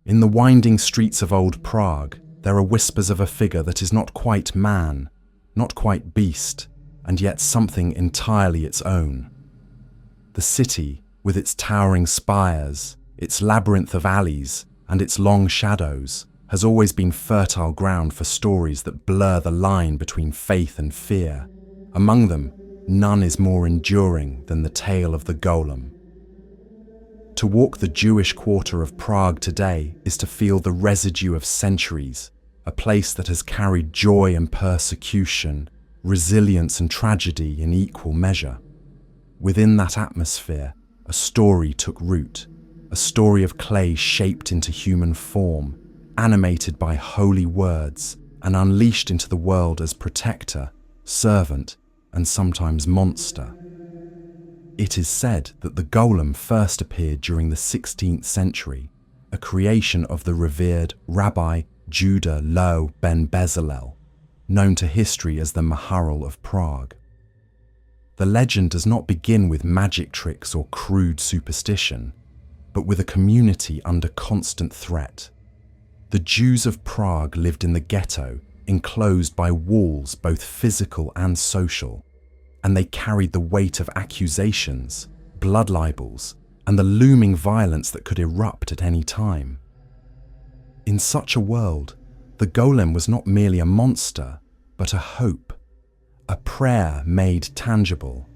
In the winding streets of old Prague, there are whispers of a figure that is not quite man, not quite beast, and yet something entirely its own. The city, with its towering spires, its labyrinth of alleys, and its long shadows, has always been fertile ground for stories that blur the line between faith and fear. Among them, none is more enduring than the tale of the golem. To walk the Jewish quarter of Prague today is to feel the residue of centuries, a place that has carried joy and persecution, resilience and tragedy in equal measure. Within that atmosphere, a story took root, a story of clay shaped into human form, animated by holy words, and unleashed into the world as protector, servant, and sometimes monster. It is said that the golem first appeared during the 16th century, a creation of the revered Rabbi Judah Loew ben Bezalel, known to history as the Maharal of Prague. The legend does not begin with magic tricks or crude superstition, but with a community under constant threat. The Jews of Prague lived in the ghetto, enclosed by walls both physical and social, and they carried the weight of accusations, blood libels, and the looming violence that could erupt at any time. In such a world, the golem was not merely a monster, but a hope, a prayer made tangible,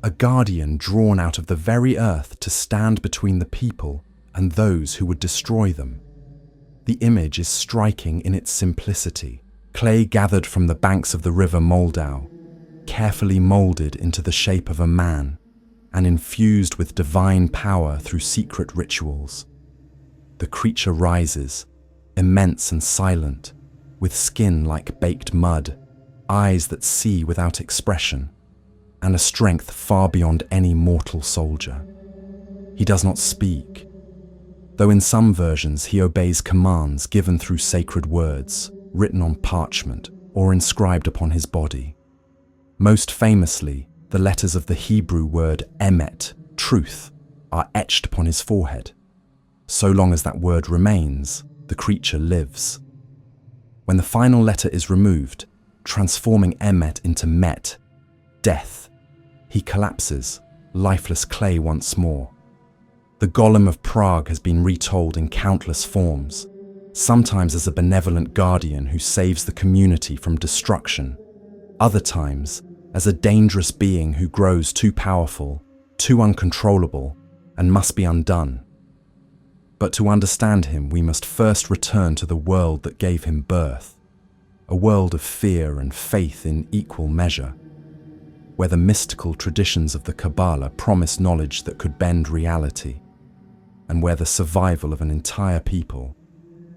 a guardian drawn out of the very earth to stand between the people and those who would destroy them. The image is striking in its simplicity. Clay gathered from the banks of the river Moldau, carefully molded into the shape of a man, and infused with divine power through secret rituals. The creature rises, immense and silent, with skin like baked mud, eyes that see without expression, and a strength far beyond any mortal soldier. He does not speak, though in some versions he obeys commands given through sacred words, written on parchment or inscribed upon his body. Most famously, the letters of the Hebrew word emet, truth, are etched upon his forehead. So long as that word remains, the creature lives. When the final letter is removed, transforming emet into met, death, he collapses, lifeless clay once more. The golem of Prague has been retold in countless forms, sometimes as a benevolent guardian who saves the community from destruction, other times as a dangerous being who grows too powerful, too uncontrollable, and must be undone. But to understand him, we must first return to the world that gave him birth, a world of fear and faith in equal measure, where the mystical traditions of the Kabbalah promise knowledge that could bend reality, and where the survival of an entire people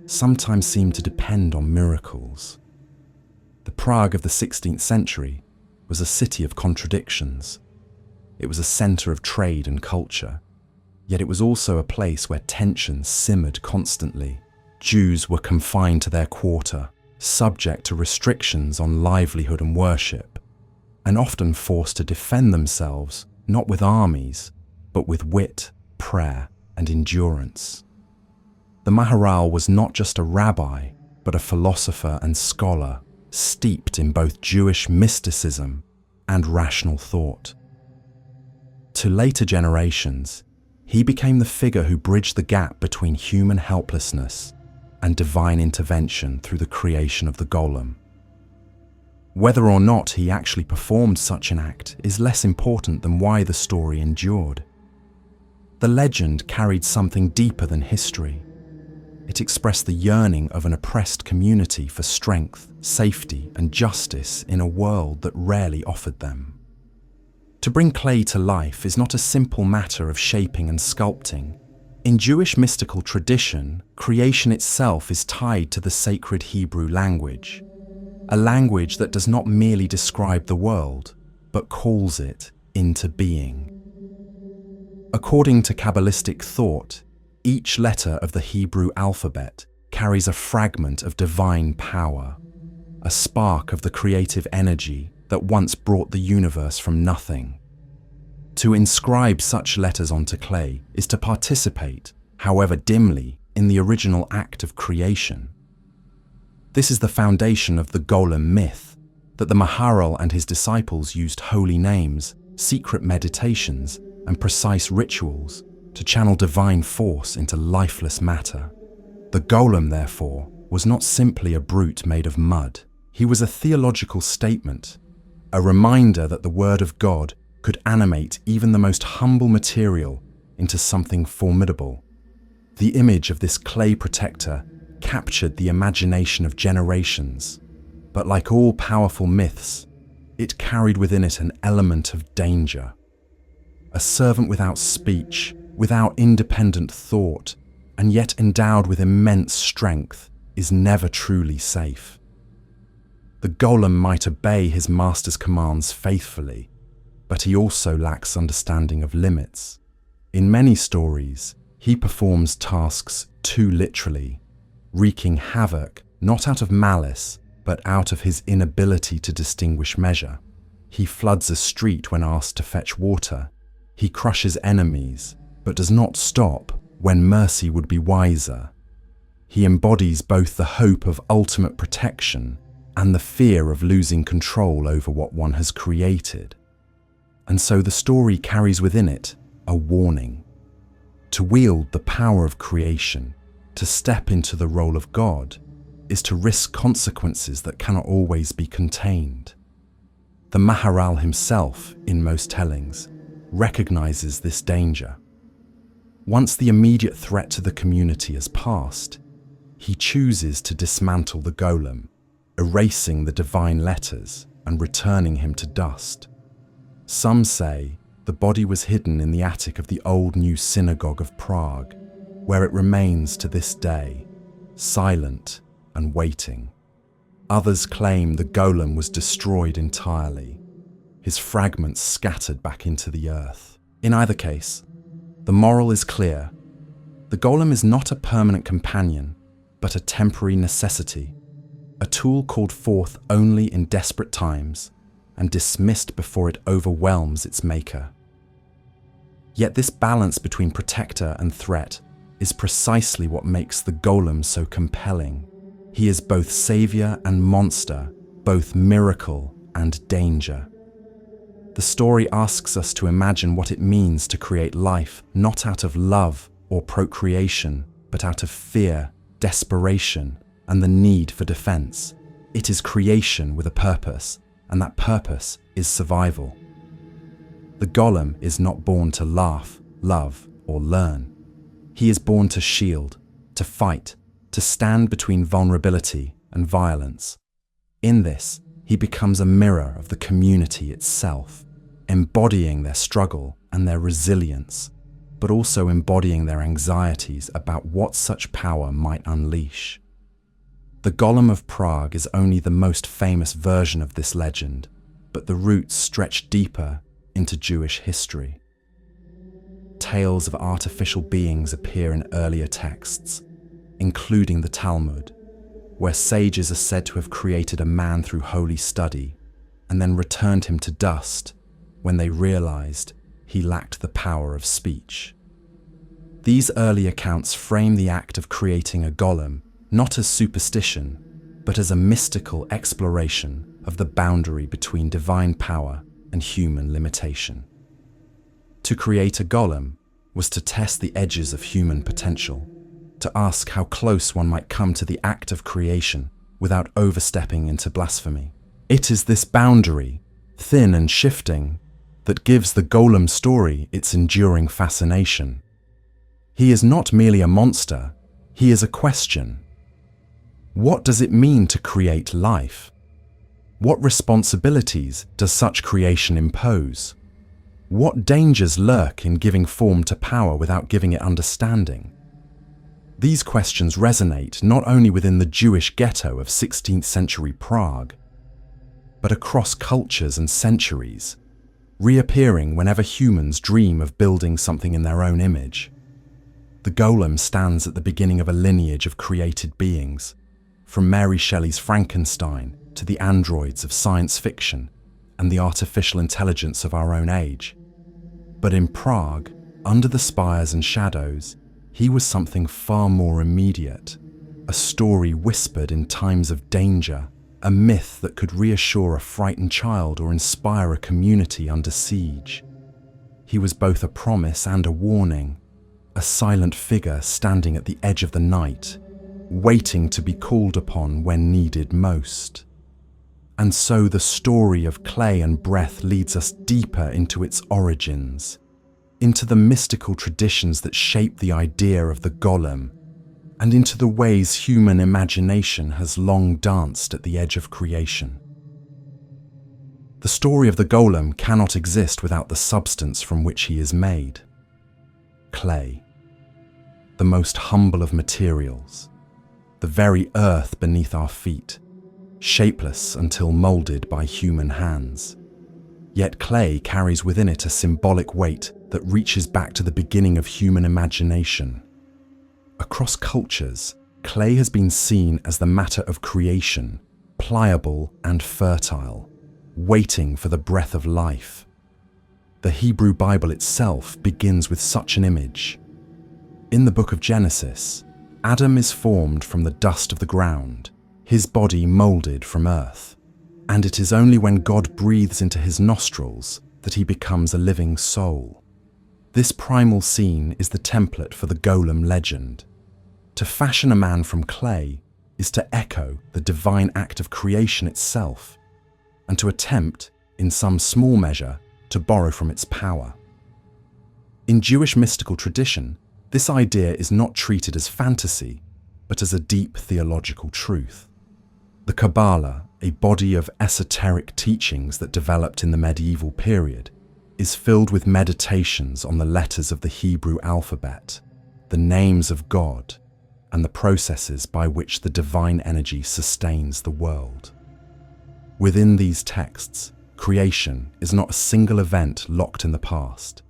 sometimes seemed to depend on miracles. The Prague of the 16th century was a city of contradictions. It was a center of trade and culture, yet it was also a place where tensions simmered constantly. Jews were confined to their quarter, subject to restrictions on livelihood and worship, and often forced to defend themselves not with armies, but with wit, prayer, and endurance. The Maharal was not just a rabbi, but a philosopher and scholar, steeped in both Jewish mysticism and rational thought. To later generations, he became the figure who bridged the gap between human helplessness and divine intervention through the creation of the golem. Whether or not he actually performed such an act is less important than why the story endured. The legend carried something deeper than history. It expressed the yearning of an oppressed community for strength, safety, and justice in a world that rarely offered them. To bring clay to life is not a simple matter of shaping and sculpting. In Jewish mystical tradition, creation itself is tied to the sacred Hebrew language, a language that does not merely describe the world, but calls it into being. According to Kabbalistic thought, each letter of the Hebrew alphabet carries a fragment of divine power, a spark of the creative energy that once brought the universe from nothing. To inscribe such letters onto clay is to participate, however dimly, in the original act of creation. This is the foundation of the golem myth, that the Maharal and his disciples used holy names, secret meditations, and precise rituals to channel divine force into lifeless matter. The golem, therefore, was not simply a brute made of mud. He was a theological statement, a reminder that the Word of God could animate even the most humble material into something formidable. The image of this clay protector captured the imagination of generations, but like all powerful myths, it carried within it an element of danger. A servant without speech, without independent thought, and yet endowed with immense strength, is never truly safe. The golem might obey his master's commands faithfully, but he also lacks understanding of limits. In many stories, he performs tasks too literally, wreaking havoc not out of malice, but out of his inability to distinguish measure. He floods a street when asked to fetch water. He crushes enemies, but does not stop when mercy would be wiser. He embodies both the hope of ultimate protection and the fear of losing control over what one has created. And so the story carries within it a warning. To wield the power of creation, to step into the role of God, is to risk consequences that cannot always be contained. The Maharal himself, in most tellings, recognizes this danger. Once the immediate threat to the community has passed, he chooses to dismantle the golem, erasing the divine letters and returning him to dust. Some say the body was hidden in the attic of the old new synagogue of Prague, where it remains to this day, silent and waiting. Others claim the golem was destroyed entirely, his fragments scattered back into the earth. In either case, the moral is clear. The golem is not a permanent companion, but a temporary necessity, a tool called forth only in desperate times and dismissed before it overwhelms its maker. Yet this balance between protector and threat is precisely what makes the golem so compelling. He is both savior and monster, both miracle and danger. The story asks us to imagine what it means to create life not out of love or procreation, but out of fear, desperation, and the need for defense. It is creation with a purpose, and that purpose is survival. The golem is not born to laugh, love, or learn. He is born to shield, to fight, to stand between vulnerability and violence. In this, he becomes a mirror of the community itself, embodying their struggle and their resilience, but also embodying their anxieties about what such power might unleash. The Golem of Prague is only the most famous version of this legend, but the roots stretch deeper into Jewish history. Tales of artificial beings appear in earlier texts, including the Talmud, where sages are said to have created a man through holy study and then returned him to dust when they realized he lacked the power of speech. These early accounts frame the act of creating a golem not as superstition, but as a mystical exploration of the boundary between divine power and human limitation. To create a golem was to test the edges of human potential, to ask how close one might come to the act of creation without overstepping into blasphemy. It is this boundary, thin and shifting, that gives the golem story its enduring fascination. He is not merely a monster, he is a question. What does it mean to create life? What responsibilities does such creation impose? What dangers lurk in giving form to power without giving it understanding? These questions resonate not only within the Jewish ghetto of 16th century Prague, but across cultures and centuries, reappearing whenever humans dream of building something in their own image. The golem stands at the beginning of a lineage of created beings, from Mary Shelley's Frankenstein to the androids of science fiction and the artificial intelligence of our own age. But in Prague, under the spires and shadows, He was something far more immediate, a story whispered in times of danger, a myth that could reassure a frightened child or inspire a community under siege. He was both a promise and a warning, a silent figure standing at the edge of the night, waiting to be called upon when needed most. And so the story of clay and breath leads us deeper into its origins, into the mystical traditions that shape the idea of the golem, and into the ways human imagination has long danced at the edge of creation. The story of the golem cannot exist without the substance from which he is made. Clay, the most humble of materials, the very earth beneath our feet, shapeless until molded by human hands. Yet clay carries within it a symbolic weight that reaches back to the beginning of human imagination. Across cultures, clay has been seen as the matter of creation, pliable and fertile, waiting for the breath of life. The Hebrew Bible itself begins with such an image. In the book of Genesis, Adam is formed from the dust of the ground, his body molded from earth, and it is only when God breathes into his nostrils that he becomes a living soul. This primal scene is the template for the golem legend. To fashion a man from clay is to echo the divine act of creation itself, and to attempt, in some small measure, to borrow from its power. In Jewish mystical tradition, this idea is not treated as fantasy, but as a deep theological truth. The Kabbalah, a body of esoteric teachings that developed in the medieval period, is filled with meditations on the letters of the Hebrew alphabet, the names of God, and the processes by which the divine energy sustains the world. Within these texts, creation is not a single event locked in the past.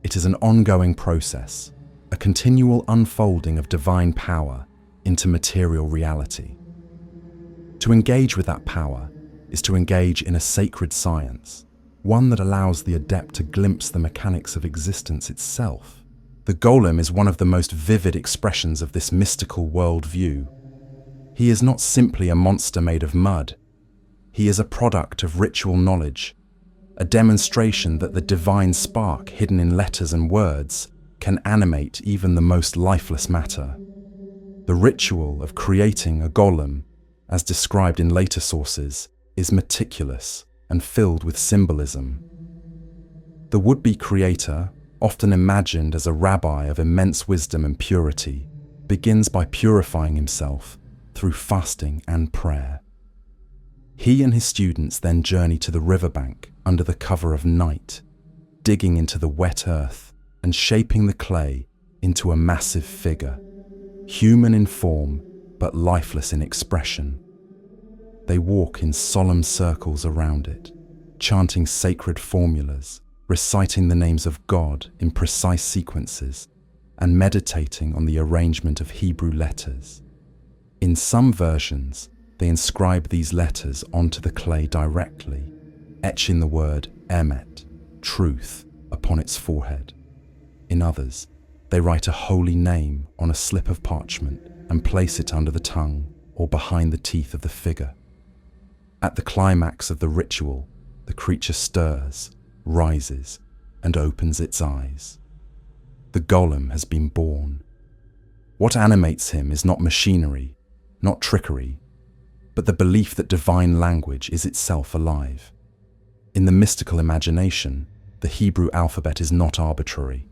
It is an ongoing process, a continual unfolding of divine power into material reality. To engage with that power is to engage in a sacred science, one that allows the adept to glimpse the mechanics of existence itself. The golem is one of the most vivid expressions of this mystical worldview. He is not simply a monster made of mud. He is a product of ritual knowledge, a demonstration that the divine spark hidden in letters and words can animate even the most lifeless matter. The ritual of creating a golem, as described in later sources, is meticulous and filled with symbolism. The would-be creator, often imagined as a rabbi of immense wisdom and purity, begins by purifying himself through fasting and prayer. He and his students then journey to the riverbank under the cover of night, digging into the wet earth and shaping the clay into a massive figure, human in form but lifeless in expression. They walk in solemn circles around it, chanting sacred formulas, reciting the names of God in precise sequences, and meditating on the arrangement of Hebrew letters. In some versions, they inscribe these letters onto the clay directly, etching the word emet, truth, upon its forehead. In others, they write a holy name on a slip of parchment and place it under the tongue or behind the teeth of the figure. At the climax of the ritual, the creature stirs, rises, and opens its eyes. The golem has been born. What animates him is not machinery, not trickery, but the belief that divine language is itself alive. In the mystical imagination, the Hebrew alphabet is not arbitrary.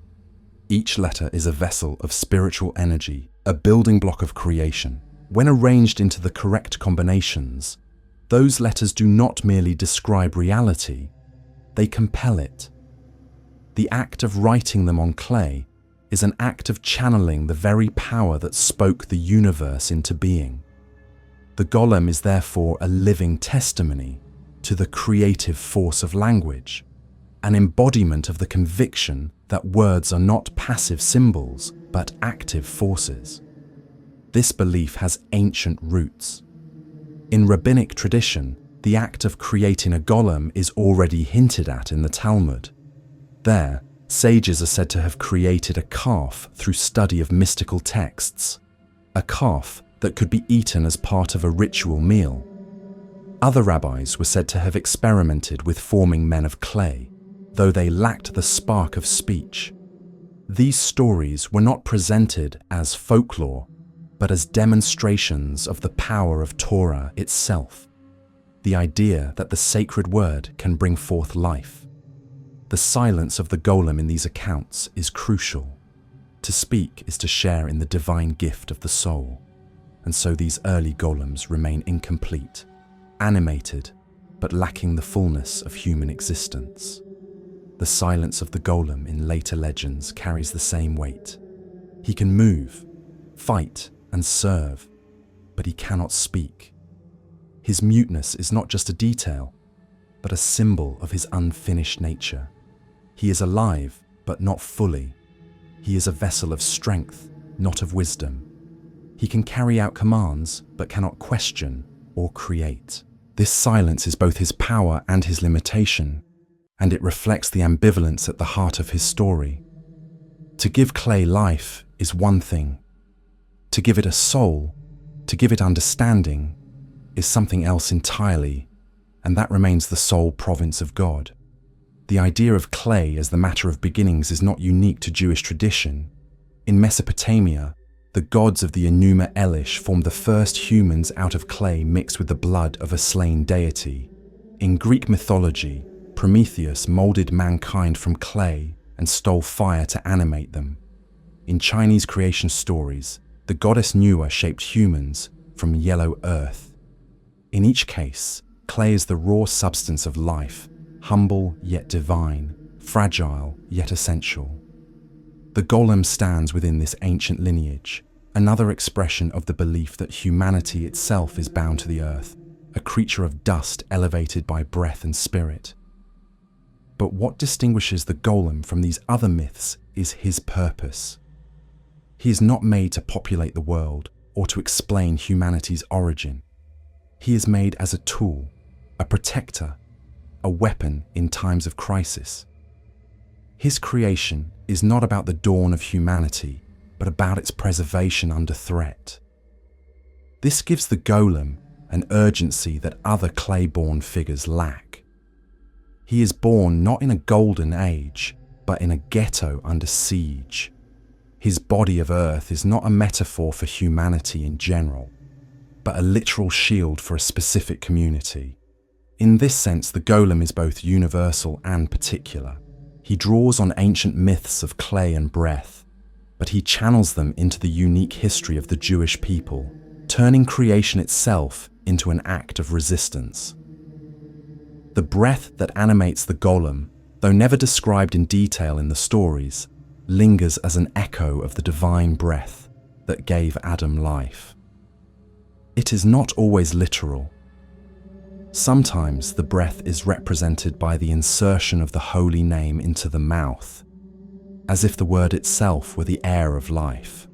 Each letter is a vessel of spiritual energy, a building block of creation. When arranged into the correct combinations, those letters do not merely describe reality, they compel it. The act of writing them on clay is an act of channeling the very power that spoke the universe into being. The golem is therefore a living testimony to the creative force of language, an embodiment of the conviction that words are not passive symbols, but active forces. This belief has ancient roots. In rabbinic tradition, the act of creating a golem is already hinted at in the Talmud. There, Sages are said to have created a calf through study of mystical texts, a calf that could be eaten as part of a ritual meal. Other rabbis were said to have experimented with forming men of clay, though they lacked the spark of speech. These stories were not presented as folklore, but as demonstrations of the power of Torah itself, the idea that the sacred word can bring forth life. The silence of the golem in these accounts is crucial. To speak is to share in the divine gift of the soul, and so these early golems remain incomplete, animated, but lacking the fullness of human existence. The silence of the golem in later legends carries the same weight. He can move, fight, and serve, but he cannot speak. His muteness is not just a detail, but a symbol of his unfinished nature. He is alive, but not fully. He is a vessel of strength, not of wisdom. He can carry out commands, but cannot question or create. This silence is both his power and his limitation, and it reflects the ambivalence at the heart of his story. To give clay life is one thing. To give it a soul, to give it understanding, is something else entirely, and that remains the sole province of God. The idea of clay as the matter of beginnings is not unique to Jewish tradition. In Mesopotamia, the gods of the Enuma Elish formed the first humans out of clay mixed with the blood of a slain deity. In Greek mythology, Prometheus molded mankind from clay and stole fire to animate them. In Chinese creation stories, the goddess Nuwa shaped humans from yellow earth. In each case, clay is the raw substance of life, humble yet divine, fragile yet essential. The golem stands within this ancient lineage, another expression of the belief that humanity itself is bound to the earth, a creature of dust elevated by breath and spirit. But what distinguishes the golem from these other myths is his purpose. He is not made to populate the world or to explain humanity's origin. He is made as a tool, a protector, a weapon in times of crisis. His creation is not about the dawn of humanity, but about its preservation under threat. This gives the golem an urgency that other clay-born figures lack. He is born not in a golden age, but in a ghetto under siege. His body of earth is not a metaphor for humanity in general, but a literal shield for a specific community. In this sense, the golem is both universal and particular. He draws on ancient myths of clay and breath, but he channels them into the unique history of the Jewish people, turning creation itself into an act of resistance. The breath that animates the golem, though never described in detail in the stories, lingers as an echo of the divine breath that gave Adam life. It is not always literal. Sometimes the breath is represented by the insertion of the holy name into the mouth, as if the word itself were the air of life.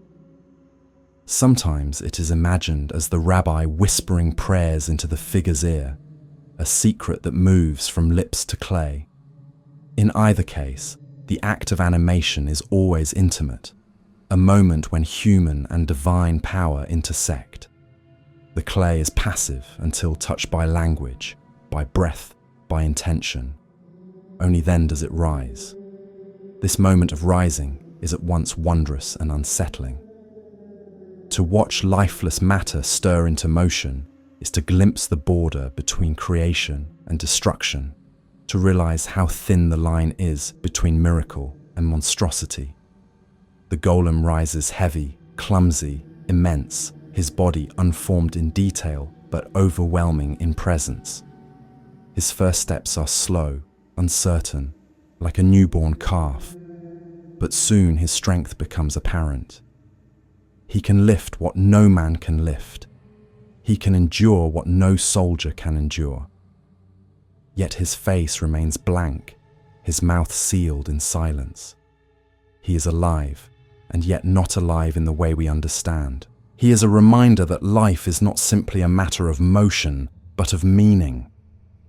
Sometimes it is imagined as the rabbi whispering prayers into the figure's ear, a secret that moves from lips to clay. In either case, the act of animation is always intimate, a moment when human and divine power intersect. The clay is passive until touched by language, by breath, by intention. Only then does it rise. This moment of rising is at once wondrous and unsettling. To watch lifeless matter stir into motion is to glimpse the border between creation and destruction, to realize how thin the line is between miracle and monstrosity. The golem rises heavy, clumsy, immense, his body unformed in detail but overwhelming in presence. His first steps are slow, uncertain, like a newborn calf, but soon his strength becomes apparent. He can lift what no man can lift. He can endure what no soldier can endure. Yet his face remains blank, his mouth sealed in silence. He is alive, and yet not alive in the way we understand. He is a reminder that life is not simply a matter of motion, but of meaning.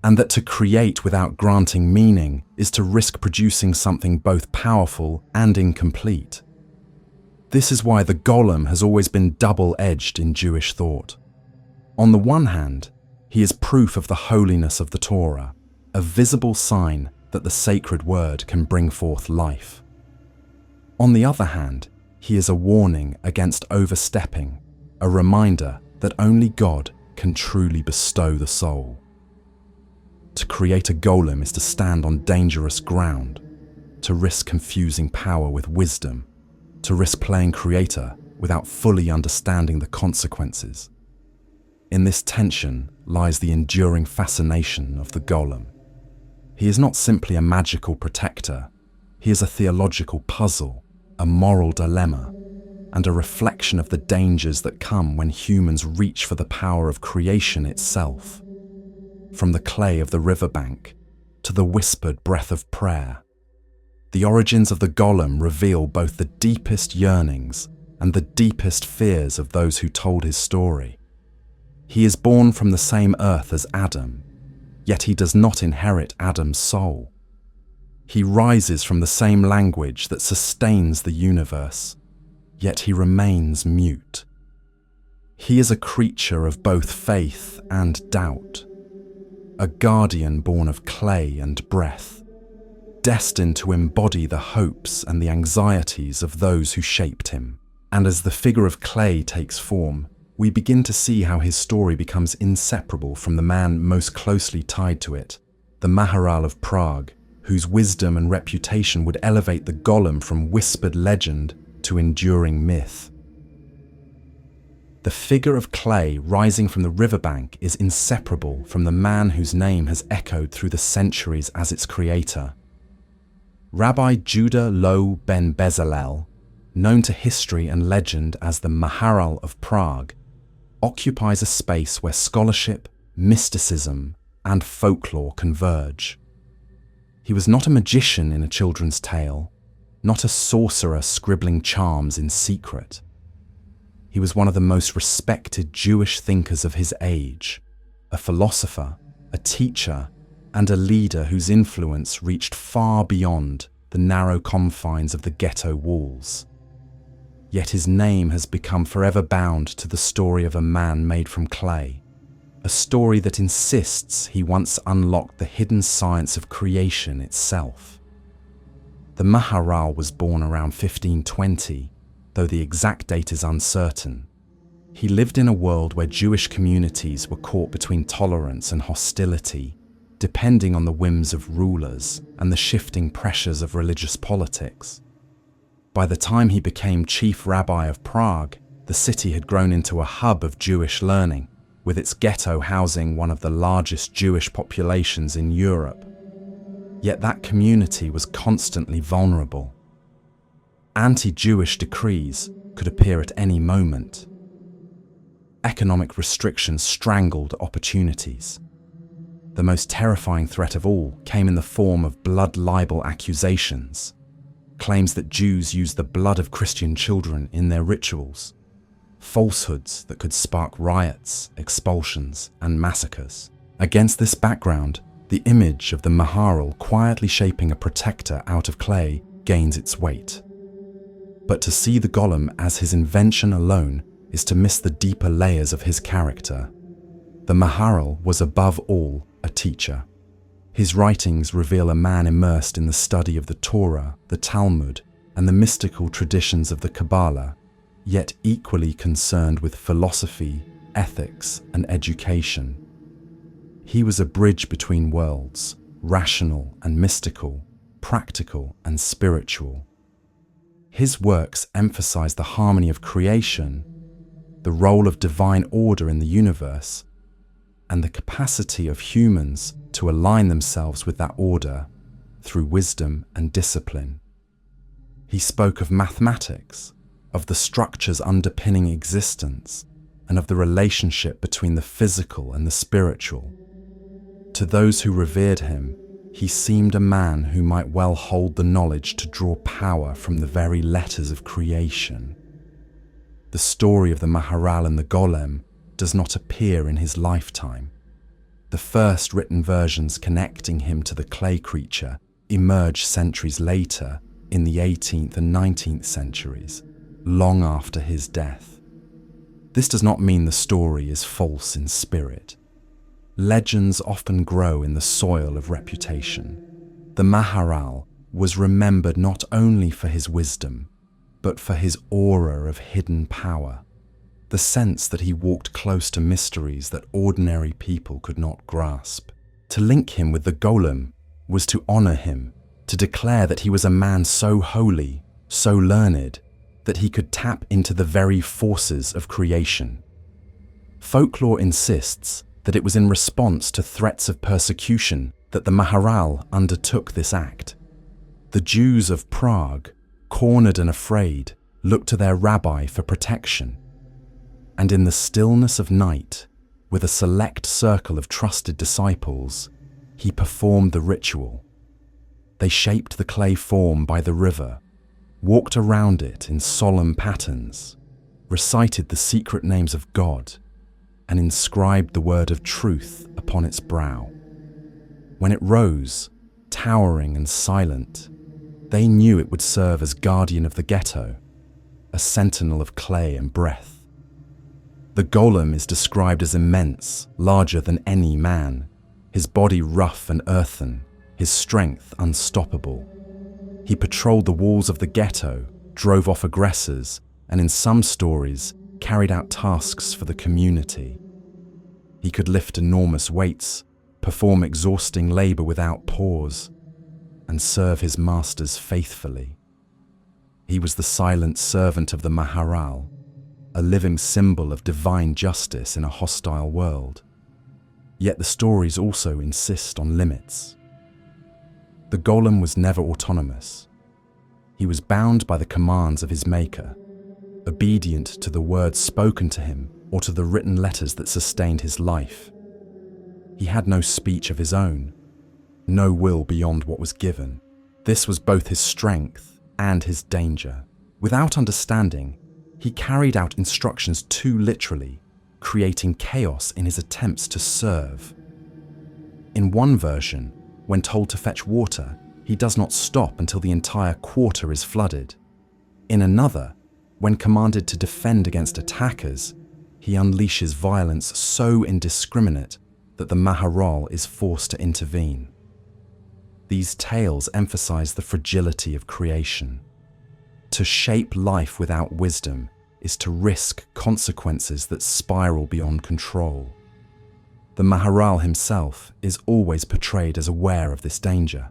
and that to create without granting meaning is to risk producing something both powerful and incomplete. This is why the golem has always been double-edged in Jewish thought. On the one hand, he is proof of the holiness of the Torah, a visible sign that the sacred word can bring forth life. On the other hand, he is a warning against overstepping, a reminder that only God can truly bestow the soul. To create a golem is to stand on dangerous ground, to risk confusing power with wisdom, to risk playing creator without fully understanding the consequences. In this tension lies the enduring fascination of the golem. He is not simply a magical protector, he is a theological puzzle, a moral dilemma, and a reflection of the dangers that come when humans reach for the power of creation itself. From the clay of the riverbank to the whispered breath of prayer, the origins of the golem reveal both the deepest yearnings and the deepest fears of those who told his story. He is born from the same earth as Adam, yet he does not inherit Adam's soul. He rises from the same language that sustains the universe, yet he remains mute. He is a creature of both faith and doubt, a guardian born of clay and breath, destined to embody the hopes and the anxieties of those who shaped him. And as the figure of clay takes form, we begin to see how his story becomes inseparable from the man most closely tied to it, the Maharal of Prague, whose wisdom and reputation would elevate the golem from whispered legend to enduring myth. The figure of clay rising from the riverbank is inseparable from the man whose name has echoed through the centuries as its creator. Rabbi Judah Loew ben Bezalel, known to history and legend as the Maharal of Prague, occupies a space where scholarship, mysticism, and folklore converge. He was not a magician in a children's tale, not a sorcerer scribbling charms in secret. He was one of the most respected Jewish thinkers of his age, a philosopher, a teacher, and a leader whose influence reached far beyond the narrow confines of the ghetto walls. Yet his name has become forever bound to the story of a man made from clay, a story that insists he once unlocked the hidden science of creation itself. The Maharal was born around 1520, though the exact date is uncertain. He lived in a world where Jewish communities were caught between tolerance and hostility, depending on the whims of rulers and the shifting pressures of religious politics. By the time he became chief rabbi of Prague, the city had grown into a hub of Jewish learning, with its ghetto housing one of the largest Jewish populations in Europe. Yet that community was constantly vulnerable. Anti-Jewish decrees could appear at any moment. Economic restrictions strangled opportunities. The most terrifying threat of all came in the form of blood libel accusations, claims that Jews used the blood of Christian children in their rituals, falsehoods that could spark riots, expulsions, and massacres. Against this background, the image of the Maharal quietly shaping a protector out of clay gains its weight. But to see the golem as his invention alone is to miss the deeper layers of his character. The Maharal was above all a teacher. His writings reveal a man immersed in the study of the Torah, the Talmud, and the mystical traditions of the Kabbalah, yet equally concerned with philosophy, ethics, and education. He was a bridge between worlds, rational and mystical, practical and spiritual. His works emphasize the harmony of creation, the role of divine order in the universe, and the capacity of humans to align themselves with that order through wisdom and discipline. He spoke of mathematics, of the structures underpinning existence, and of the relationship between the physical and the spiritual. To those who revered him, he seemed a man who might well hold the knowledge to draw power from the very letters of creation. The story of the Maharal and the Golem does not appear in his lifetime. The first written versions connecting him to the clay creature emerged centuries later in the 18th and 19th centuries, long after his death. This does not mean the story is false in spirit. Legends often grow in the soil of reputation. The Maharal was remembered not only for his wisdom, but for his aura of hidden power, the sense that he walked close to mysteries that ordinary people could not grasp. To link him with the golem was to honor him, to declare that he was a man so holy, so learned, that he could tap into the very forces of creation. Folklore insists that it was in response to threats of persecution that the Maharal undertook this act. The Jews of Prague, cornered and afraid, looked to their rabbi for protection. And in the stillness of night, with a select circle of trusted disciples, he performed the ritual. They shaped the clay form by the river, walked around it in solemn patterns, recited the secret names of God, and inscribed the word of truth upon its brow. When it rose, towering and silent, they knew it would serve as guardian of the ghetto, a sentinel of clay and breath. The golem is described as immense, larger than any man, his body rough and earthen, his strength unstoppable. He patrolled the walls of the ghetto, drove off aggressors, and in some stories, carried out tasks for the community. He could lift enormous weights, perform exhausting labor without pause, and serve his masters faithfully. He was the silent servant of the Maharal, a living symbol of divine justice in a hostile world. Yet the stories also insist on limits. The golem was never autonomous. He was bound by the commands of his maker, obedient to the words spoken to him or to the written letters that sustained his life. He had no speech of his own, no will beyond what was given. This was both his strength and his danger. Without understanding, he carried out instructions too literally, creating chaos in his attempts to serve. In one version, when told to fetch water, he does not stop until the entire quarter is flooded. In another, when commanded to defend against attackers, he unleashes violence so indiscriminate that the Maharal is forced to intervene. These tales emphasize the fragility of creation. To shape life without wisdom is to risk consequences that spiral beyond control. The Maharal himself is always portrayed as aware of this danger.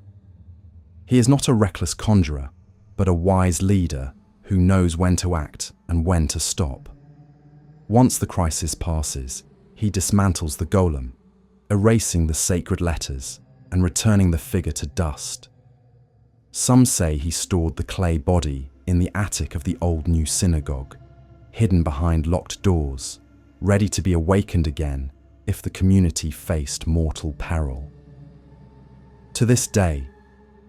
He is not a reckless conjurer, but a wise leader who knows when to act and when to stop. Once the crisis passes, he dismantles the golem, erasing the sacred letters and returning the figure to dust. Some say he stored the clay body in the attic of the old new synagogue, hidden behind locked doors, ready to be awakened again if the community faced mortal peril. To this day,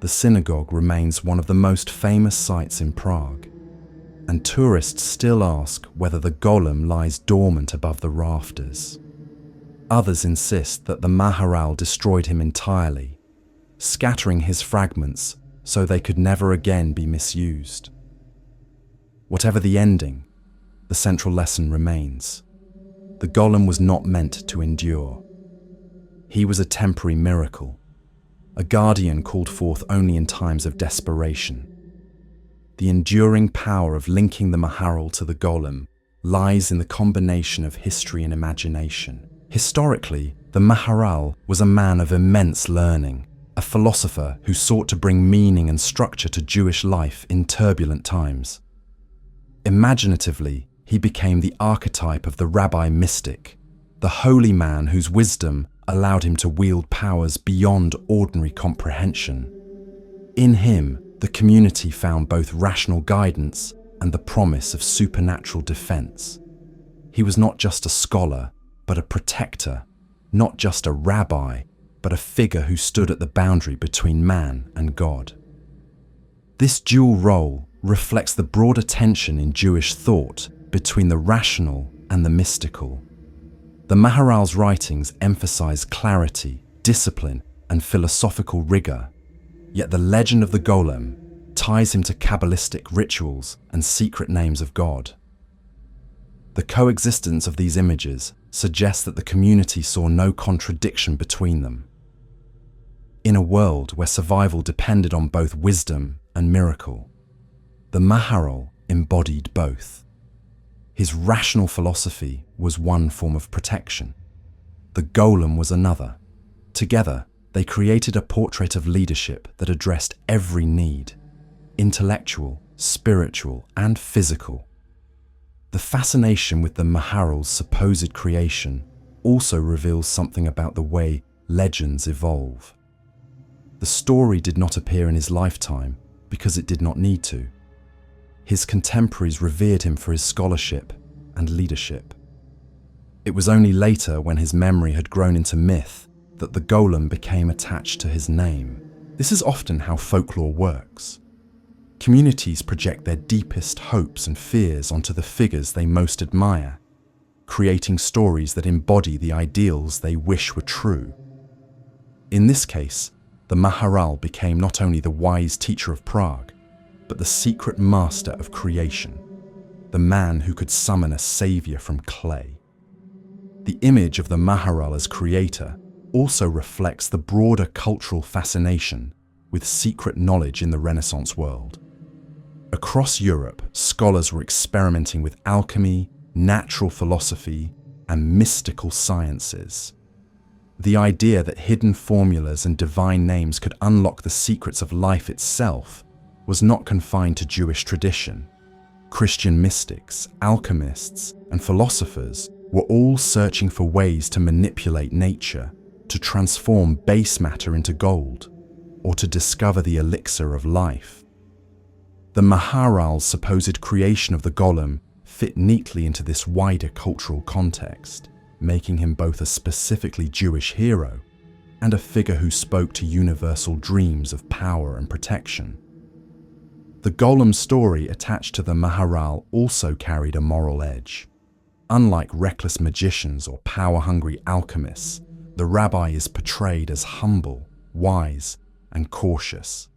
the synagogue remains one of the most famous sights in Prague, and tourists still ask whether the golem lies dormant above the rafters. Others insist that the Maharal destroyed him entirely, scattering his fragments so they could never again be misused. Whatever the ending, the central lesson remains. The golem was not meant to endure. He was a temporary miracle, a guardian called forth only in times of desperation. The enduring power of linking the Maharal to the golem lies in the combination of history and imagination. Historically, the Maharal was a man of immense learning, a philosopher who sought to bring meaning and structure to Jewish life in turbulent times. Imaginatively, he became the archetype of the rabbi mystic, the holy man whose wisdom allowed him to wield powers beyond ordinary comprehension. In him, the community found both rational guidance and the promise of supernatural defense. He was not just a scholar, but a protector, not just a rabbi, but a figure who stood at the boundary between man and God. This dual role reflects the broader tension in Jewish thought between the rational and the mystical. The The Maharal's writings emphasize clarity, discipline, and philosophical rigor, yet the legend of the golem ties him to Kabbalistic rituals and secret names of God. The coexistence of these images suggests that the community saw no contradiction between them. In a world where survival depended on both wisdom and miracle, the Maharal embodied both. His rational philosophy was one form of protection. The golem was another. Together, they created a portrait of leadership that addressed every need, intellectual, spiritual, and physical. The fascination with the Maharal's supposed creation also reveals something about the way legends evolve. The story did not appear in his lifetime because it did not need to. His contemporaries revered him for his scholarship and leadership. It was only later, when his memory had grown into myth, that the golem became attached to his name. This is often how folklore works. Communities project their deepest hopes and fears onto the figures they most admire, creating stories that embody the ideals they wish were true. In this case, the Maharal became not only the wise teacher of Prague, but the secret master of creation, the man who could summon a savior from clay. The image of the Maharal as creator also reflects the broader cultural fascination with secret knowledge in the Renaissance world. Across Europe, scholars were experimenting with alchemy, natural philosophy, and mystical sciences. The idea that hidden formulas and divine names could unlock the secrets of life itself was not confined to Jewish tradition. Christian mystics, alchemists, and philosophers were all searching for ways to manipulate nature, to transform base matter into gold, or to discover the elixir of life. The Maharal's supposed creation of the golem fit neatly into this wider cultural context, making him both a specifically Jewish hero and a figure who spoke to universal dreams of power and protection. The golem story attached to the Maharal also carried a moral edge. Unlike reckless magicians or power-hungry alchemists, the rabbi is portrayed as humble, wise, and cautious.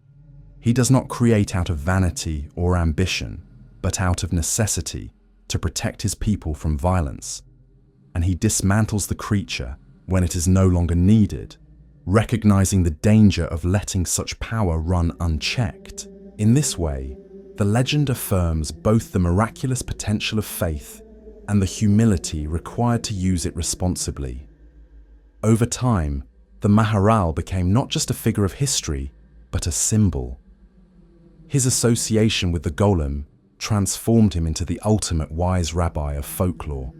He does not create out of vanity or ambition, but out of necessity to protect his people from violence. And he dismantles the creature when it is no longer needed, recognizing the danger of letting such power run unchecked. In this way, the legend affirms both the miraculous potential of faith and the humility required to use it responsibly. Over time, the Maharal became not just a figure of history, but a symbol. His association with the golem transformed him into the ultimate wise rabbi of folklore,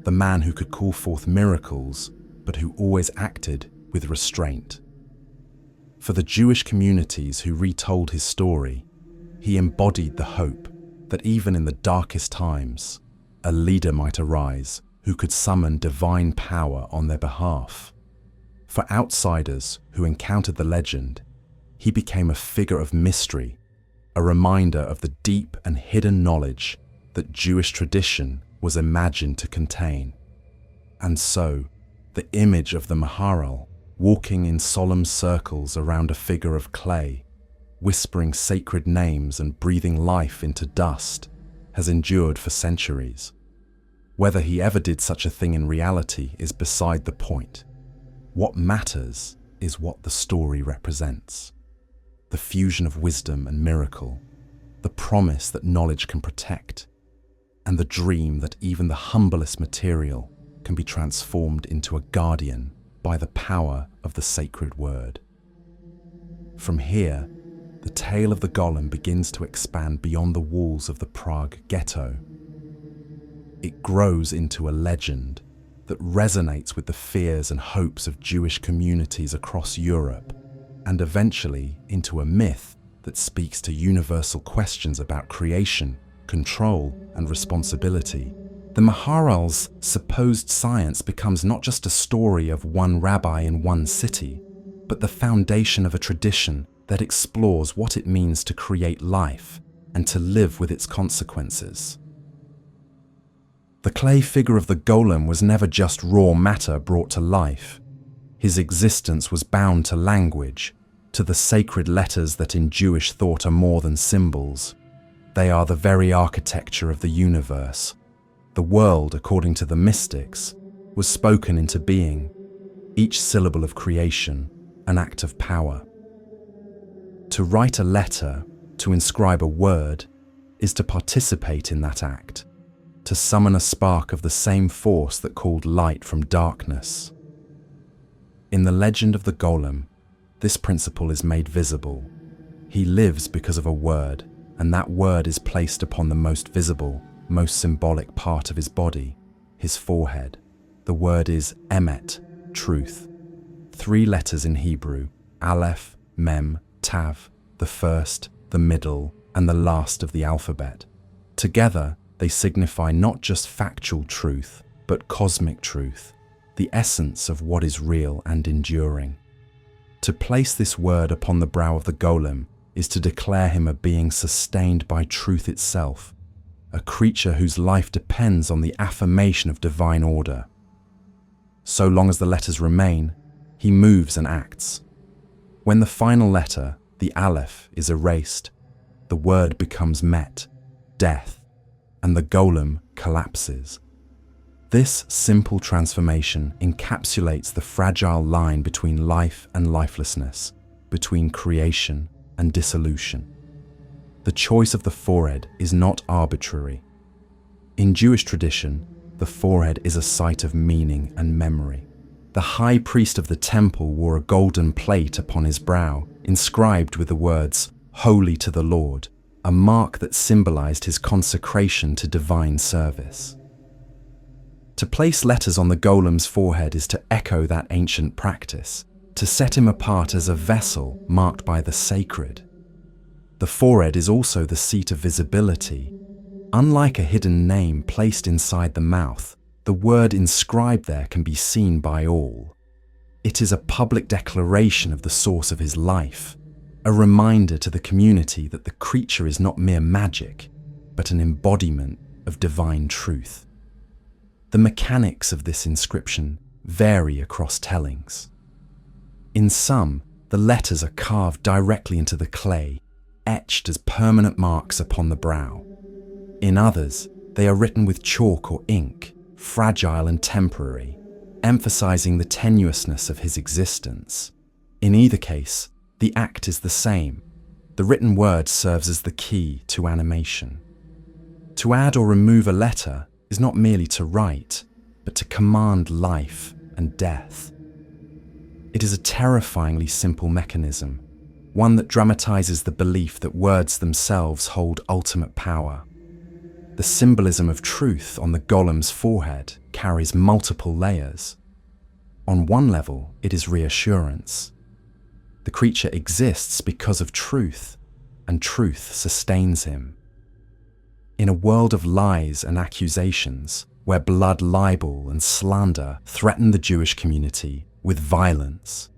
the man who could call forth miracles, but who always acted with restraint. For the Jewish communities who retold his story, he embodied the hope that even in the darkest times, a leader might arise who could summon divine power on their behalf. For outsiders who encountered the legend, he became a figure of mystery, a reminder of the deep and hidden knowledge that Jewish tradition was imagined to contain. And so, the image of the Maharal, walking in solemn circles around a figure of clay, whispering sacred names and breathing life into dust, has endured for centuries. Whether he ever did such a thing in reality is beside the point. What matters is what the story represents. The fusion of wisdom and miracle, the promise that knowledge can protect, and the dream that even the humblest material can be transformed into a guardian by the power of the sacred word. From here, the tale of the golem begins to expand beyond the walls of the Prague ghetto. It grows into a legend that resonates with the fears and hopes of Jewish communities across Europe, and eventually into a myth that speaks to universal questions about creation, control, and responsibility. The Maharal's supposed science becomes not just a story of one rabbi in one city, but the foundation of a tradition that explores what it means to create life and to live with its consequences. The clay figure of the golem was never just raw matter brought to life. His existence was bound to language, to the sacred letters that in Jewish thought are more than symbols. They are the very architecture of the universe. The world, according to the mystics, was spoken into being, each syllable of creation, an act of power. To write a letter, to inscribe a word, is to participate in that act, to summon a spark of the same force that called light from darkness. In the legend of the golem, this principle is made visible. He lives because of a word, and that word is placed upon the most visible, most symbolic part of his body, his forehead. The word is emet, truth. 3 letters in Hebrew, aleph, mem, tav, the first, the middle, and the last of the alphabet. Together, they signify not just factual truth, but cosmic truth, the essence of what is real and enduring. To place this word upon the brow of the golem is to declare him a being sustained by truth itself, a creature whose life depends on the affirmation of divine order. So long as the letters remain, he moves and acts. When the final letter, the aleph, is erased, the word becomes met, death, and the golem collapses. This simple transformation encapsulates the fragile line between life and lifelessness, between creation and dissolution. The choice of the forehead is not arbitrary. In Jewish tradition, the forehead is a site of meaning and memory. The high priest of the temple wore a golden plate upon his brow, inscribed with the words, "Holy to the Lord," a mark that symbolized his consecration to divine service. To place letters on the golem's forehead is to echo that ancient practice, to set him apart as a vessel marked by the sacred. The forehead is also the seat of visibility. Unlike a hidden name placed inside the mouth, the word inscribed there can be seen by all. It is a public declaration of the source of his life, a reminder to the community that the creature is not mere magic, but an embodiment of divine truth. The mechanics of this inscription vary across tellings. In some, the letters are carved directly into the clay, etched as permanent marks upon the brow. In others, they are written with chalk or ink, fragile and temporary, emphasizing the tenuousness of his existence. In either case, the act is the same. The written word serves as the key to animation. To add or remove a letter is not merely to write, but to command life and death. It is a terrifyingly simple mechanism, one that dramatizes the belief that words themselves hold ultimate power. The symbolism of truth on the golem's forehead carries multiple layers. On one level, it is reassurance. The creature exists because of truth, and truth sustains him. In a world of lies and accusations, where blood libel and slander threaten the Jewish community with violence,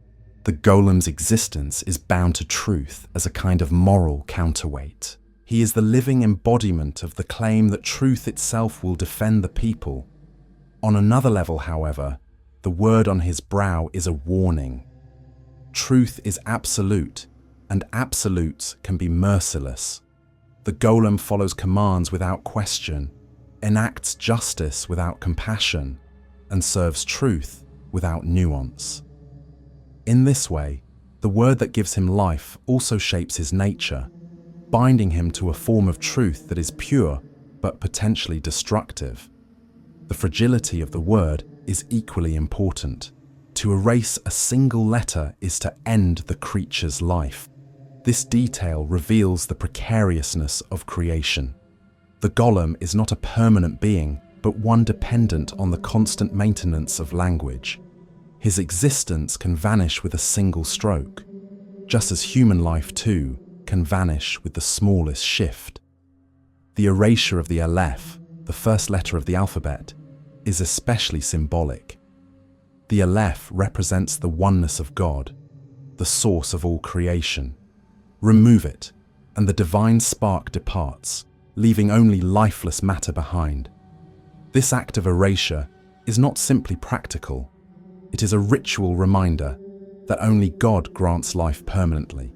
the golem's existence is bound to truth as a kind of moral counterweight. He is the living embodiment of the claim that truth itself will defend the people. On another level, however, the word on his brow is a warning. Truth is absolute, and absolutes can be merciless. The golem follows commands without question, enacts justice without compassion, and serves truth without nuance. In this way, the word that gives him life also shapes his nature, binding him to a form of truth that is pure but potentially destructive. The fragility of the word is equally important. To erase a single letter is to end the creature's life. This detail reveals the precariousness of creation. The golem is not a permanent being, but one dependent on the constant maintenance of language. His existence can vanish with a single stroke, just as human life too can vanish with the smallest shift. The erasure of the aleph, the first letter of the alphabet, is especially symbolic. The aleph represents the oneness of God, the source of all creation. Remove it, and the divine spark departs, leaving only lifeless matter behind. This act of erasure is not simply practical. It is a ritual reminder that only God grants life permanently.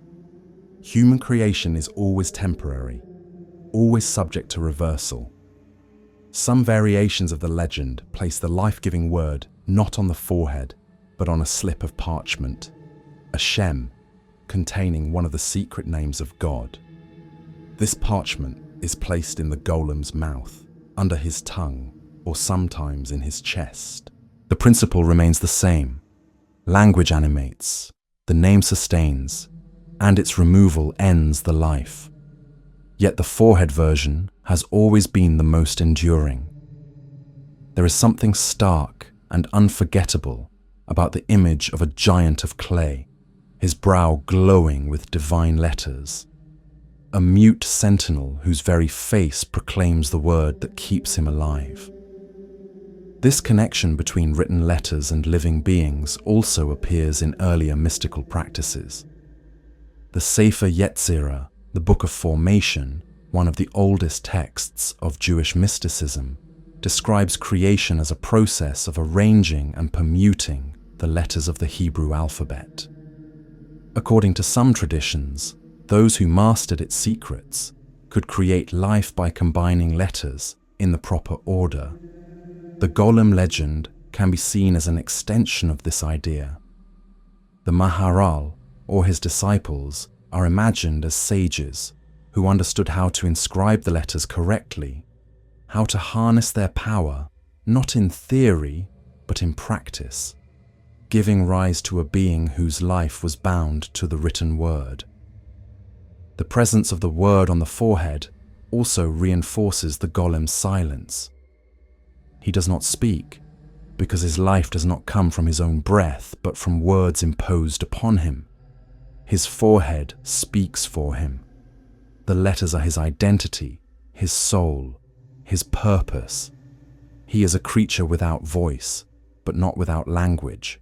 Human creation is always temporary, always subject to reversal. Some variations of the legend place the life-giving word not on the forehead, but on a slip of parchment, a shem, containing one of the secret names of God. This parchment is placed in the golem's mouth, under his tongue, or sometimes in his chest. The principle remains the same. Language animates, the name sustains, and its removal ends the life. Yet the forehead version has always been the most enduring. There is something stark and unforgettable about the image of a giant of clay, his brow glowing with divine letters, a mute sentinel whose very face proclaims the word that keeps him alive. This connection between written letters and living beings also appears in earlier mystical practices. The Sefer Yetzirah, the Book of Formation, one of the oldest texts of Jewish mysticism, describes creation as a process of arranging and permuting the letters of the Hebrew alphabet. According to some traditions, those who mastered its secrets could create life by combining letters in the proper order. The Golem legend can be seen as an extension of this idea. The Maharal, or his disciples, are imagined as sages who understood how to inscribe the letters correctly, how to harness their power, not in theory, but in practice, giving rise to a being whose life was bound to the written word. The presence of the word on the forehead also reinforces the golem's silence. He does not speak, because his life does not come from his own breath, but from words imposed upon him. His forehead speaks for him. The letters are his identity, his soul, his purpose. He is a creature without voice, but not without language.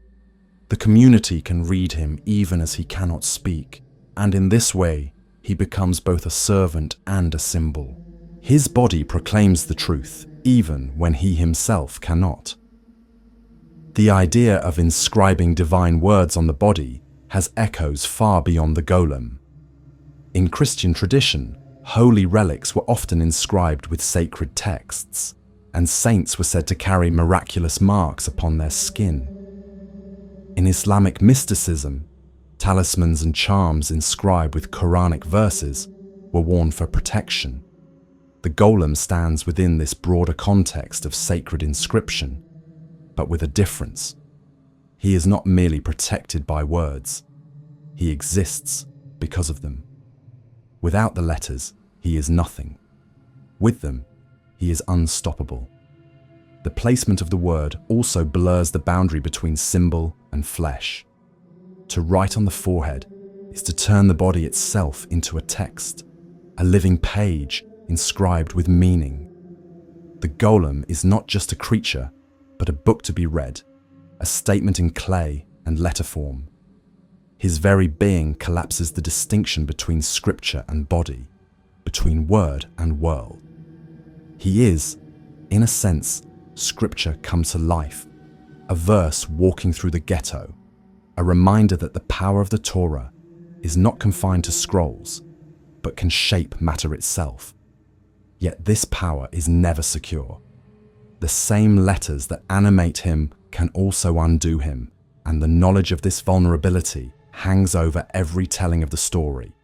The community can read him even as he cannot speak, and in this way, he becomes both a servant and a symbol. His body proclaims the truth, even when he himself cannot. The idea of inscribing divine words on the body has echoes far beyond the golem. In Christian tradition, holy relics were often inscribed with sacred texts, and saints were said to carry miraculous marks upon their skin. In Islamic mysticism, talismans and charms inscribed with Quranic verses were worn for protection. The golem stands within this broader context of sacred inscription, but with a difference. He is not merely protected by words. He exists because of them. Without the letters, he is nothing. With them, he is unstoppable. The placement of the word also blurs the boundary between symbol and flesh. To write on the forehead is to turn the body itself into a text, a living page inscribed with meaning. The golem is not just a creature, but a book to be read, a statement in clay and letter form. His very being collapses the distinction between scripture and body, between word and world. He is, in a sense, scripture come to life, a verse walking through the ghetto, a reminder that the power of the Torah is not confined to scrolls, but can shape matter itself. Yet this power is never secure. The same letters that animate him can also undo him, and the knowledge of this vulnerability hangs over every telling of the story.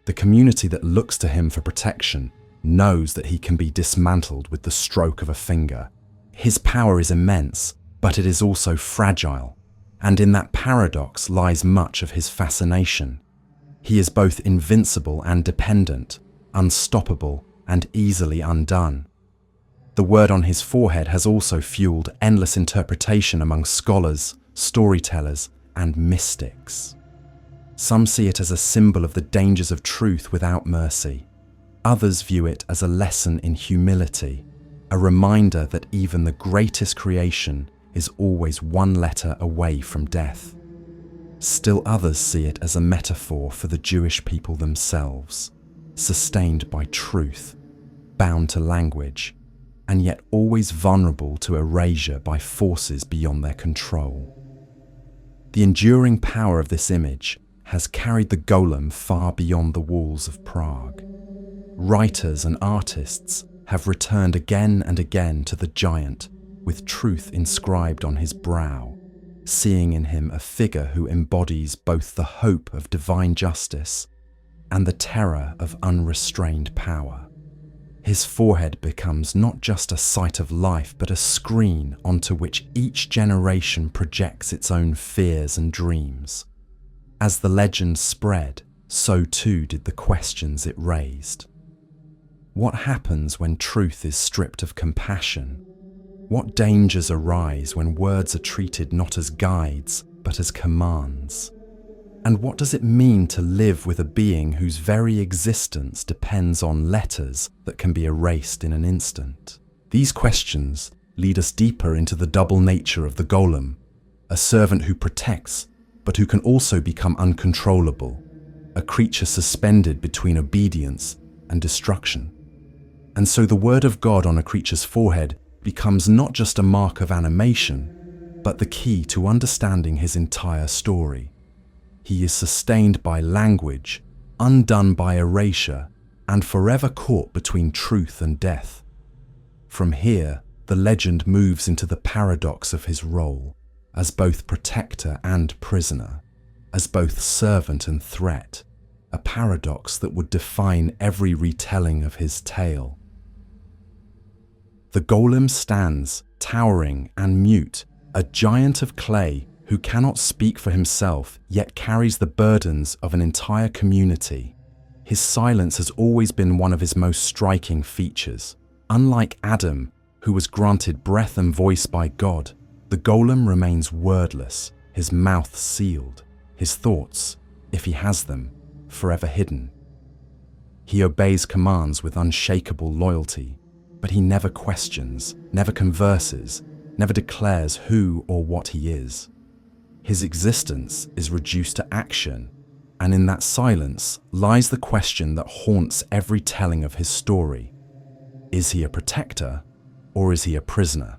The community that looks to him for protection knows that he can be dismantled with the stroke of a finger. His power is immense, but it is also fragile, and in that paradox lies much of his fascination. He is both invincible and dependent, unstoppable and easily undone. The word on his forehead has also fueled endless interpretation among scholars, storytellers, and mystics. Some see it as a symbol of the dangers of truth without mercy. Others view it as a lesson in humility, a reminder that even the greatest creation is always one letter away from death. Still others see it as a metaphor for the Jewish people themselves, sustained by truth, bound to language, and yet always vulnerable to erasure by forces beyond their control. The enduring power of this image has carried the golem far beyond the walls of Prague. Writers and artists have returned again and again to the giant with truth inscribed on his brow, seeing in him a figure who embodies both the hope of divine justice and the terror of unrestrained power. His forehead becomes not just a sight of life, but a screen onto which each generation projects its own fears and dreams. As the legend spread, so too did the questions it raised. What happens when truth is stripped of compassion? What dangers arise when words are treated not as guides, but as commands? And what does it mean to live with a being whose very existence depends on letters that can be erased in an instant? These questions lead us deeper into the double nature of the golem, a servant who protects, but who can also become uncontrollable, a creature suspended between obedience and destruction. And so the word of God on a creature's forehead becomes not just a mark of animation, but the key to understanding his entire story. He is sustained by language, undone by erasure, and forever caught between truth and death. From here, the legend moves into the paradox of his role, as both protector and prisoner, as both servant and threat, a paradox that would define every retelling of his tale. The golem stands, towering and mute, a giant of clay who cannot speak for himself, yet carries the burdens of an entire community. His silence has always been one of his most striking features. Unlike Adam, who was granted breath and voice by God, the golem remains wordless, his mouth sealed, his thoughts, if he has them, forever hidden. He obeys commands with unshakable loyalty, but he never questions, never converses, never declares who or what he is. His existence is reduced to action, and in that silence lies the question that haunts every telling of his story. Is he a protector, or is he a prisoner?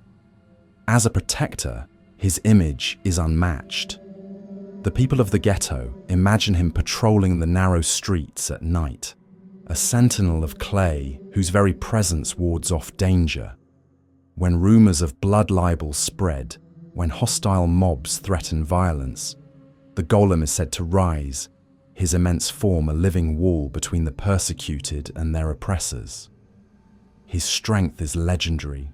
As a protector, his image is unmatched. The people of the ghetto imagine him patrolling the narrow streets at night, a sentinel of clay whose very presence wards off danger. When rumors of blood libels spread, when hostile mobs threaten violence, the golem is said to rise, his immense form a living wall between the persecuted and their oppressors. His strength is legendary.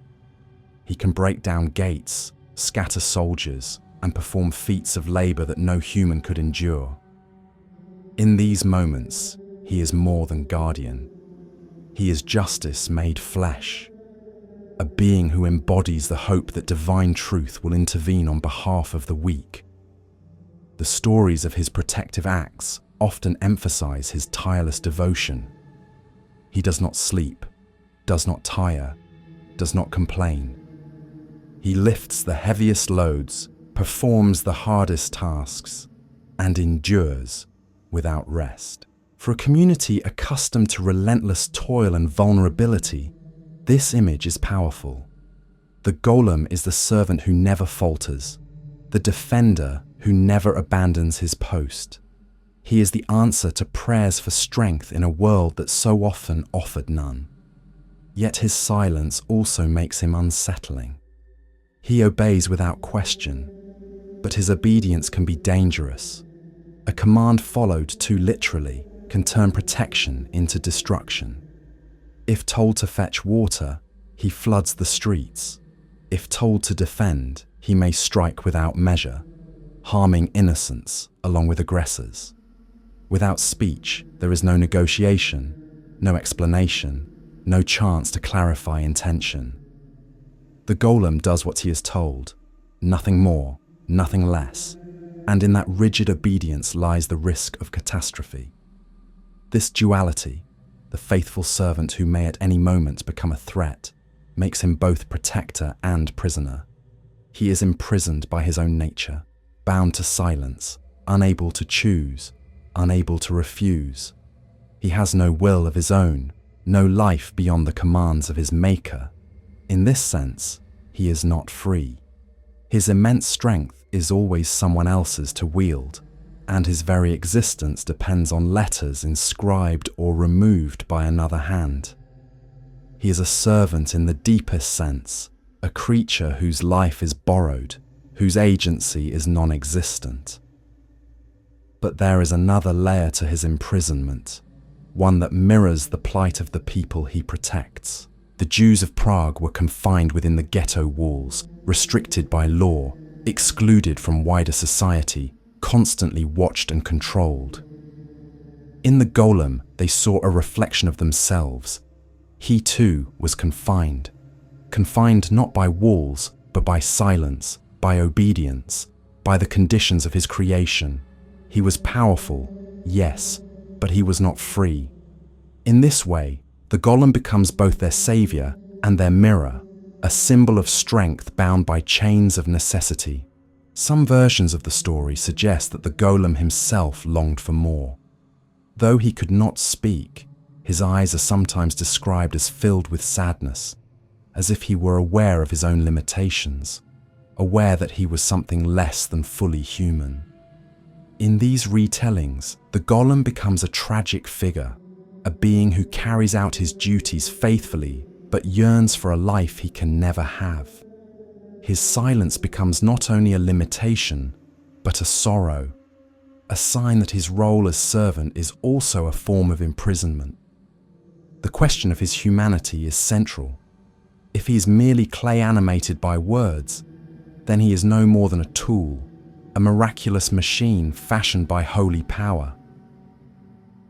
He can break down gates, scatter soldiers, and perform feats of labor that no human could endure. In these moments, he is more than guardian. He is justice made flesh, a being who embodies the hope that divine truth will intervene on behalf of the weak. The stories of his protective acts often emphasize his tireless devotion. He does not sleep, does not tire, does not complain. He lifts the heaviest loads, performs the hardest tasks, and endures without rest. For a community accustomed to relentless toil and vulnerability, this image is powerful. The golem is the servant who never falters, the defender who never abandons his post. He is the answer to prayers for strength in a world that so often offered none. Yet his silence also makes him unsettling. He obeys without question, but his obedience can be dangerous. A command followed too literally can turn protection into destruction. If told to fetch water, he floods the streets. If told to defend, he may strike without measure, harming innocents along with aggressors. Without speech, there is no negotiation, no explanation, no chance to clarify intention. The golem does what he is told, nothing more, nothing less, and in that rigid obedience lies the risk of catastrophe. This duality, the faithful servant who may at any moment become a threat, makes him both protector and prisoner. He is imprisoned by his own nature, bound to silence, unable to choose, unable to refuse. He has no will of his own, no life beyond the commands of his maker. In this sense, he is not free. His immense strength is always someone else's to wield, and his very existence depends on letters inscribed or removed by another hand. He is a servant in the deepest sense, a creature whose life is borrowed, whose agency is non-existent. But there is another layer to his imprisonment, one that mirrors the plight of the people he protects. The Jews of Prague were confined within the ghetto walls, restricted by law, excluded from wider society, constantly watched and controlled. In the golem, they saw a reflection of themselves. He too was confined not by walls, but by silence, by obedience, by the conditions of his creation. He was powerful, yes, but he was not free. In this way, the golem becomes both their savior and their mirror, a symbol of strength bound by chains of necessity. Some versions of the story suggest that the golem himself longed for more. Though he could not speak, his eyes are sometimes described as filled with sadness, as if he were aware of his own limitations, aware that he was something less than fully human. In these retellings, the golem becomes a tragic figure, a being who carries out his duties faithfully but yearns for a life he can never have. His silence becomes not only a limitation, but a sorrow, a sign that his role as servant is also a form of imprisonment. The question of his humanity is central. If he is merely clay animated by words, then he is no more than a tool, a miraculous machine fashioned by holy power.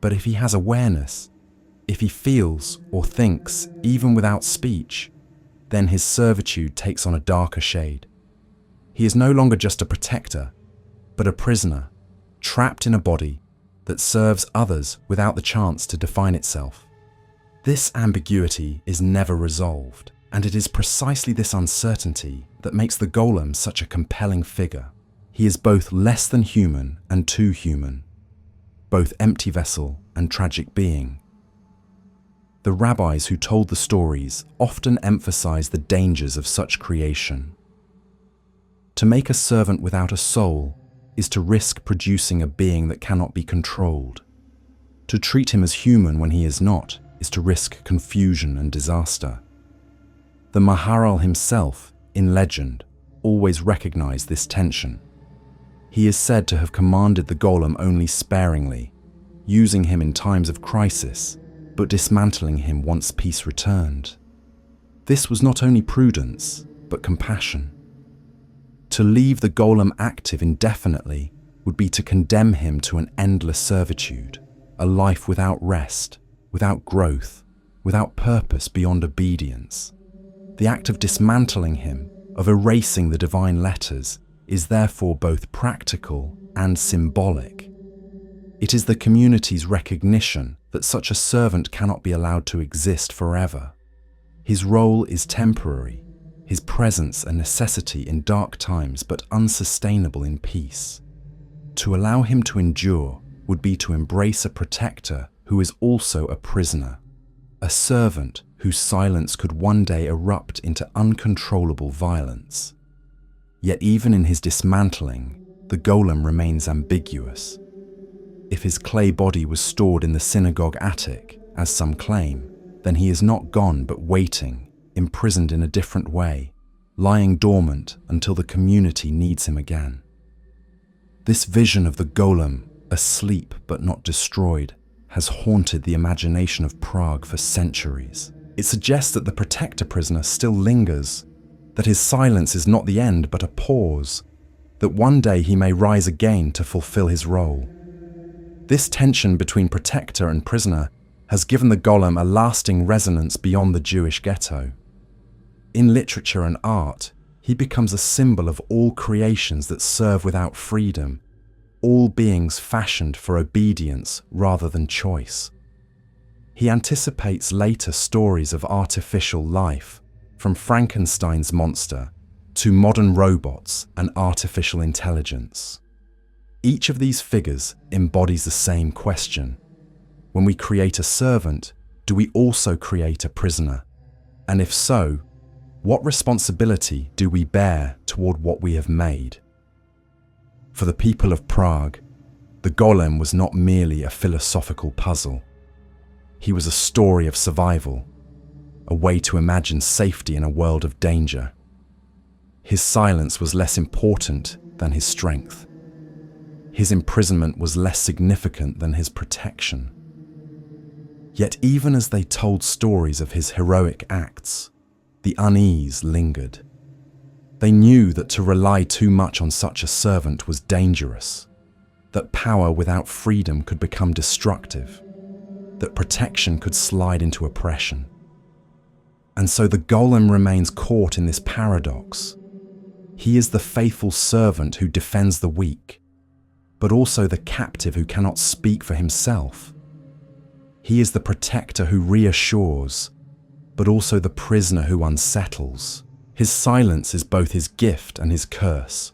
But if he has awareness, if he feels or thinks even without speech, then his servitude takes on a darker shade. He is no longer just a protector, but a prisoner, trapped in a body that serves others without the chance to define itself. This ambiguity is never resolved, and it is precisely this uncertainty that makes the golem such a compelling figure. He is both less than human and too human, both empty vessel and tragic being. The rabbis who told the stories often emphasize the dangers of such creation. To make a servant without a soul is to risk producing a being that cannot be controlled. To treat him as human when he is not is to risk confusion and disaster. The Maharal himself, in legend, always recognized this tension. He is said to have commanded the golem only sparingly, using him in times of crisis, but dismantling him once peace returned. This was not only prudence, but compassion. To leave the golem active indefinitely would be to condemn him to an endless servitude, a life without rest, without growth, without purpose beyond obedience. The act of dismantling him, of erasing the divine letters, is therefore both practical and symbolic. It is the community's recognition that such a servant cannot be allowed to exist forever. His role is temporary, his presence a necessity in dark times but unsustainable in peace. To allow him to endure would be to embrace a protector who is also a prisoner, a servant whose silence could one day erupt into uncontrollable violence. Yet even in his dismantling, the golem remains ambiguous. If his clay body was stored in the synagogue attic, as some claim, then he is not gone but waiting, imprisoned in a different way, lying dormant until the community needs him again. This vision of the golem, asleep but not destroyed, has haunted the imagination of Prague for centuries. It suggests that the protector prisoner still lingers, that his silence is not the end but a pause, that one day he may rise again to fulfill his role. This tension between protector and prisoner has given the golem a lasting resonance beyond the Jewish ghetto. In literature and art, he becomes a symbol of all creations that serve without freedom, all beings fashioned for obedience rather than choice. He anticipates later stories of artificial life, from Frankenstein's monster to modern robots and artificial intelligence. Each of these figures embodies the same question. When we create a servant, do we also create a prisoner? And if so, What responsibility do we bear toward what we have made? For the people of Prague, the golem was not merely a philosophical puzzle. He was a story of survival, a way to imagine safety in a world of danger. His silence was less important than his strength. His imprisonment was less significant than his protection. Yet even as they told stories of his heroic acts, the unease lingered. They knew that to rely too much on such a servant was dangerous, that power without freedom could become destructive, that protection could slide into oppression. And so the golem remains caught in this paradox. He is the faithful servant who defends the weak, but also the captive who cannot speak for himself. He is the protector who reassures, but also the prisoner who unsettles. His silence is both his gift and his curse,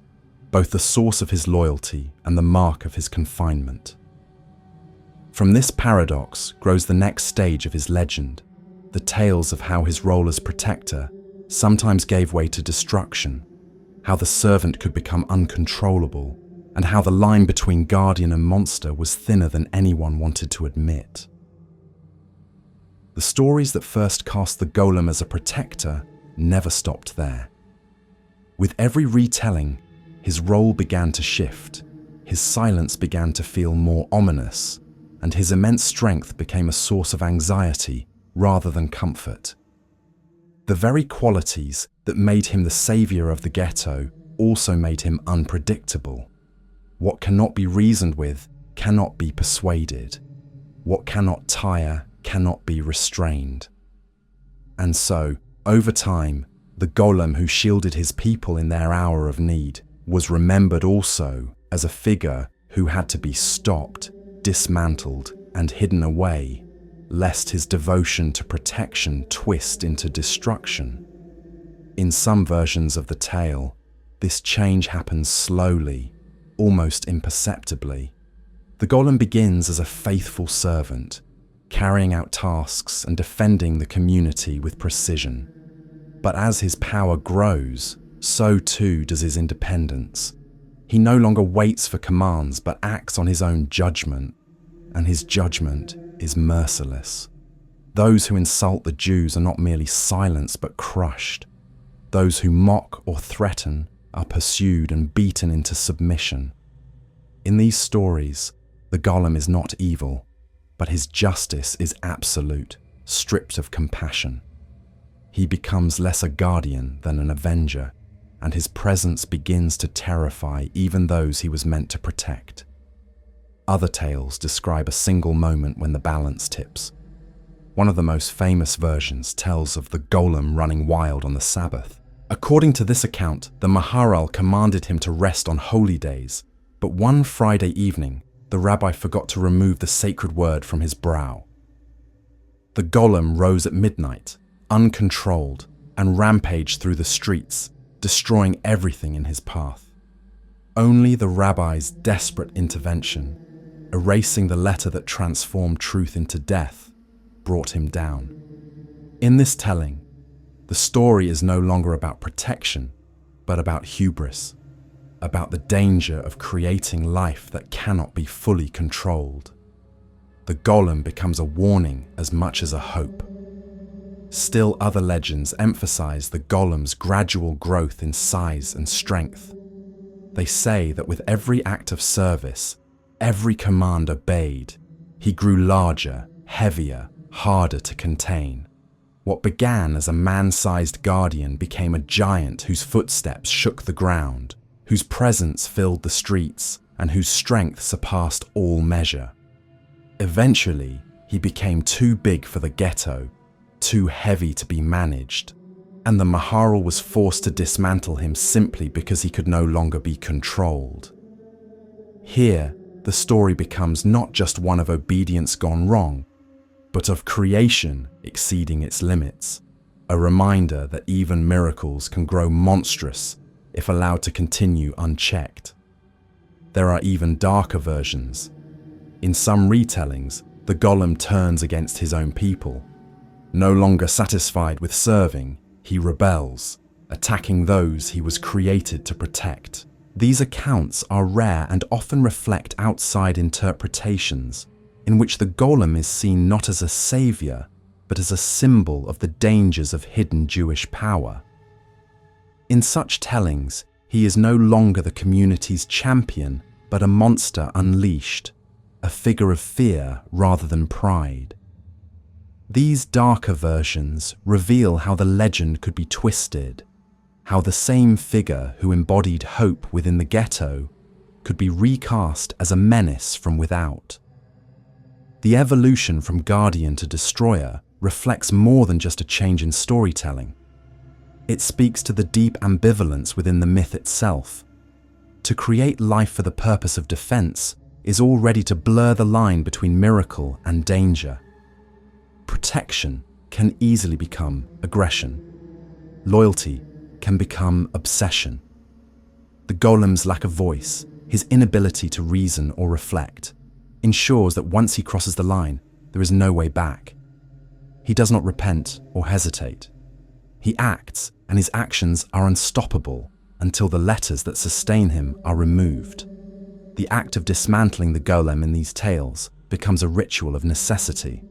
both the source of his loyalty and the mark of his confinement. From this paradox grows the next stage of his legend, the tales of how his role as protector sometimes gave way to destruction, how the servant could become uncontrollable, and how the line between guardian and monster was thinner than anyone wanted to admit. The stories that first cast the golem as a protector never stopped there. With every retelling, his role began to shift, his silence began to feel more ominous, and his immense strength became a source of anxiety rather than comfort. The very qualities that made him the savior of the ghetto also made him unpredictable. What cannot be reasoned with cannot be persuaded. What cannot tire cannot be restrained. And so, over time, the golem who shielded his people in their hour of need was remembered also as a figure who had to be stopped, dismantled, and hidden away, lest his devotion to protection twist into destruction. In some versions of the tale, this change happens slowly, almost imperceptibly. The golem begins as a faithful servant, carrying out tasks and defending the community with precision. But as his power grows, so too does his independence. He no longer waits for commands but acts on his own judgment, and his judgment is merciless. Those who insult the Jews are not merely silenced but crushed. Those who mock or threaten are pursued and beaten into submission. In these stories, the golem is not evil, but his justice is absolute, stripped of compassion. He becomes less a guardian than an avenger, and his presence begins to terrify even those he was meant to protect. Other tales describe a single moment when the balance tips. One of the most famous versions tells of the golem running wild on the Sabbath. According to this account, the Maharal commanded him to rest on holy days, but one Friday evening, the rabbi forgot to remove the sacred word from his brow. The golem rose at midnight, uncontrolled, and rampaged through the streets, destroying everything in his path. Only the rabbi's desperate intervention, erasing the letter that transformed truth into death, brought him down. In this telling, the story is no longer about protection, but about hubris, about the danger of creating life that cannot be fully controlled. The golem becomes a warning as much as a hope. Still other legends emphasize the golem's gradual growth in size and strength. They say that with every act of service, every command obeyed, he grew larger, heavier, harder to contain. What began as a man-sized guardian became a giant whose footsteps shook the ground, whose presence filled the streets, and whose strength surpassed all measure. Eventually, he became too big for the ghetto, too heavy to be managed, and the Maharal was forced to dismantle him simply because he could no longer be controlled. Here, the story becomes not just one of obedience gone wrong, but of creation exceeding its limits, a reminder that even miracles can grow monstrous if allowed to continue unchecked. There are even darker versions. In some retellings, the golem turns against his own people. No longer satisfied with serving, he rebels, attacking those he was created to protect. These accounts are rare and often reflect outside interpretations, in which the golem is seen not as a savior, but as a symbol of the dangers of hidden Jewish power. In such tellings, he is no longer the community's champion, but a monster unleashed, a figure of fear rather than pride. These darker versions reveal how the legend could be twisted, how the same figure who embodied hope within the ghetto could be recast as a menace from without. The evolution from guardian to destroyer reflects more than just a change in storytelling. It speaks to the deep ambivalence within the myth itself. To create life for the purpose of defense is already to blur the line between miracle and danger. Protection can easily become aggression. Loyalty can become obsession. The golem's lack of voice, his inability to reason or reflect, ensures that once he crosses the line, there is no way back. He does not repent or hesitate. He acts, and his actions are unstoppable until the letters that sustain him are removed. The act of dismantling the golem in these tales becomes a ritual of necessity.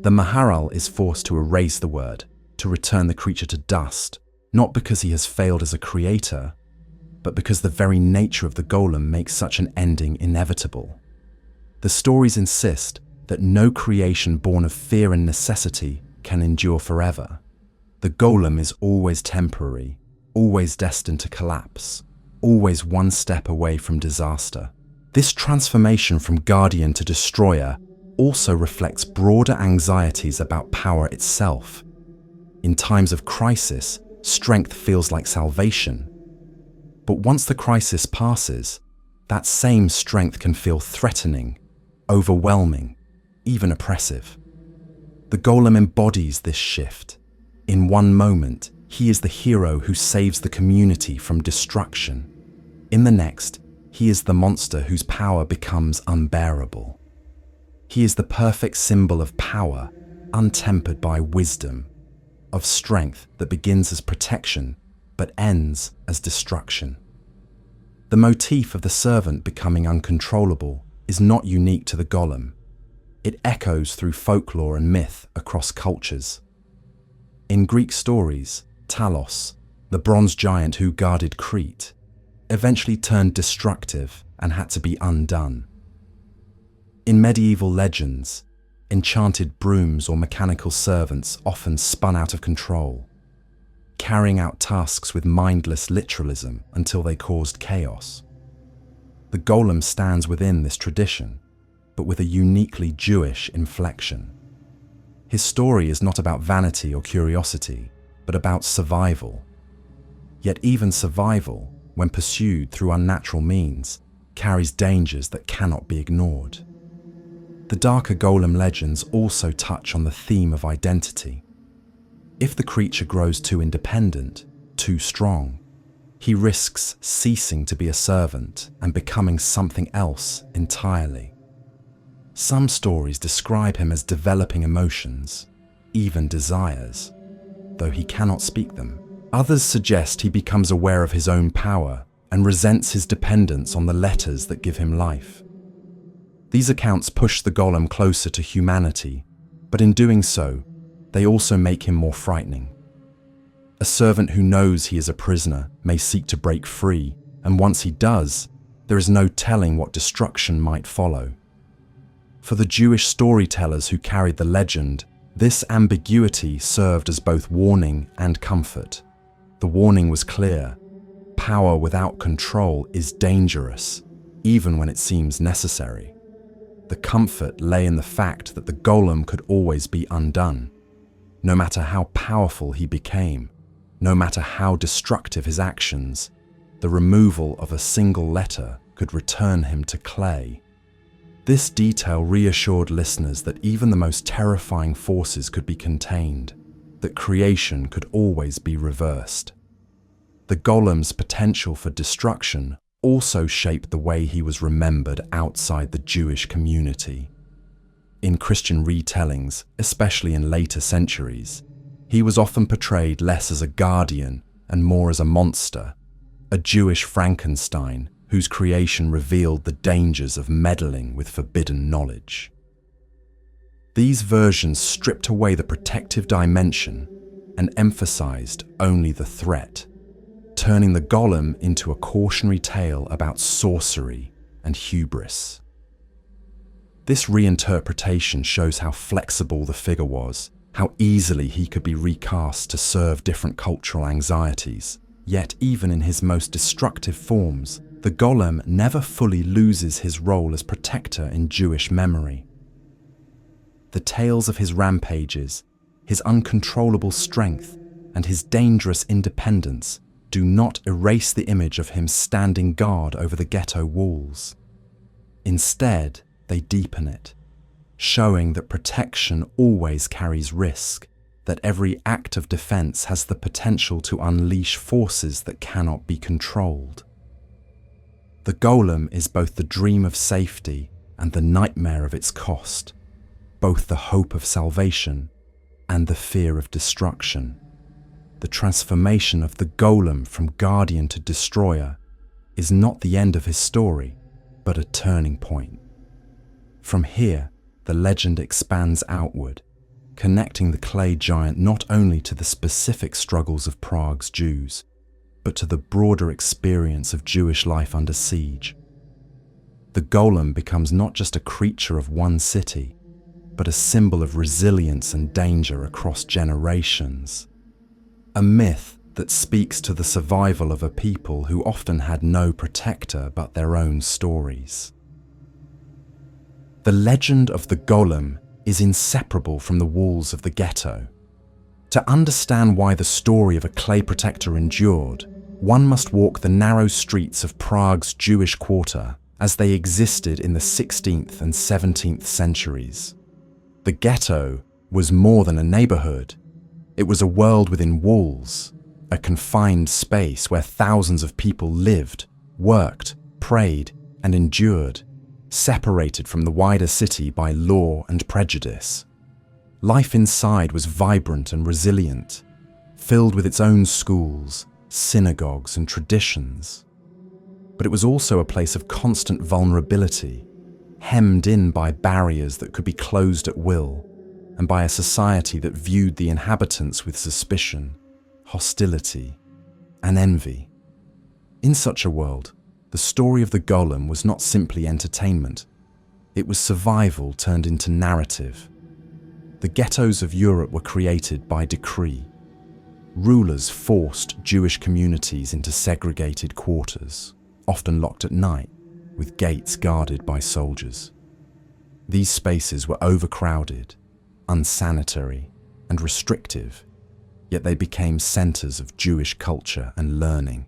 The Maharal is forced to erase the word, to return the creature to dust, not because he has failed as a creator, but because the very nature of the golem makes such an ending inevitable. The stories insist that no creation born of fear and necessity can endure forever. The golem is always temporary, always destined to collapse, always one step away from disaster. This transformation from guardian to destroyer also reflects broader anxieties about power itself. In times of crisis, strength feels like salvation. But once the crisis passes, that same strength can feel threatening, overwhelming, even oppressive. The golem embodies this shift. In one moment, he is the hero who saves the community from destruction. In the next, he is the monster whose power becomes unbearable. He is the perfect symbol of power, untempered by wisdom, of strength that begins as protection but ends as destruction. The motif of the servant becoming uncontrollable is not unique to the golem. It echoes through folklore and myth across cultures. In Greek stories, Talos, the bronze giant who guarded Crete, eventually turned destructive and had to be undone. In medieval legends, enchanted brooms or mechanical servants often spun out of control, carrying out tasks with mindless literalism until they caused chaos. The golem stands within this tradition, but with a uniquely Jewish inflection. His story is not about vanity or curiosity, but about survival. Yet even survival, when pursued through unnatural means, carries dangers that cannot be ignored. The darker golem legends also touch on the theme of identity. If the creature grows too independent, too strong, he risks ceasing to be a servant and becoming something else entirely. Some stories describe him as developing emotions, even desires, though he cannot speak them. Others suggest he becomes aware of his own power and resents his dependence on the letters that give him life. These accounts push the golem closer to humanity, but in doing so, they also make him more frightening. A servant who knows he is a prisoner may seek to break free, and once he does, there is no telling what destruction might follow. For the Jewish storytellers who carried the legend, this ambiguity served as both warning and comfort. The warning was clear: power without control is dangerous, even when it seems necessary. The comfort lay in the fact that the golem could always be undone. No matter how powerful he became, no matter how destructive his actions, the removal of a single letter could return him to clay. This detail reassured listeners that even the most terrifying forces could be contained, that creation could always be reversed. The golem's potential for destruction also shaped the way he was remembered outside the Jewish community. In Christian retellings, especially in later centuries, He was often portrayed less as a guardian and more as a monster, a Jewish Frankenstein whose creation revealed the dangers of meddling with forbidden knowledge. These versions stripped away the protective dimension and emphasized only the threat, turning the golem into a cautionary tale about sorcery and hubris. This reinterpretation shows how flexible the figure was, how easily he could be recast to serve different cultural anxieties. Yet even in his most destructive forms, the golem never fully loses his role as protector in Jewish memory. The tales of his rampages, his uncontrollable strength, and his dangerous independence do not erase the image of him standing guard over the ghetto walls. Instead, they deepen it, showing that protection always carries risk, that every act of defense has the potential to unleash forces that cannot be controlled. The golem is both the dream of safety and the nightmare of its cost, both the hope of salvation and the fear of destruction. The transformation of the golem from guardian to destroyer is not the end of his story, but a turning point. From here, the legend expands outward, connecting the clay giant not only to the specific struggles of Prague's Jews, but to the broader experience of Jewish life under siege. The golem becomes not just a creature of one city, but a symbol of resilience and danger across generations. A myth that speaks to the survival of a people who often had no protector but their own stories. The legend of the golem is inseparable from the walls of the ghetto. To understand why the story of a clay protector endured, one must walk the narrow streets of Prague's Jewish quarter as they existed in the 16th and 17th centuries. The ghetto was more than a neighborhood. It was a world within walls, a confined space where thousands of people lived, worked, prayed, and endured, separated from the wider city by law and prejudice. Life inside was vibrant and resilient, filled with its own schools, synagogues, and traditions. But it was also a place of constant vulnerability, hemmed in by barriers that could be closed at will, and by a society that viewed the inhabitants with suspicion, hostility, and envy. In such a world, the story of the golem was not simply entertainment. It was survival turned into narrative. The ghettos of Europe were created by decree. Rulers forced Jewish communities into segregated quarters, often locked at night, with gates guarded by soldiers. These spaces were overcrowded, unsanitary, and restrictive, yet they became centers of Jewish culture and learning.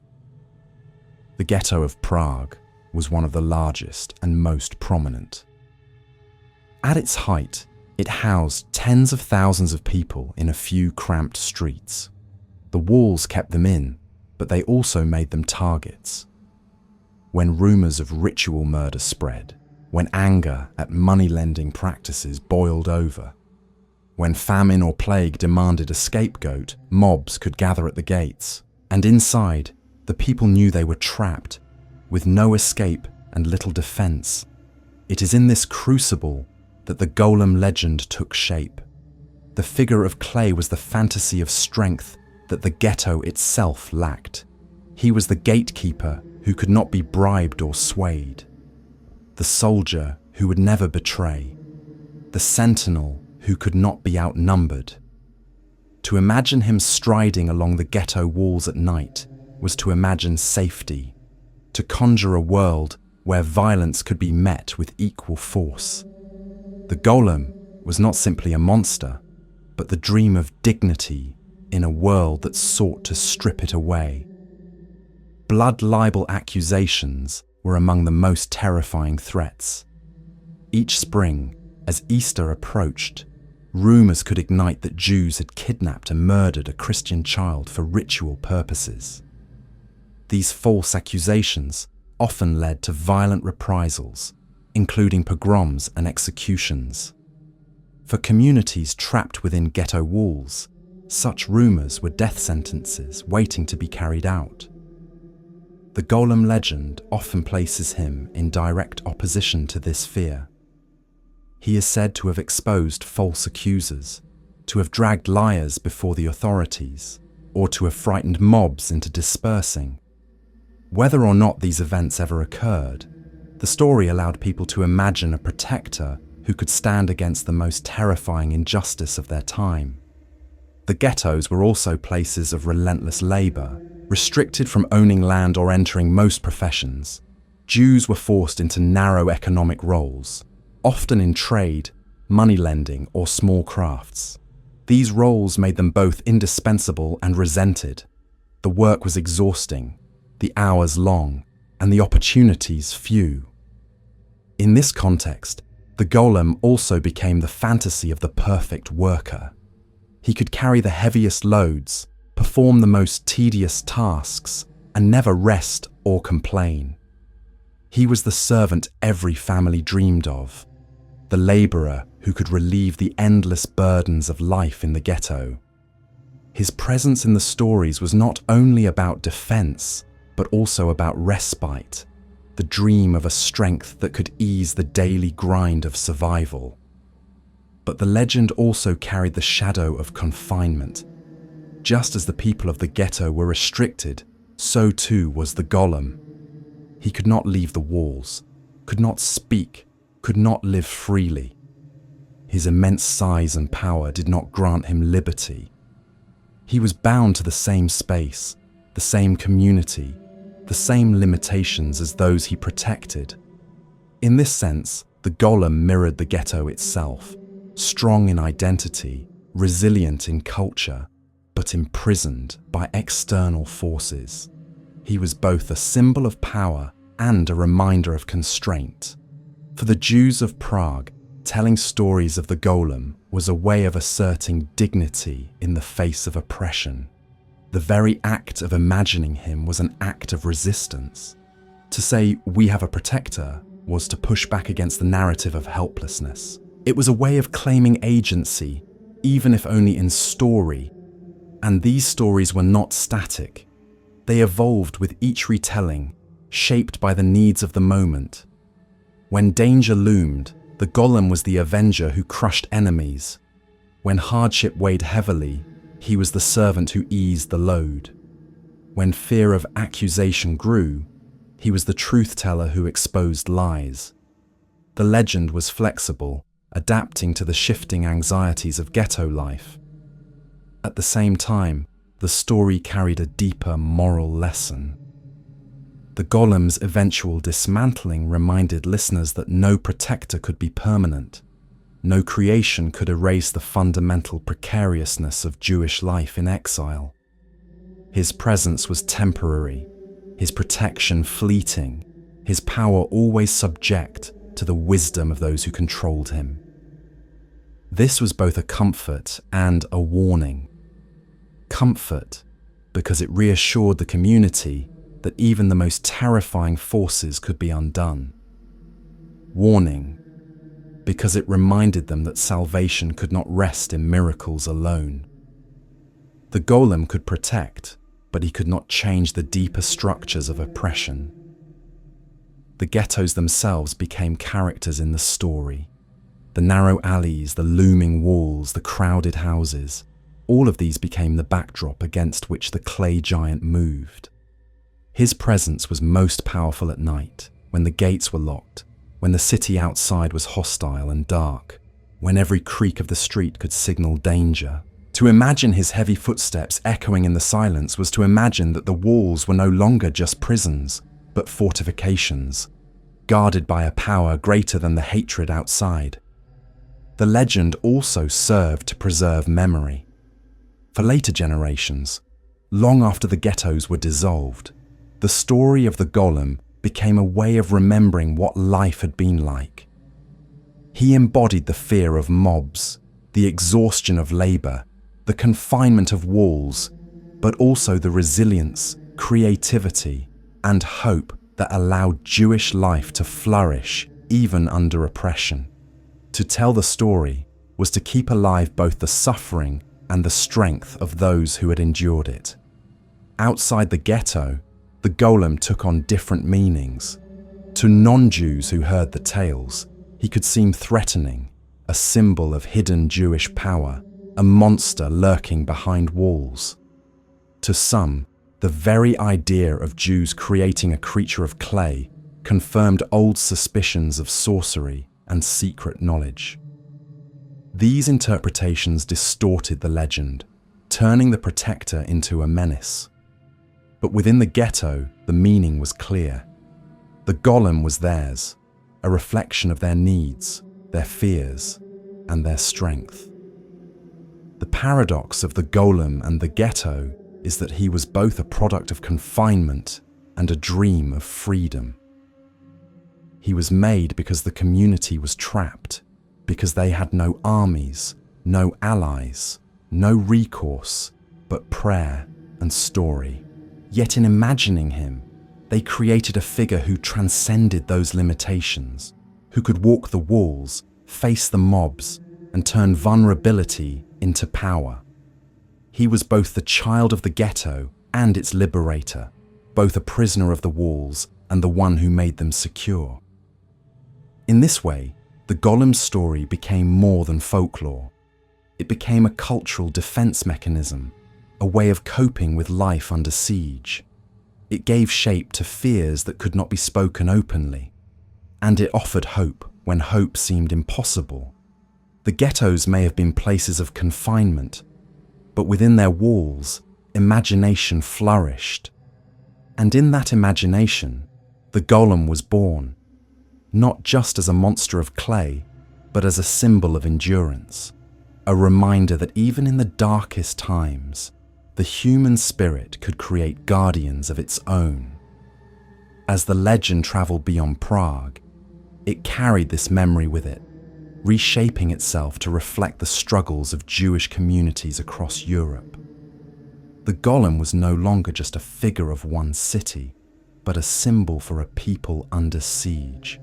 The ghetto of Prague was one of the largest and most prominent. At its height, it housed tens of thousands of people in a few cramped streets. The walls kept them in, but they also made them targets. When rumors of ritual murder spread, when anger at money-lending practices boiled over, when famine or plague demanded a scapegoat, mobs could gather at the gates, and inside, the people knew they were trapped, with no escape and little defense. It is in this crucible that the golem legend took shape. The figure of clay was the fantasy of strength that the ghetto itself lacked. He was the gatekeeper who could not be bribed or swayed, the soldier who would never betray, the sentinel who could not be outnumbered. To imagine him striding along the ghetto walls at night was to imagine safety, to conjure a world where violence could be met with equal force. The golem was not simply a monster, but the dream of dignity in a world that sought to strip it away. Blood libel accusations were among the most terrifying threats. Each spring, as Easter approached, rumors could ignite that Jews had kidnapped and murdered a Christian child for ritual purposes. These false accusations often led to violent reprisals, including pogroms and executions. For communities trapped within ghetto walls, Such rumors were death sentences waiting to be carried out. The golem legend often places him in direct opposition to this fear. He is said to have exposed false accusers, to have dragged liars before the authorities, or to have frightened mobs into dispersing. Whether or not these events ever occurred, the story allowed people to imagine a protector who could stand against the most terrifying injustice of their time. The ghettos were also places of relentless labor. Restricted from owning land or entering most professions, Jews were forced into narrow economic roles, often in trade, money lending, or small crafts. These roles made them both indispensable and resented. The work was exhausting, the hours long, and the opportunities few. In this context, the golem also became the fantasy of the perfect worker. He could carry the heaviest loads, perform the most tedious tasks, and never rest or complain. He was the servant every family dreamed of, the laborer who could relieve the endless burdens of life in the ghetto. His presence in the stories was not only about defense, but also about respite, the dream of a strength that could ease the daily grind of survival. But the legend also carried the shadow of confinement. Just as the people of the ghetto were restricted, so too was the golem. He could not leave the walls, could not speak, could not live freely. His immense size and power did not grant him liberty. He was bound to the same space, the same community, the same limitations as those he protected. In this sense, the golem mirrored the ghetto itself, strong in identity, resilient in culture, but imprisoned by external forces. He was both a symbol of power and a reminder of constraint. For the Jews of Prague, telling stories of the golem was a way of asserting dignity in the face of oppression. The very act of imagining him was an act of resistance. To say, "we have a protector," was to push back against the narrative of helplessness. It was a way of claiming agency, even if only in story. And these stories were not static. They evolved with each retelling, shaped by the needs of the moment. When danger loomed, the golem was the avenger who crushed enemies. When hardship weighed heavily, he was the servant who eased the load. When fear of accusation grew, he was the truth-teller who exposed lies. The legend was flexible, adapting to the shifting anxieties of ghetto life. At the same time, the story carried a deeper moral lesson. The golem's eventual dismantling reminded listeners that no protector could be permanent. No creation could erase the fundamental precariousness of Jewish life in exile. His presence was temporary, his protection fleeting, his power always subject to the wisdom of those who controlled him. This was both a comfort and a warning. Comfort, because it reassured the community that even the most terrifying forces could be undone. Warning, because it reminded them that salvation could not rest in miracles alone. The golem could protect, but he could not change the deeper structures of oppression. The ghettos themselves became characters in the story. The narrow alleys, the looming walls, the crowded houses, all of these became the backdrop against which the clay giant moved. His presence was most powerful at night, when the gates were locked, when the city outside was hostile and dark, when every creak of the street could signal danger. To imagine his heavy footsteps echoing in the silence was to imagine that the walls were no longer just prisons, but fortifications, guarded by a power greater than the hatred outside. The legend also served to preserve memory. For later generations, long after the ghettos were dissolved, the story of the golem became a way of remembering what life had been like. He embodied the fear of mobs, the exhaustion of labor, the confinement of walls, but also the resilience, creativity, and hope that allowed Jewish life to flourish even under oppression. To tell the story was to keep alive both the suffering and the strength of those who had endured it. Outside the ghetto, the golem took on different meanings. To non-Jews who heard the tales, he could seem threatening, a symbol of hidden Jewish power, a monster lurking behind walls. To some, the very idea of Jews creating a creature of clay confirmed old suspicions of sorcery and secret knowledge. These interpretations distorted the legend, turning the protector into a menace. But within the ghetto, the meaning was clear. The golem was theirs, a reflection of their needs, their fears, and their strength. The paradox of the golem and the ghetto is that he was both a product of confinement and a dream of freedom. He was made because the community was trapped, because they had no armies, no allies, no recourse, but prayer and story. Yet in imagining him, they created a figure who transcended those limitations, who could walk the walls, face the mobs, and turn vulnerability into power. He was both the child of the ghetto and its liberator, both a prisoner of the walls and the one who made them secure. In this way, the golem's story became more than folklore. It became a cultural defense mechanism, a way of coping with life under siege. It gave shape to fears that could not be spoken openly, and it offered hope when hope seemed impossible. The ghettos may have been places of confinement, but within their walls, imagination flourished. And in that imagination, the golem was born, not just as a monster of clay, but as a symbol of endurance, a reminder that even in the darkest times, the human spirit could create guardians of its own. As the legend traveled beyond Prague, it carried this memory with it, reshaping itself to reflect the struggles of Jewish communities across Europe. The golem was no longer just a figure of one city, but a symbol for a people under siege,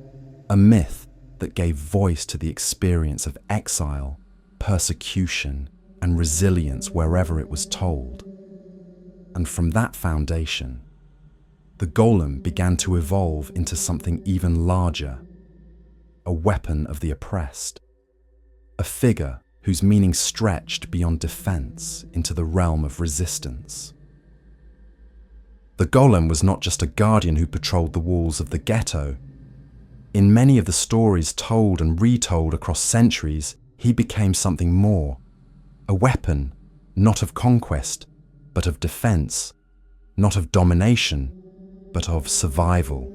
a myth that gave voice to the experience of exile, persecution, and resilience wherever it was told. And from that foundation, the golem began to evolve into something even larger, a weapon of the oppressed, a figure whose meaning stretched beyond defense into the realm of resistance. The golem was not just a guardian who patrolled the walls of the ghetto. In many of the stories told and retold across centuries, he became something more, a weapon, not of conquest, but of defense, not of domination, but of survival.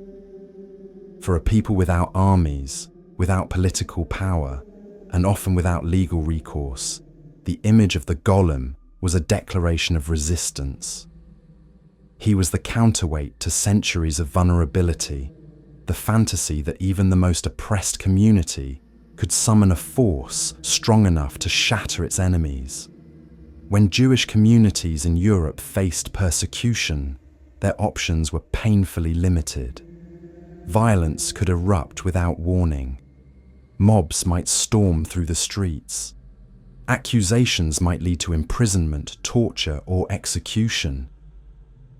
For a people without armies, without political power, and often without legal recourse, the image of the golem was a declaration of resistance. He was the counterweight to centuries of vulnerability, the fantasy that even the most oppressed community could summon a force strong enough to shatter its enemies. When Jewish communities in Europe faced persecution, their options were painfully limited. Violence could erupt without warning. Mobs might storm through the streets. Accusations might lead to imprisonment, torture, or execution.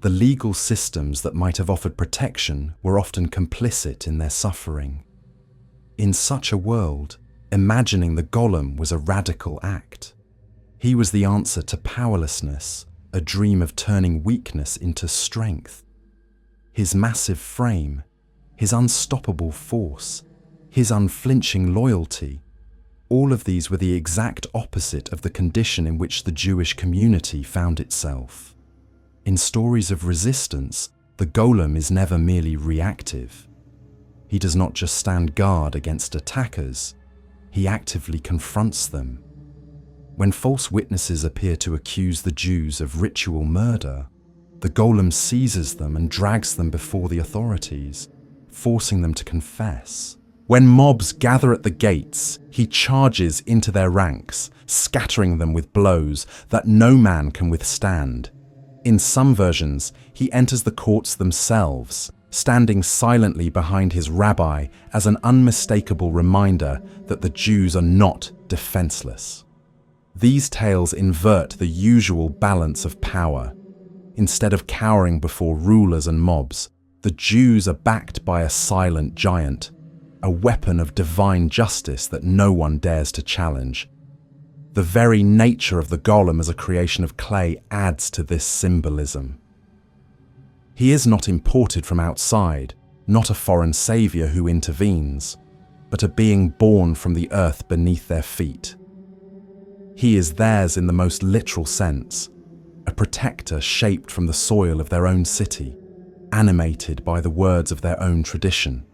The legal systems that might have offered protection were often complicit in their suffering. In such a world, imagining the golem was a radical act. He was the answer to powerlessness, a dream of turning weakness into strength. His massive frame, his unstoppable force, his unflinching loyalty, all of these were the exact opposite of the condition in which the Jewish community found itself. In stories of resistance, the golem is never merely reactive. He does not just stand guard against attackers, he actively confronts them. When false witnesses appear to accuse the Jews of ritual murder, the golem seizes them and drags them before the authorities, forcing them to confess. When mobs gather at the gates, he charges into their ranks, scattering them with blows that no man can withstand. In some versions, he enters the courts themselves, standing silently behind his rabbi as an unmistakable reminder that the Jews are not defenseless. These tales invert the usual balance of power. Instead of cowering before rulers and mobs, the Jews are backed by a silent giant, a weapon of divine justice that no one dares to challenge. The very nature of the golem as a creation of clay adds to this symbolism. He is not imported from outside, not a foreign savior who intervenes, but a being born from the earth beneath their feet. He is theirs in the most literal sense, a protector shaped from the soil of their own city, animated by the words of their own tradition.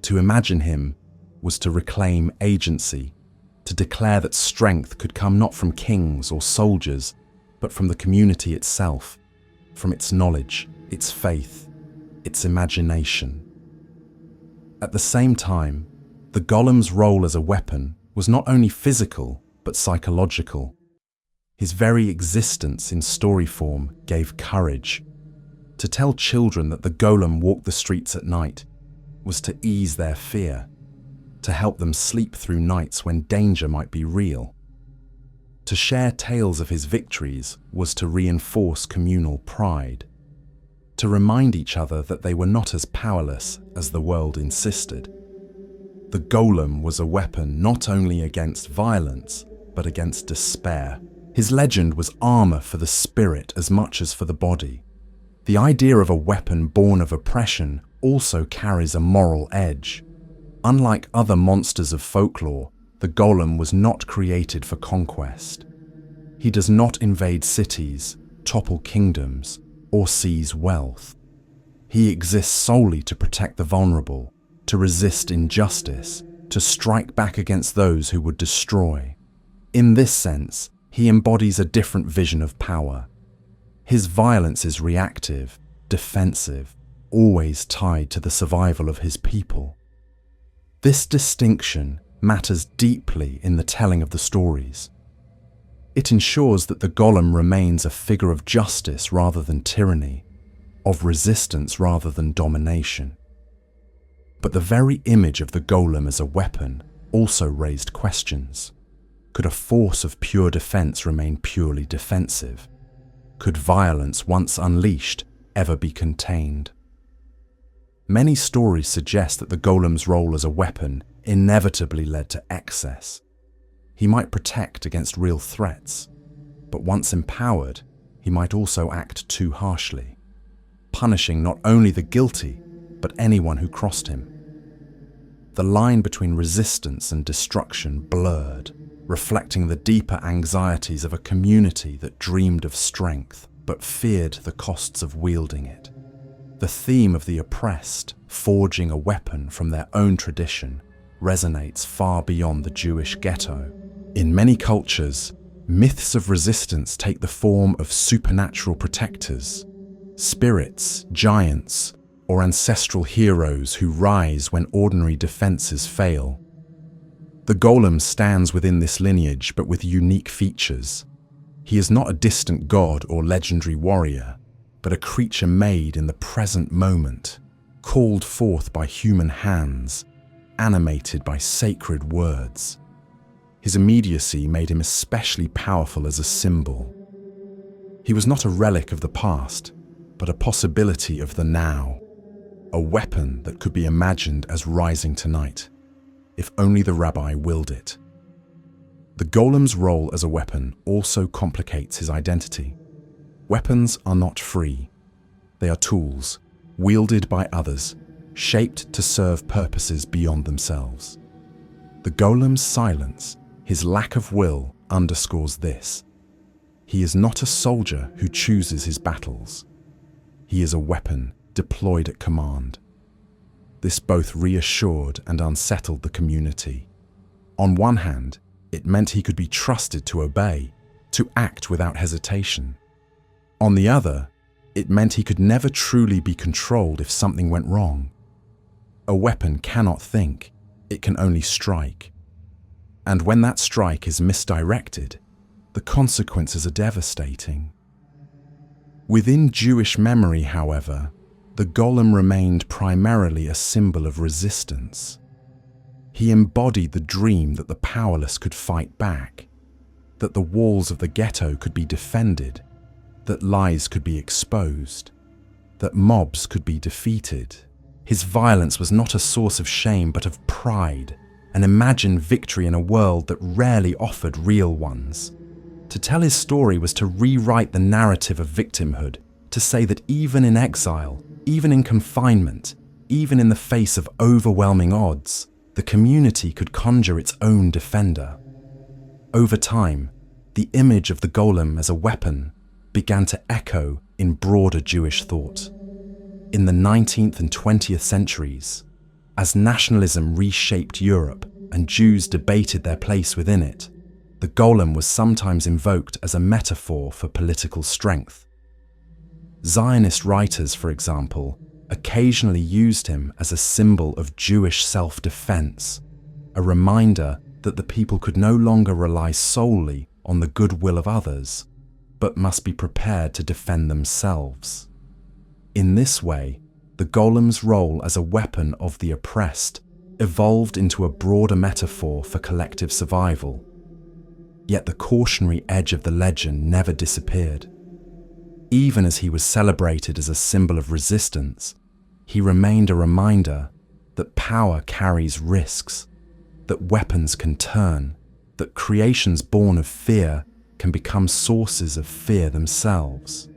To imagine him was to reclaim agency, to declare that strength could come not from kings or soldiers, but from the community itself, from its knowledge, its faith, its imagination. At the same time, the golem's role as a weapon was not only physical, but psychological. His very existence in story form gave courage. To tell children that the golem walked the streets at night was to ease their fear, to help them sleep through nights when danger might be real. To share tales of his victories was to reinforce communal pride, to remind each other that they were not as powerless as the world insisted. The golem was a weapon not only against violence, but against despair. His legend was armor for the spirit as much as for the body. The idea of a weapon born of oppression also carries a moral edge. Unlike other monsters of folklore, the golem was not created for conquest. He does not invade cities, topple kingdoms, or seize wealth. He exists solely to protect the vulnerable, to resist injustice, to strike back against those who would destroy. In this sense, he embodies a different vision of power. His violence is reactive, defensive, always tied to the survival of his people. This distinction matters deeply in the telling of the stories. It ensures that the golem remains a figure of justice rather than tyranny, of resistance rather than domination. But the very image of the golem as a weapon also raised questions. Could a force of pure defense remain purely defensive? Could violence, once unleashed, ever be contained? Many stories suggest that the golem's role as a weapon inevitably led to excess. He might protect against real threats, but once empowered, he might also act too harshly, punishing not only the guilty, but anyone who crossed him. The line between resistance and destruction blurred, reflecting the deeper anxieties of a community that dreamed of strength, but feared the costs of wielding it. The theme of the oppressed forging a weapon from their own tradition resonates far beyond the Jewish ghetto. In many cultures, myths of resistance take the form of supernatural protectors, spirits, giants, or ancestral heroes who rise when ordinary defenses fail. The golem stands within this lineage, but with unique features. He is not a distant god or legendary warrior, but a creature made in the present moment, called forth by human hands, animated by sacred words. His immediacy made him especially powerful as a symbol. He was not a relic of the past, but a possibility of the now, a weapon that could be imagined as rising tonight, if only the rabbi willed it. The golem's role as a weapon also complicates his identity. Weapons are not free. They are tools, wielded by others, shaped to serve purposes beyond themselves. The golem's silence, his lack of will, underscores this. He is not a soldier who chooses his battles. He is a weapon deployed at command. This both reassured and unsettled the community. On one hand, it meant he could be trusted to obey, to act without hesitation. On the other, it meant he could never truly be controlled if something went wrong. A weapon cannot think, it can only strike. And when that strike is misdirected, the consequences are devastating. Within Jewish memory, however, the golem remained primarily a symbol of resistance. He embodied the dream that the powerless could fight back, that the walls of the ghetto could be defended, that lies could be exposed, that mobs could be defeated. His violence was not a source of shame but of pride, an imagined victory in a world that rarely offered real ones. To tell his story was to rewrite the narrative of victimhood, to say that even in exile, even in confinement, even in the face of overwhelming odds, the community could conjure its own defender. Over time, the image of the golem as a weapon began to echo in broader Jewish thought. In the 19th and 20th centuries, as nationalism reshaped Europe and Jews debated their place within it, the golem was sometimes invoked as a metaphor for political strength. Zionist writers, for example, occasionally used him as a symbol of Jewish self-defense, a reminder that the people could no longer rely solely on the goodwill of others, but must be prepared to defend themselves. In this way, the golem's role as a weapon of the oppressed evolved into a broader metaphor for collective survival. Yet the cautionary edge of the legend never disappeared. Even as he was celebrated as a symbol of resistance, he remained a reminder that power carries risks, that weapons can turn, that creations born of fear can become sources of fear themselves.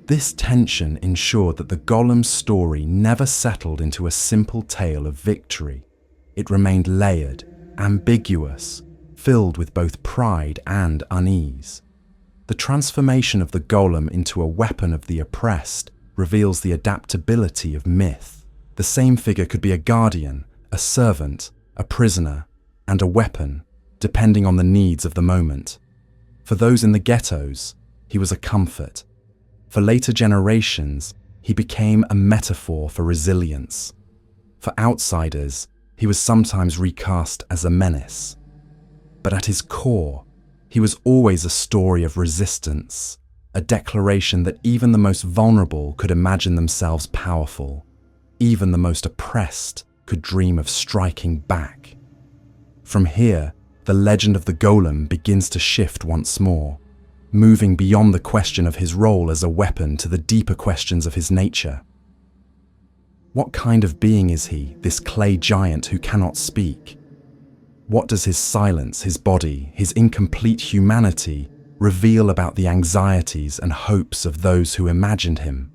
This tension ensured that the golem's story never settled into a simple tale of victory. It remained layered, ambiguous, filled with both pride and unease. The transformation of the golem into a weapon of the oppressed reveals the adaptability of myth. The same figure could be a guardian, a servant, a prisoner, and a weapon, depending on the needs of the moment. For those in the ghettos, he was a comfort. For later generations, he became a metaphor for resilience. For outsiders, he was sometimes recast as a menace. But at his core, he was always a story of resistance, a declaration that even the most vulnerable could imagine themselves powerful. Even the most oppressed could dream of striking back. From here, the legend of the golem begins to shift once more, moving beyond the question of his role as a weapon to the deeper questions of his nature. What kind of being is he, this clay giant who cannot speak? What does his silence, his body, his incomplete humanity reveal about the anxieties and hopes of those who imagined him?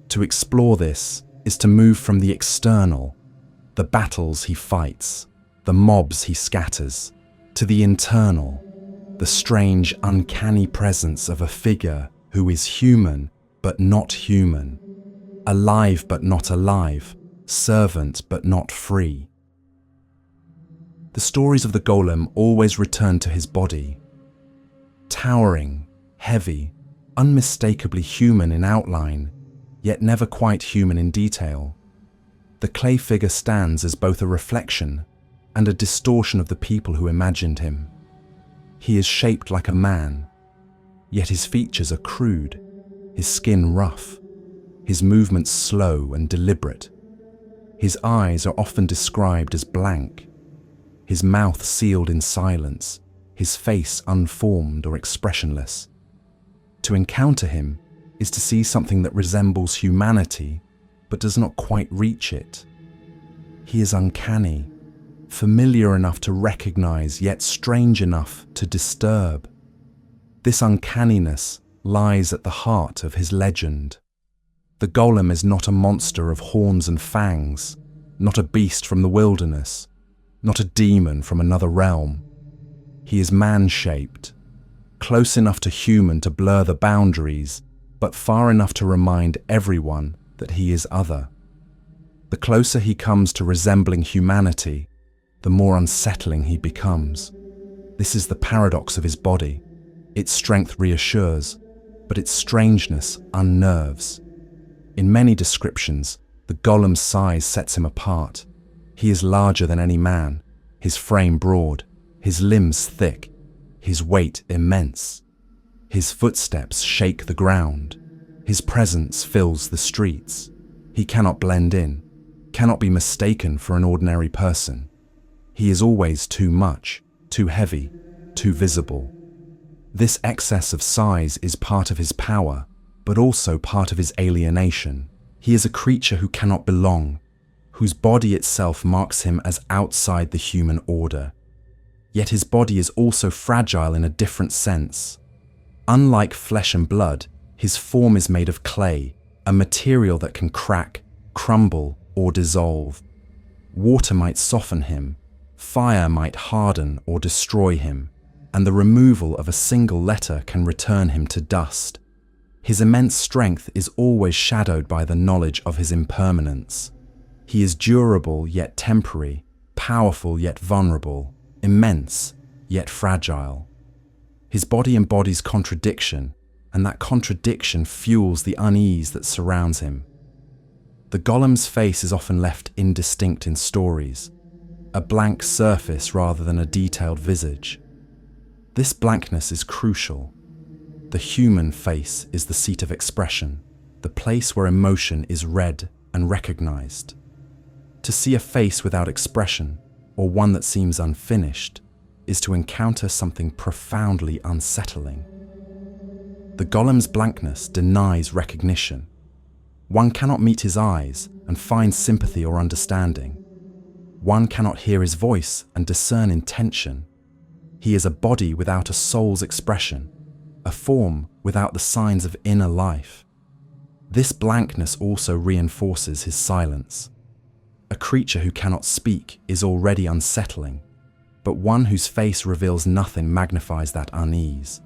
To explore this is to move from the external, the battles he fights, the mobs he scatters, to the internal, the strange, uncanny presence of a figure who is human but not human, alive but not alive, servant but not free. The stories of the golem always return to his body. Towering, heavy, unmistakably human in outline, yet never quite human in detail. The clay figure stands as both a reflection and a distortion of the people who imagined him. He is shaped like a man, yet his features are crude, his skin rough, his movements slow and deliberate. His eyes are often described as blank, his mouth sealed in silence, his face unformed or expressionless. To encounter him is to see something that resembles humanity, but does not quite reach it. He is uncanny, familiar enough to recognize, yet strange enough to disturb. This uncanniness lies at the heart of his legend. The golem is not a monster of horns and fangs, not a beast from the wilderness, not a demon from another realm. He is man-shaped, close enough to human to blur the boundaries, but far enough to remind everyone that he is other. The closer he comes to resembling humanity, the more unsettling he becomes. This is the paradox of his body. Its strength reassures, but its strangeness unnerves. In many descriptions, the golem's size sets him apart. He is larger than any man, his frame broad, his limbs thick, his weight immense. His footsteps shake the ground. His presence fills the streets. He cannot blend in, cannot be mistaken for an ordinary person. He is always too much, too heavy, too visible. This excess of size is part of his power, but also part of his alienation. He is a creature who cannot belong, whose body itself marks him as outside the human order. Yet his body is also fragile in a different sense. Unlike flesh and blood, his form is made of clay, a material that can crack, crumble, or dissolve. Water might soften him, fire might harden or destroy him, and the removal of a single letter can return him to dust. His immense strength is always shadowed by the knowledge of his impermanence. He is durable yet temporary, powerful yet vulnerable, immense yet fragile. His body embodies contradiction, and that contradiction fuels the unease that surrounds him. The golem's face is often left indistinct in stories, a blank surface rather than a detailed visage. This blankness is crucial. The human face is the seat of expression, the place where emotion is read and recognized. To see a face without expression, or one that seems unfinished, is to encounter something profoundly unsettling. The golem's blankness denies recognition. One cannot meet his eyes and find sympathy or understanding. One cannot hear his voice and discern intention. He is a body without a soul's expression, a form without the signs of inner life. This blankness also reinforces his silence. A creature who cannot speak is already unsettling, but one whose face reveals nothing magnifies that unease.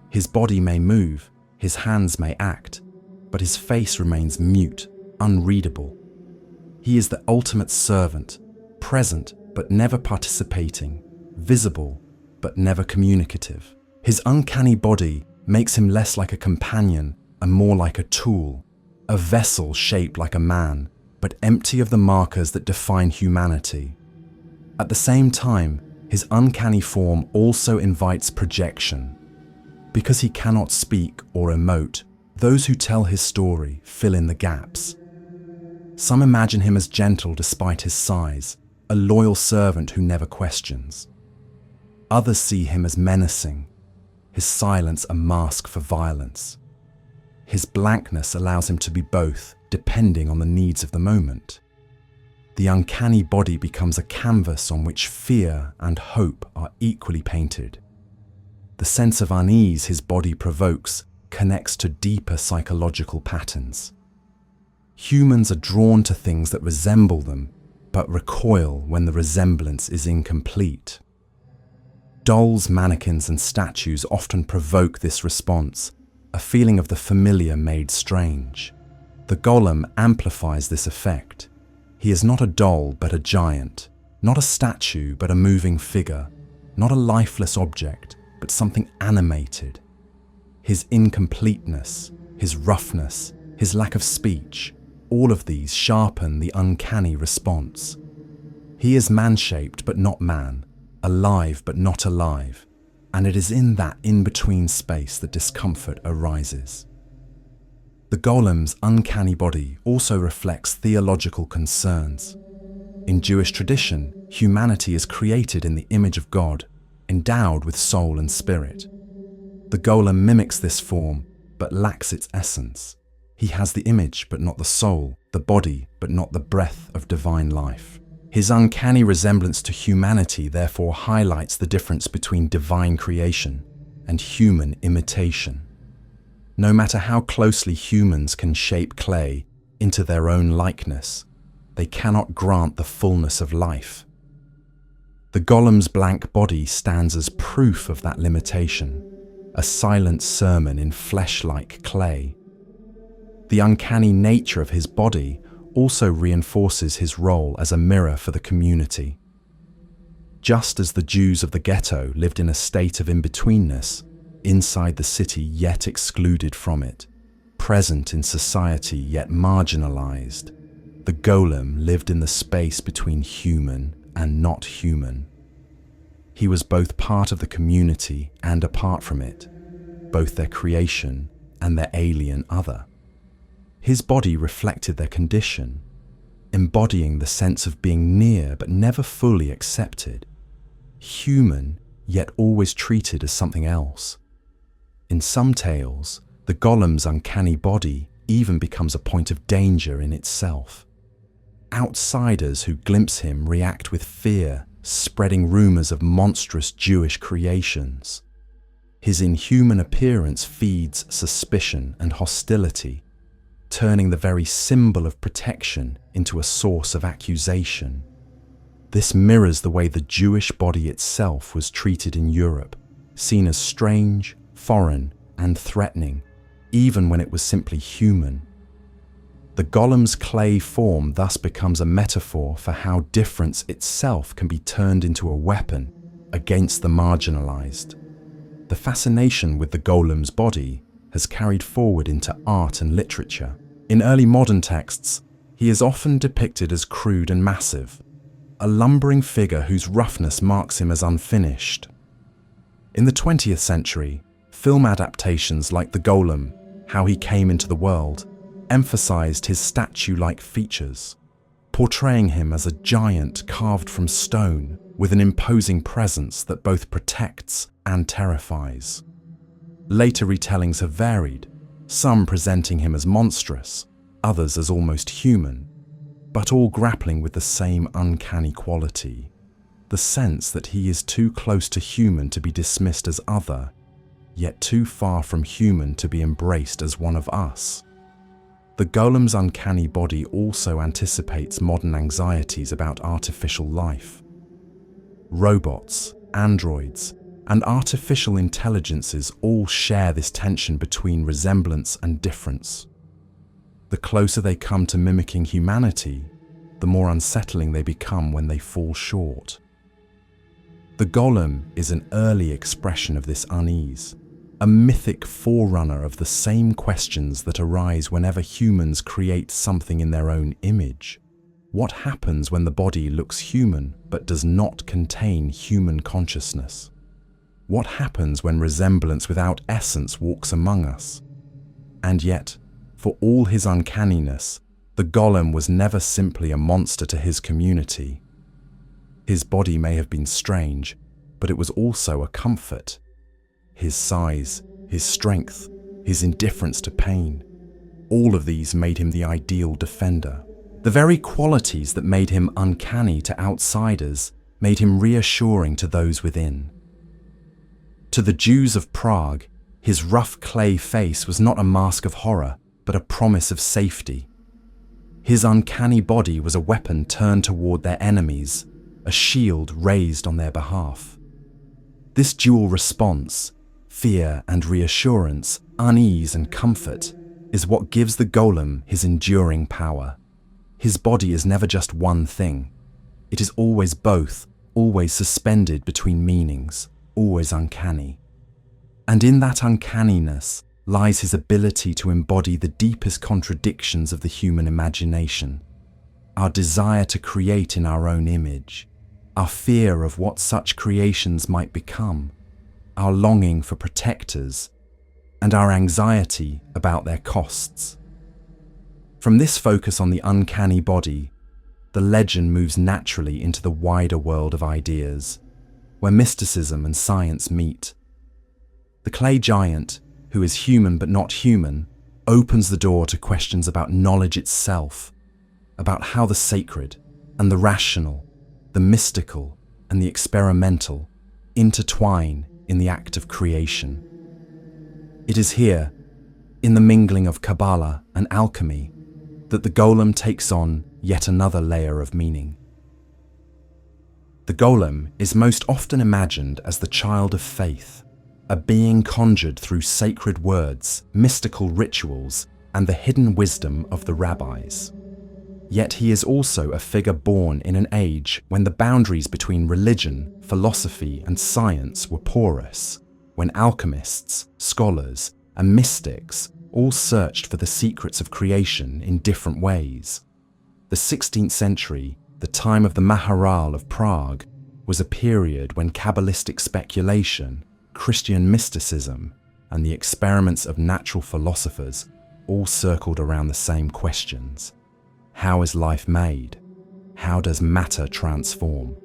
His body may move, his hands may act, but his face remains mute, unreadable. He is the ultimate servant, present but never participating, visible but never communicative. His uncanny body makes him less like a companion and more like a tool, a vessel shaped like a man, but empty of the markers that define humanity. At the same time, his uncanny form also invites projection. Because he cannot speak or emote, those who tell his story fill in the gaps. Some imagine him as gentle despite his size, a loyal servant who never questions. Others see him as menacing, his silence a mask for violence. His blankness allows him to be both, depending on the needs of the moment. The uncanny body becomes a canvas on which fear and hope are equally painted. The sense of unease his body provokes connects to deeper psychological patterns. Humans are drawn to things that resemble them, but recoil when the resemblance is incomplete. Dolls, mannequins, and statues often provoke this response, a feeling of the familiar made strange. The golem amplifies this effect. He is not a doll but a giant, not a statue but a moving figure, not a lifeless object but something animated. His incompleteness, his roughness, his lack of speech, all of these sharpen the uncanny response. He is man-shaped but not man, alive but not alive, and it is in that in-between space that discomfort arises. The golem's uncanny body also reflects theological concerns. In Jewish tradition, humanity is created in the image of God, endowed with soul and spirit. The golem mimics this form, but lacks its essence. He has the image but not the soul, the body but not the breath of divine life. His uncanny resemblance to humanity therefore highlights the difference between divine creation and human imitation. No matter how closely humans can shape clay into their own likeness, they cannot grant the fullness of life. The golem's blank body stands as proof of that limitation, a silent sermon in flesh-like clay. The uncanny nature of his body also reinforces his role as a mirror for the community. Just as the Jews of the ghetto lived in a state of in-betweenness, inside the city yet excluded from it, present in society yet marginalized, the golem lived in the space between human and not human. He was both part of the community and apart from it, both their creation and their alien other. His body reflected their condition, embodying the sense of being near but never fully accepted, human yet always treated as something else. In some tales, the golem's uncanny body even becomes a point of danger in itself. Outsiders who glimpse him react with fear, spreading rumors of monstrous Jewish creations. His inhuman appearance feeds suspicion and hostility, turning the very symbol of protection into a source of accusation. This mirrors the way the Jewish body itself was treated in Europe, seen as strange, foreign, and threatening, even when it was simply human. The golem's clay form thus becomes a metaphor for how difference itself can be turned into a weapon against the marginalized. The fascination with the golem's body has carried forward into art and literature. In early modern texts, he is often depicted as crude and massive, a lumbering figure whose roughness marks him as unfinished. In the 20th century, film adaptations like The Golem, How He Came into the World, emphasized his statue-like features, portraying him as a giant carved from stone with an imposing presence that both protects and terrifies. Later retellings have varied, some presenting him as monstrous, others as almost human, but all grappling with the same uncanny quality, the sense that he is too close to human to be dismissed as other, yet too far from human to be embraced as one of us. The golem's uncanny body also anticipates modern anxieties about artificial life. Robots, androids, and artificial intelligences all share this tension between resemblance and difference. The closer they come to mimicking humanity, the more unsettling they become when they fall short. The golem is an early expression of this unease, a mythic forerunner of the same questions that arise whenever humans create something in their own image. What happens when the body looks human but does not contain human consciousness? What happens when resemblance without essence walks among us? And yet, for all his uncanniness, the golem was never simply a monster to his community. His body may have been strange, but it was also a comfort. His size, his strength, his indifference to pain, all of these made him the ideal defender. The very qualities that made him uncanny to outsiders made him reassuring to those within. To the Jews of Prague, his rough clay face was not a mask of horror, but a promise of safety. His uncanny body was a weapon turned toward their enemies, a shield raised on their behalf. This dual response, fear and reassurance, unease and comfort, is what gives the golem his enduring power. His body is never just one thing. It is always both, always suspended between meanings, always uncanny. And in that uncanniness lies his ability to embody the deepest contradictions of the human imagination, our desire to create in our own image, our fear of what such creations might become, our longing for protectors, and our anxiety about their costs. From this focus on the uncanny body, the legend moves naturally into the wider world of ideas, where mysticism and science meet. The clay giant, who is human but not human, opens the door to questions about knowledge itself, about how the sacred and the rational, the mystical and the experimental intertwine in the act of creation. It is here, in the mingling of Kabbalah and alchemy, that the golem takes on yet another layer of meaning. The golem is most often imagined as the child of faith, a being conjured through sacred words, mystical rituals, and the hidden wisdom of the rabbis. Yet he is also a figure born in an age when the boundaries between religion, philosophy, and science were porous, when alchemists, scholars, and mystics all searched for the secrets of creation in different ways. The 16th century, the time of the Maharal of Prague, was a period when Kabbalistic speculation, Christian mysticism, and the experiments of natural philosophers all circled around the same questions. How is life made? How does matter transform?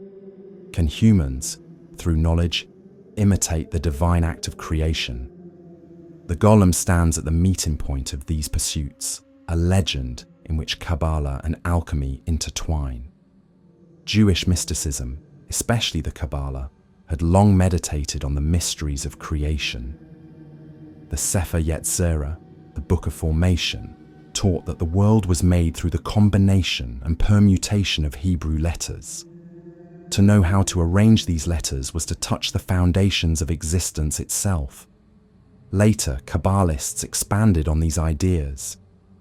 Can humans, through knowledge, imitate the divine act of creation. The golem stands at the meeting point of these pursuits, a legend in which Kabbalah and alchemy intertwine. Jewish mysticism, especially the Kabbalah, had long meditated on the mysteries of creation. The Sefer Yetzirah, the Book of Formation, taught that the world was made through the combination and permutation of Hebrew letters. To know how to arrange these letters was to touch the foundations of existence itself. Later, Kabbalists expanded on these ideas,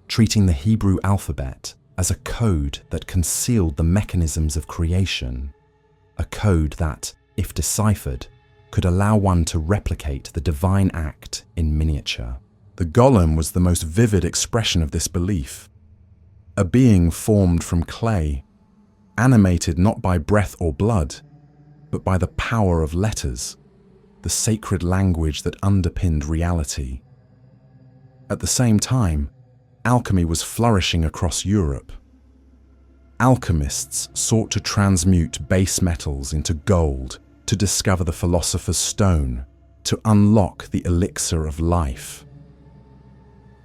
treating the Hebrew alphabet as a code that concealed the mechanisms of creation, a code that, if deciphered, could allow one to replicate the divine act in miniature. The golem was the most vivid expression of this belief, a being formed from clay, animated not by breath or blood, but by the power of letters, the sacred language that underpinned reality. At the same time, alchemy was flourishing across Europe. Alchemists sought to transmute base metals into gold, to discover the philosopher's stone, to unlock the elixir of life.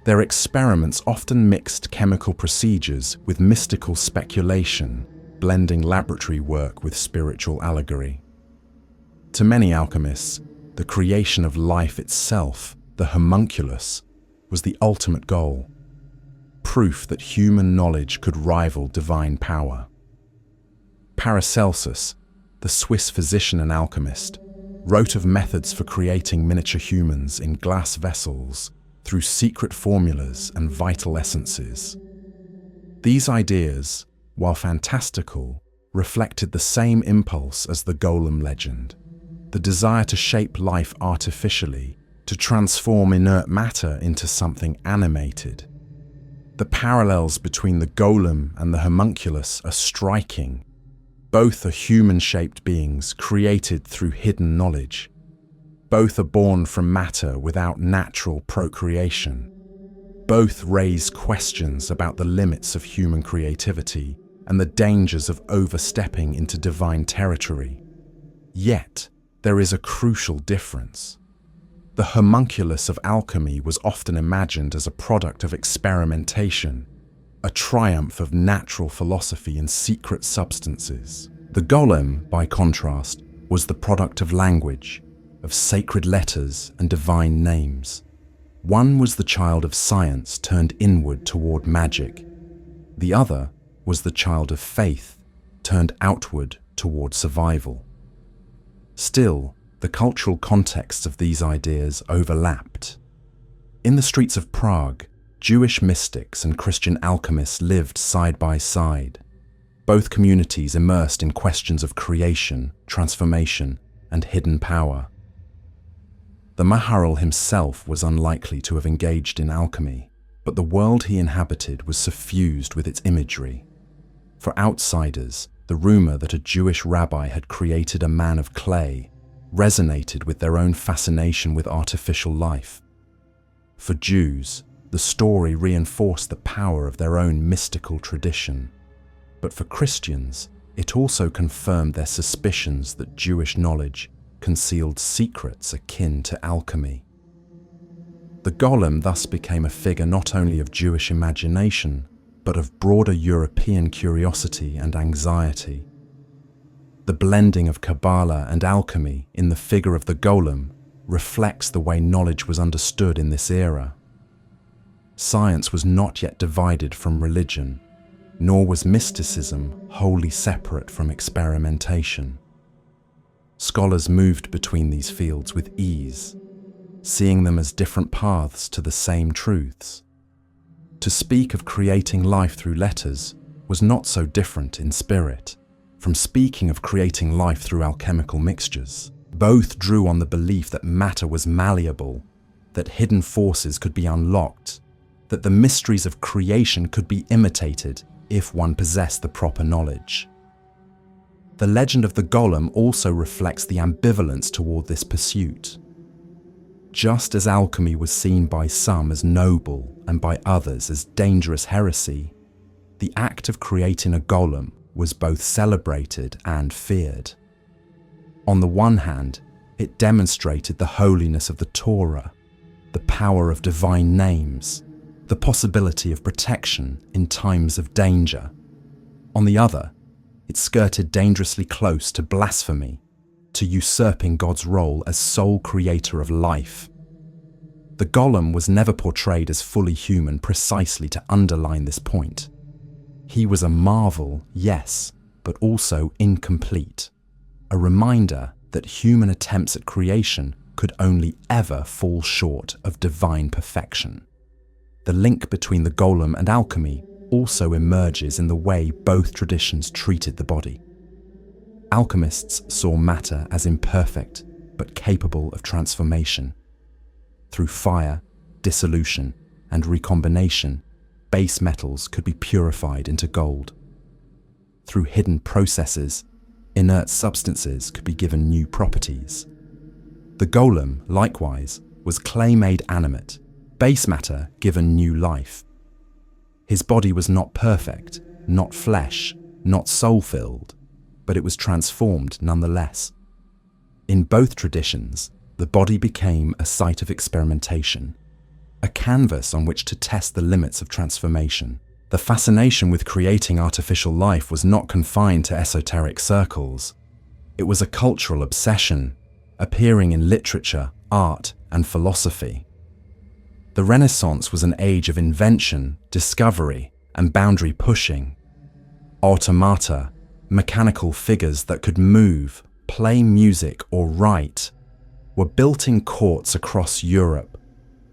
Their experiments often mixed chemical procedures with mystical speculation, blending laboratory work with spiritual allegory. To many alchemists, the creation of life itself, the homunculus, was the ultimate goal, proof that human knowledge could rival divine power. Paracelsus, the Swiss physician and alchemist, wrote of methods for creating miniature humans in glass vessels through secret formulas and vital essences. These ideas, while fantastical, reflected the same impulse as the golem legend, the desire to shape life artificially, to transform inert matter into something animated. The parallels between the golem and the homunculus are striking. Both are human-shaped beings created through hidden knowledge. Both are born from matter without natural procreation. Both raise questions about the limits of human creativity and the dangers of overstepping into divine territory. Yet, there is a crucial difference. The homunculus of alchemy was often imagined as a product of experimentation, a triumph of natural philosophy and secret substances. The golem, by contrast, was the product of language, of sacred letters and divine names. One was the child of science turned inward toward magic. The other was the child of faith turned outward toward survival. Still, the cultural contexts of these ideas overlapped. In the streets of Prague, Jewish mystics and Christian alchemists lived side by side, both communities immersed in questions of creation, transformation, and hidden power. The Maharal himself was unlikely to have engaged in alchemy, but the world he inhabited was suffused with its imagery. For outsiders, the rumor that a Jewish rabbi had created a man of clay resonated with their own fascination with artificial life. For Jews, the story reinforced the power of their own mystical tradition. But for Christians, it also confirmed their suspicions that Jewish knowledge concealed secrets akin to alchemy. The golem thus became a figure not only of Jewish imagination, but of broader European curiosity and anxiety. The blending of Kabbalah and alchemy in the figure of the golem reflects the way knowledge was understood in this era. Science was not yet divided from religion, nor was mysticism wholly separate from experimentation. Scholars moved between these fields with ease, seeing them as different paths to the same truths. To speak of creating life through letters was not so different in spirit from speaking of creating life through alchemical mixtures. Both drew on the belief that matter was malleable, that hidden forces could be unlocked, that the mysteries of creation could be imitated if one possessed the proper knowledge. The legend of the golem also reflects the ambivalence toward this pursuit. Just as alchemy was seen by some as noble and by others as dangerous heresy, the act of creating a golem was both celebrated and feared. On the one hand, It demonstrated the holiness of the Torah, the power of divine names, the possibility of protection in times of danger. On the other, it skirted dangerously close to blasphemy, to usurping God's role as sole creator of life. The golem was never portrayed as fully human precisely to underline this point. He was a marvel, yes, but also incomplete, a reminder that human attempts at creation could only ever fall short of divine perfection. The link between the golem and alchemy also emerges in the way both traditions treated the body. Alchemists saw matter as imperfect but capable of transformation. Through fire, dissolution, and recombination, base metals could be purified into gold. Through hidden processes, inert substances could be given new properties. The golem, likewise, was clay made animate, base matter given new life. His body was not perfect, not flesh, not soul-filled, but it was transformed nonetheless. In both traditions, the body became a site of experimentation, a canvas on which to test the limits of transformation. The fascination with creating artificial life was not confined to esoteric circles. It was a cultural obsession, appearing in literature, art, and philosophy. The Renaissance was an age of invention, discovery, and boundary pushing. Automata, mechanical figures that could move, play music, or write, were built in courts across Europe,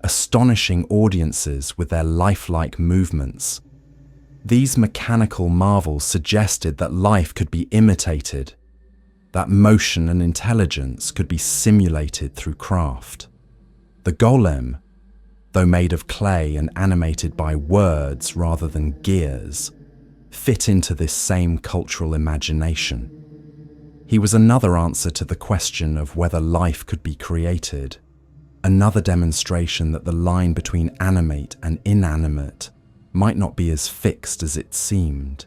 astonishing audiences with their lifelike movements. These mechanical marvels suggested that life could be imitated, that motion and intelligence could be simulated through craft. The golem, though made of clay and animated by words rather than gears, fit into this same cultural imagination. He was another answer to the question of whether life could be created, another demonstration that the line between animate and inanimate might not be as fixed as it seemed.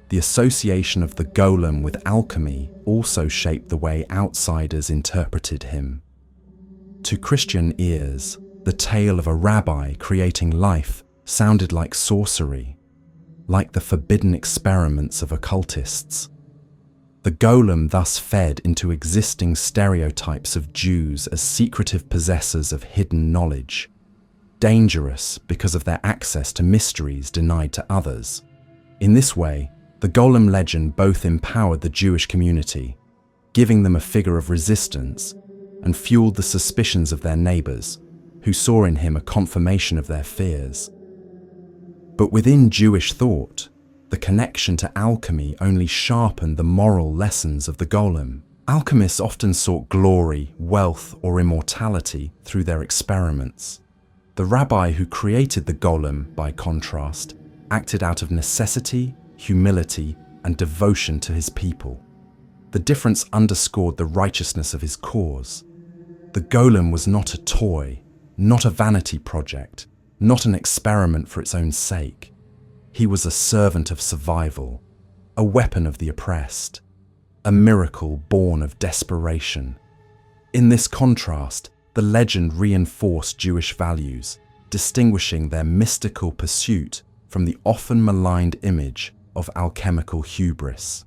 The association of the golem with alchemy also shaped the way outsiders interpreted him. To Christian ears, the tale of a rabbi creating life sounded like sorcery, like the forbidden experiments of occultists. The golem thus fed into existing stereotypes of Jews as secretive possessors of hidden knowledge, dangerous because of their access to mysteries denied to others. In this way, the golem legend both empowered the Jewish community, giving them a figure of resistance, and fueled the suspicions of their neighbors, who saw in him a confirmation of their fears. But within Jewish thought, the connection to alchemy only sharpened the moral lessons of the golem. Alchemists often sought glory, wealth, or immortality through their experiments. The rabbi who created the golem, by contrast, acted out of necessity, humility, and devotion to his people. The difference underscored the righteousness of his cause. The golem was not a toy, not a vanity project, not an experiment for its own sake. He was a servant of survival, a weapon of the oppressed, a miracle born of desperation. In this contrast, the legend reinforced Jewish values, distinguishing their mystical pursuit from the often maligned image of alchemical hubris.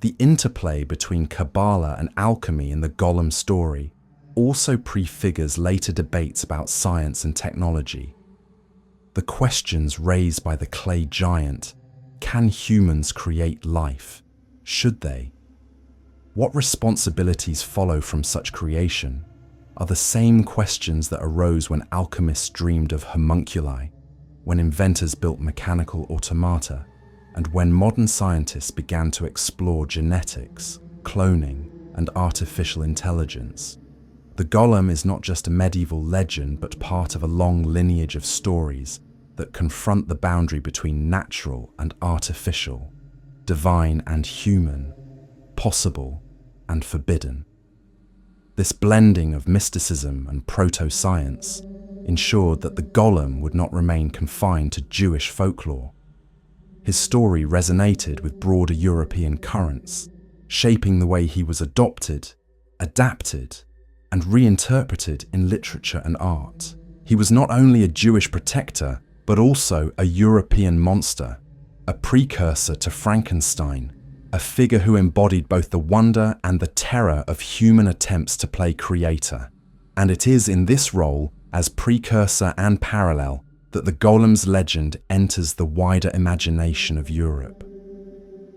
The interplay between Kabbalah and alchemy in the golem story also prefigures later debates about science and technology. The questions raised by the clay giant: can humans create life? Should they? What responsibilities follow from such creation are the same questions that arose when alchemists dreamed of homunculi, when inventors built mechanical automata, and when modern scientists began to explore genetics, cloning, and artificial intelligence. The golem is not just a medieval legend, but part of a long lineage of stories that confront the boundary between natural and artificial, divine and human, possible and forbidden. This blending of mysticism and proto-science ensured that the golem would not remain confined to Jewish folklore. His story resonated with broader European currents, shaping the way he was adopted, adapted, and reinterpreted in literature and art. He was not only a Jewish protector, but also a European monster, a precursor to Frankenstein, a figure who embodied both the wonder and the terror of human attempts to play creator. And it is in this role, as precursor and parallel, that the Golem's legend enters the wider imagination of Europe.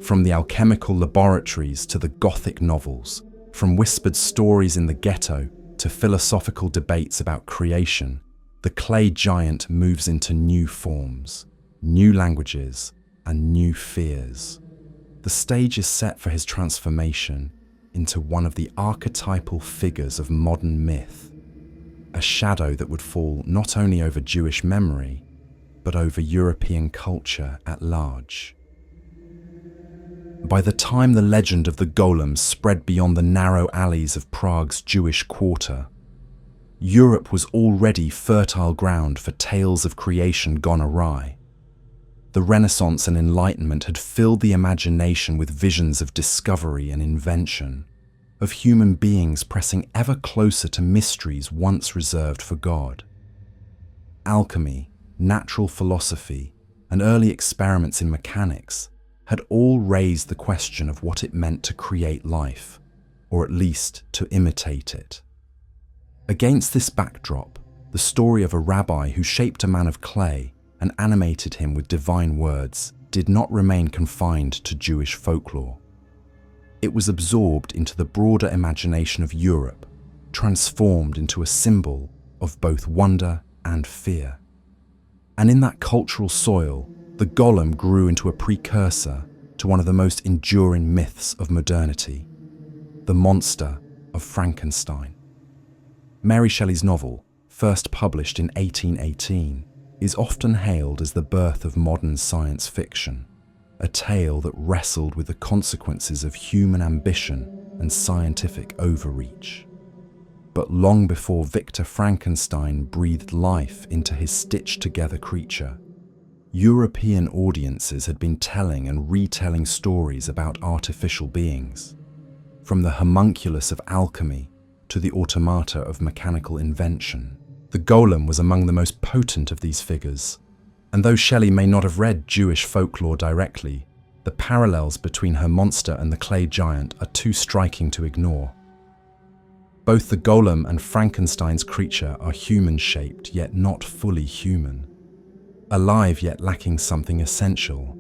From the alchemical laboratories to the Gothic novels, from whispered stories in the ghetto to philosophical debates about creation, the clay giant moves into new forms, new languages, and new fears. The stage is set for his transformation into one of the archetypal figures of modern myth, a shadow that would fall not only over Jewish memory, but over European culture at large. By the time the legend of the Golem spread beyond the narrow alleys of Prague's Jewish quarter, Europe was already fertile ground for tales of creation gone awry. The Renaissance and Enlightenment had filled the imagination with visions of discovery and invention, of human beings pressing ever closer to mysteries once reserved for God. Alchemy, natural philosophy, and early experiments in mechanics had all raised the question of what it meant to create life, or at least to imitate it. Against this backdrop, the story of a rabbi who shaped a man of clay and animated him with divine words did not remain confined to Jewish folklore. It was absorbed into the broader imagination of Europe, transformed into a symbol of both wonder and fear. And in that cultural soil, the Golem grew into a precursor to one of the most enduring myths of modernity, the monster of Frankenstein. Mary Shelley's novel, first published in 1818, is often hailed as the birth of modern science fiction, a tale that wrestled with the consequences of human ambition and scientific overreach. But long before Victor Frankenstein breathed life into his stitched-together creature, European audiences had been telling and retelling stories about artificial beings, from the homunculus of alchemy to the automata of mechanical invention. The Golem was among the most potent of these figures, and though Shelley may not have read Jewish folklore directly, the parallels between her monster and the clay giant are too striking to ignore. Both the Golem and Frankenstein's creature are human-shaped yet not fully human, alive yet lacking something essential.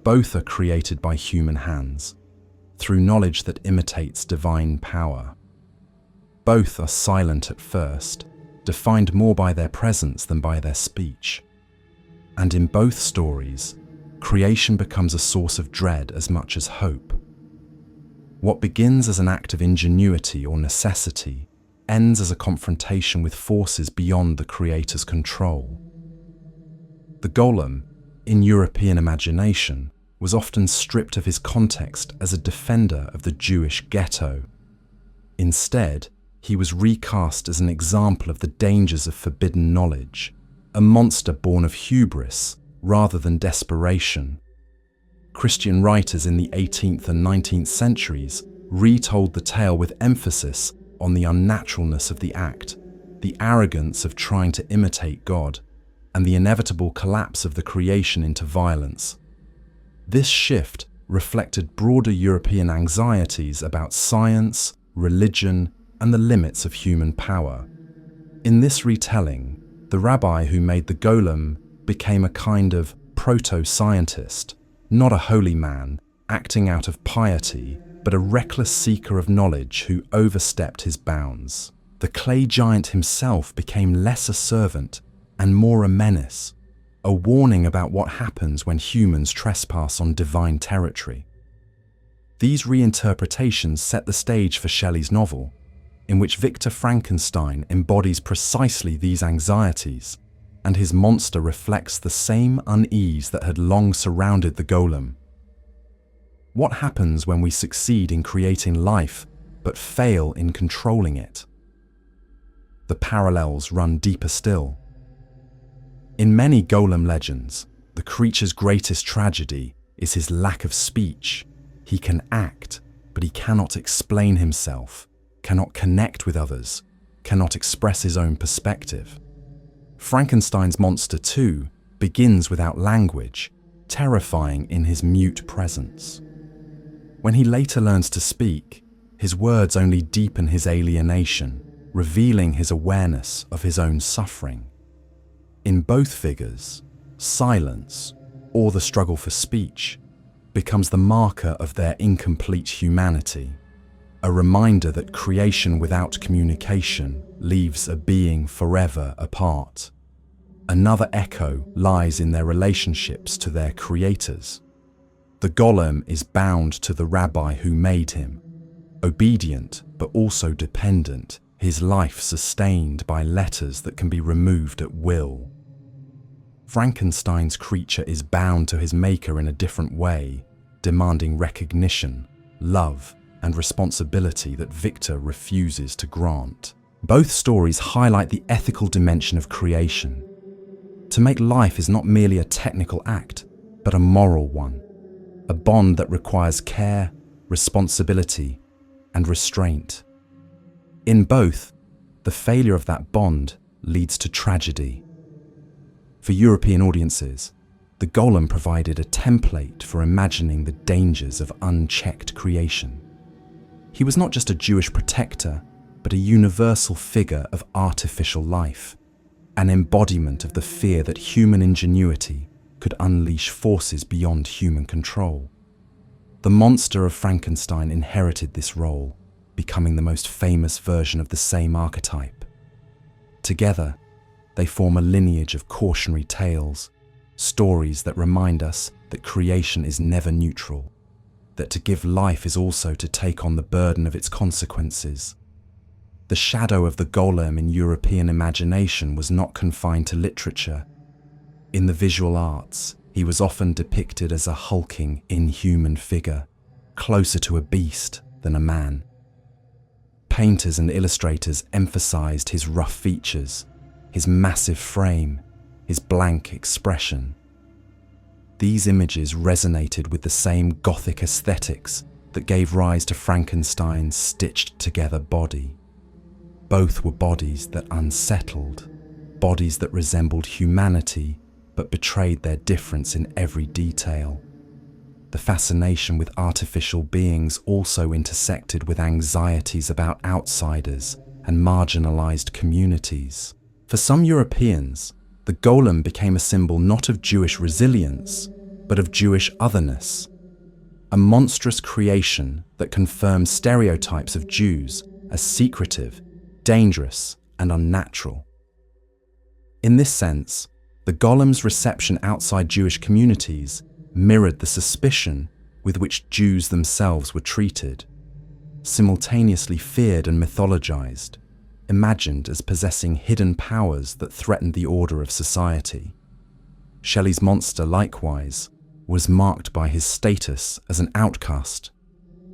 Both are created by human hands, through knowledge that imitates divine power. Both are silent at first, defined more by their presence than by their speech. And in both stories, creation becomes a source of dread as much as hope. What begins as an act of ingenuity or necessity ends as a confrontation with forces beyond the creator's control. The Golem, in European imagination, was often stripped of his context as a defender of the Jewish ghetto. Instead, he was recast as an example of the dangers of forbidden knowledge, a monster born of hubris rather than desperation. Christian writers in the 18th and 19th centuries retold the tale with emphasis on the unnaturalness of the act, the arrogance of trying to imitate God, and the inevitable collapse of the creation into violence. This shift reflected broader European anxieties about science, religion, and the limits of human power. In this retelling, the rabbi who made the Golem became a kind of proto-scientist, not a holy man acting out of piety, but a reckless seeker of knowledge who overstepped his bounds. The clay giant himself became less a servant and more a menace, a warning about what happens when humans trespass on divine territory. These reinterpretations set the stage for Shelley's novel, in which Victor Frankenstein embodies precisely these anxieties, and his monster reflects the same unease that had long surrounded the Golem. What happens when we succeed in creating life, but fail in controlling it? The parallels run deeper still. In many Golem legends, the creature's greatest tragedy is his lack of speech. He can act, but he cannot explain himself, cannot connect with others, cannot express his own perspective. Frankenstein's monster, too, begins without language, terrifying in his mute presence. When he later learns to speak, his words only deepen his alienation, revealing his awareness of his own suffering. In both figures, silence, or the struggle for speech, becomes the marker of their incomplete humanity, a reminder that creation without communication leaves a being forever apart. Another echo lies in their relationships to their creators. The golem is bound to the rabbi who made him, obedient but also dependent, his life sustained by letters that can be removed at will. Frankenstein's creature is bound to his maker in a different way, demanding recognition, love, and responsibility that Victor refuses to grant. Both stories highlight the ethical dimension of creation. To make life is not merely a technical act, but a moral one, a bond that requires care, responsibility, and restraint. In both, the failure of that bond leads to tragedy. For European audiences, the golem provided a template for imagining the dangers of unchecked creation. He was not just a Jewish protector, but a universal figure of artificial life, an embodiment of the fear that human ingenuity could unleash forces beyond human control. The monster of Frankenstein inherited this role, becoming the most famous version of the same archetype. Together, they form a lineage of cautionary tales, stories that remind us that creation is never neutral, that to give life is also to take on the burden of its consequences. The shadow of the golem in European imagination was not confined to literature. In the visual arts, he was often depicted as a hulking, inhuman figure, closer to a beast than a man. Painters and illustrators emphasized his rough features, his massive frame, his blank expression. These images resonated with the same Gothic aesthetics that gave rise to Frankenstein's stitched-together body. Both were bodies that unsettled, bodies that resembled humanity but betrayed their difference in every detail. The fascination with artificial beings also intersected with anxieties about outsiders and marginalized communities. For some Europeans, the golem became a symbol not of Jewish resilience, but of Jewish otherness, a monstrous creation that confirmed stereotypes of Jews as secretive, dangerous, and unnatural. In this sense, the golem's reception outside Jewish communities mirrored the suspicion with which Jews themselves were treated, simultaneously feared and mythologized, imagined as possessing hidden powers that threatened the order of society. Shelley's monster, likewise, was marked by his status as an outcast,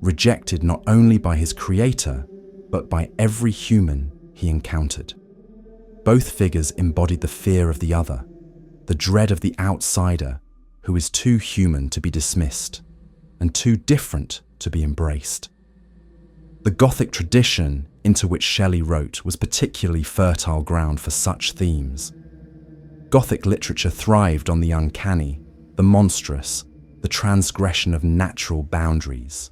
rejected not only by his creator, but by every human he encountered. Both figures embodied the fear of the other, the dread of the outsider who is too human to be dismissed and too different to be embraced. The Gothic tradition into which Shelley wrote was particularly fertile ground for such themes. Gothic literature thrived on the uncanny, the monstrous, the transgression of natural boundaries.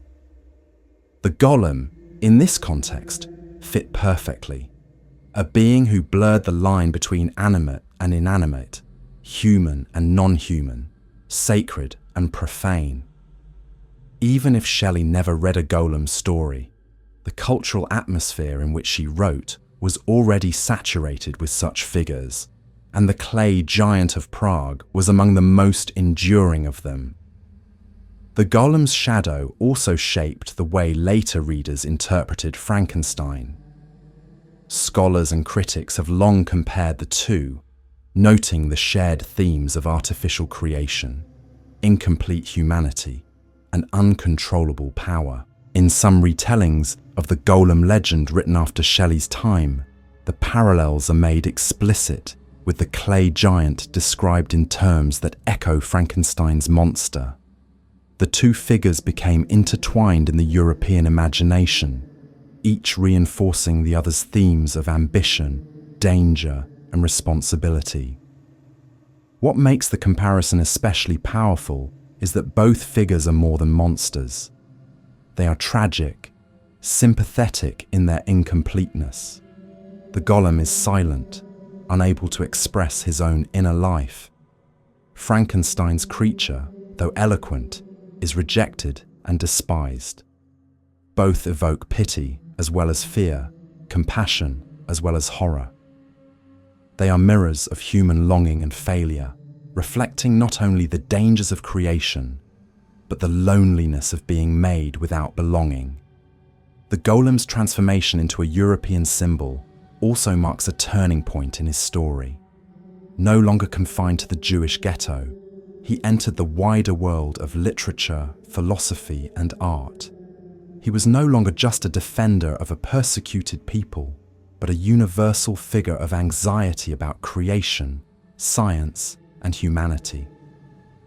The golem, in this context, fit perfectly. A being who blurred the line between animate and inanimate, human and non-human, sacred and profane. Even if Shelley never read a golem story, the cultural atmosphere in which she wrote was already saturated with such figures, and the clay giant of Prague was among the most enduring of them. The golem's shadow also shaped the way later readers interpreted Frankenstein. Scholars and critics have long compared the two, noting the shared themes of artificial creation, incomplete humanity, and uncontrollable power. In some retellings of the golem legend written after Shelley's time, the parallels are made explicit, with the clay giant described in terms that echo Frankenstein's monster. The two figures became intertwined in the European imagination, each reinforcing the other's themes of ambition, danger, and responsibility. What makes the comparison especially powerful is that both figures are more than monsters. They are tragic, sympathetic in their incompleteness. The golem is silent, unable to express his own inner life. Frankenstein's creature, though eloquent, is rejected and despised. Both evoke pity as well as fear, compassion as well as horror. They are mirrors of human longing and failure, reflecting not only the dangers of creation, but the loneliness of being made without belonging. The golem's transformation into a European symbol also marks a turning point in his story. No longer confined to the Jewish ghetto, he entered the wider world of literature, philosophy, and art. He was no longer just a defender of a persecuted people, but a universal figure of anxiety about creation, science, and humanity.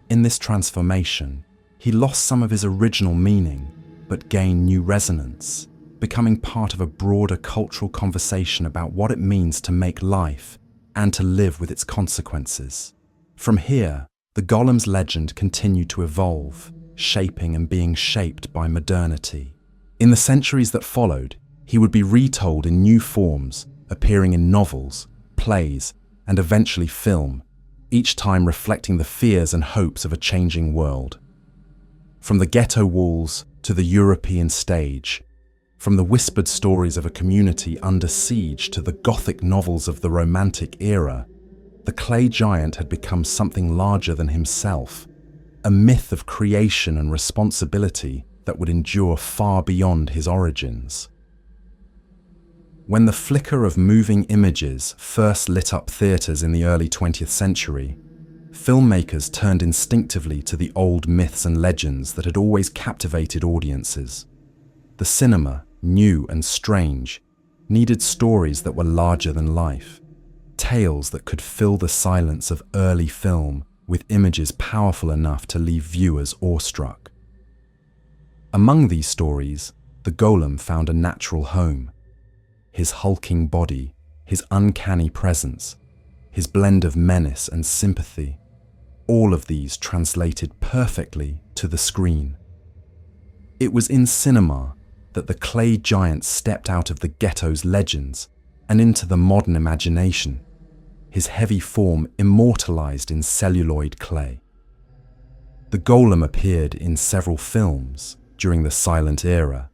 In this transformation, he lost some of his original meaning, but gained new resonance, becoming part of a broader cultural conversation about what it means to make life and to live with its consequences. From here, the golem's legend continued to evolve, shaping and being shaped by modernity. In the centuries that followed, he would be retold in new forms, appearing in novels, plays, and eventually film, each time reflecting the fears and hopes of a changing world. From the ghetto walls to the European stage, from the whispered stories of a community under siege to the Gothic novels of the Romantic era, the clay giant had become something larger than himself, a myth of creation and responsibility that would endure far beyond his origins. When the flicker of moving images first lit up theatres in the early 20th century, filmmakers turned instinctively to the old myths and legends that had always captivated audiences. The cinema, new and strange, needed stories that were larger than life, tales that could fill the silence of early film with images powerful enough to leave viewers awestruck. Among these stories, the golem found a natural home. His hulking body, his uncanny presence, his blend of menace and sympathy, all of these translated perfectly to the screen. It was in cinema that the clay giant stepped out of the ghetto's legends and into the modern imagination, his heavy form immortalized in celluloid clay. The golem appeared in several films during the silent era,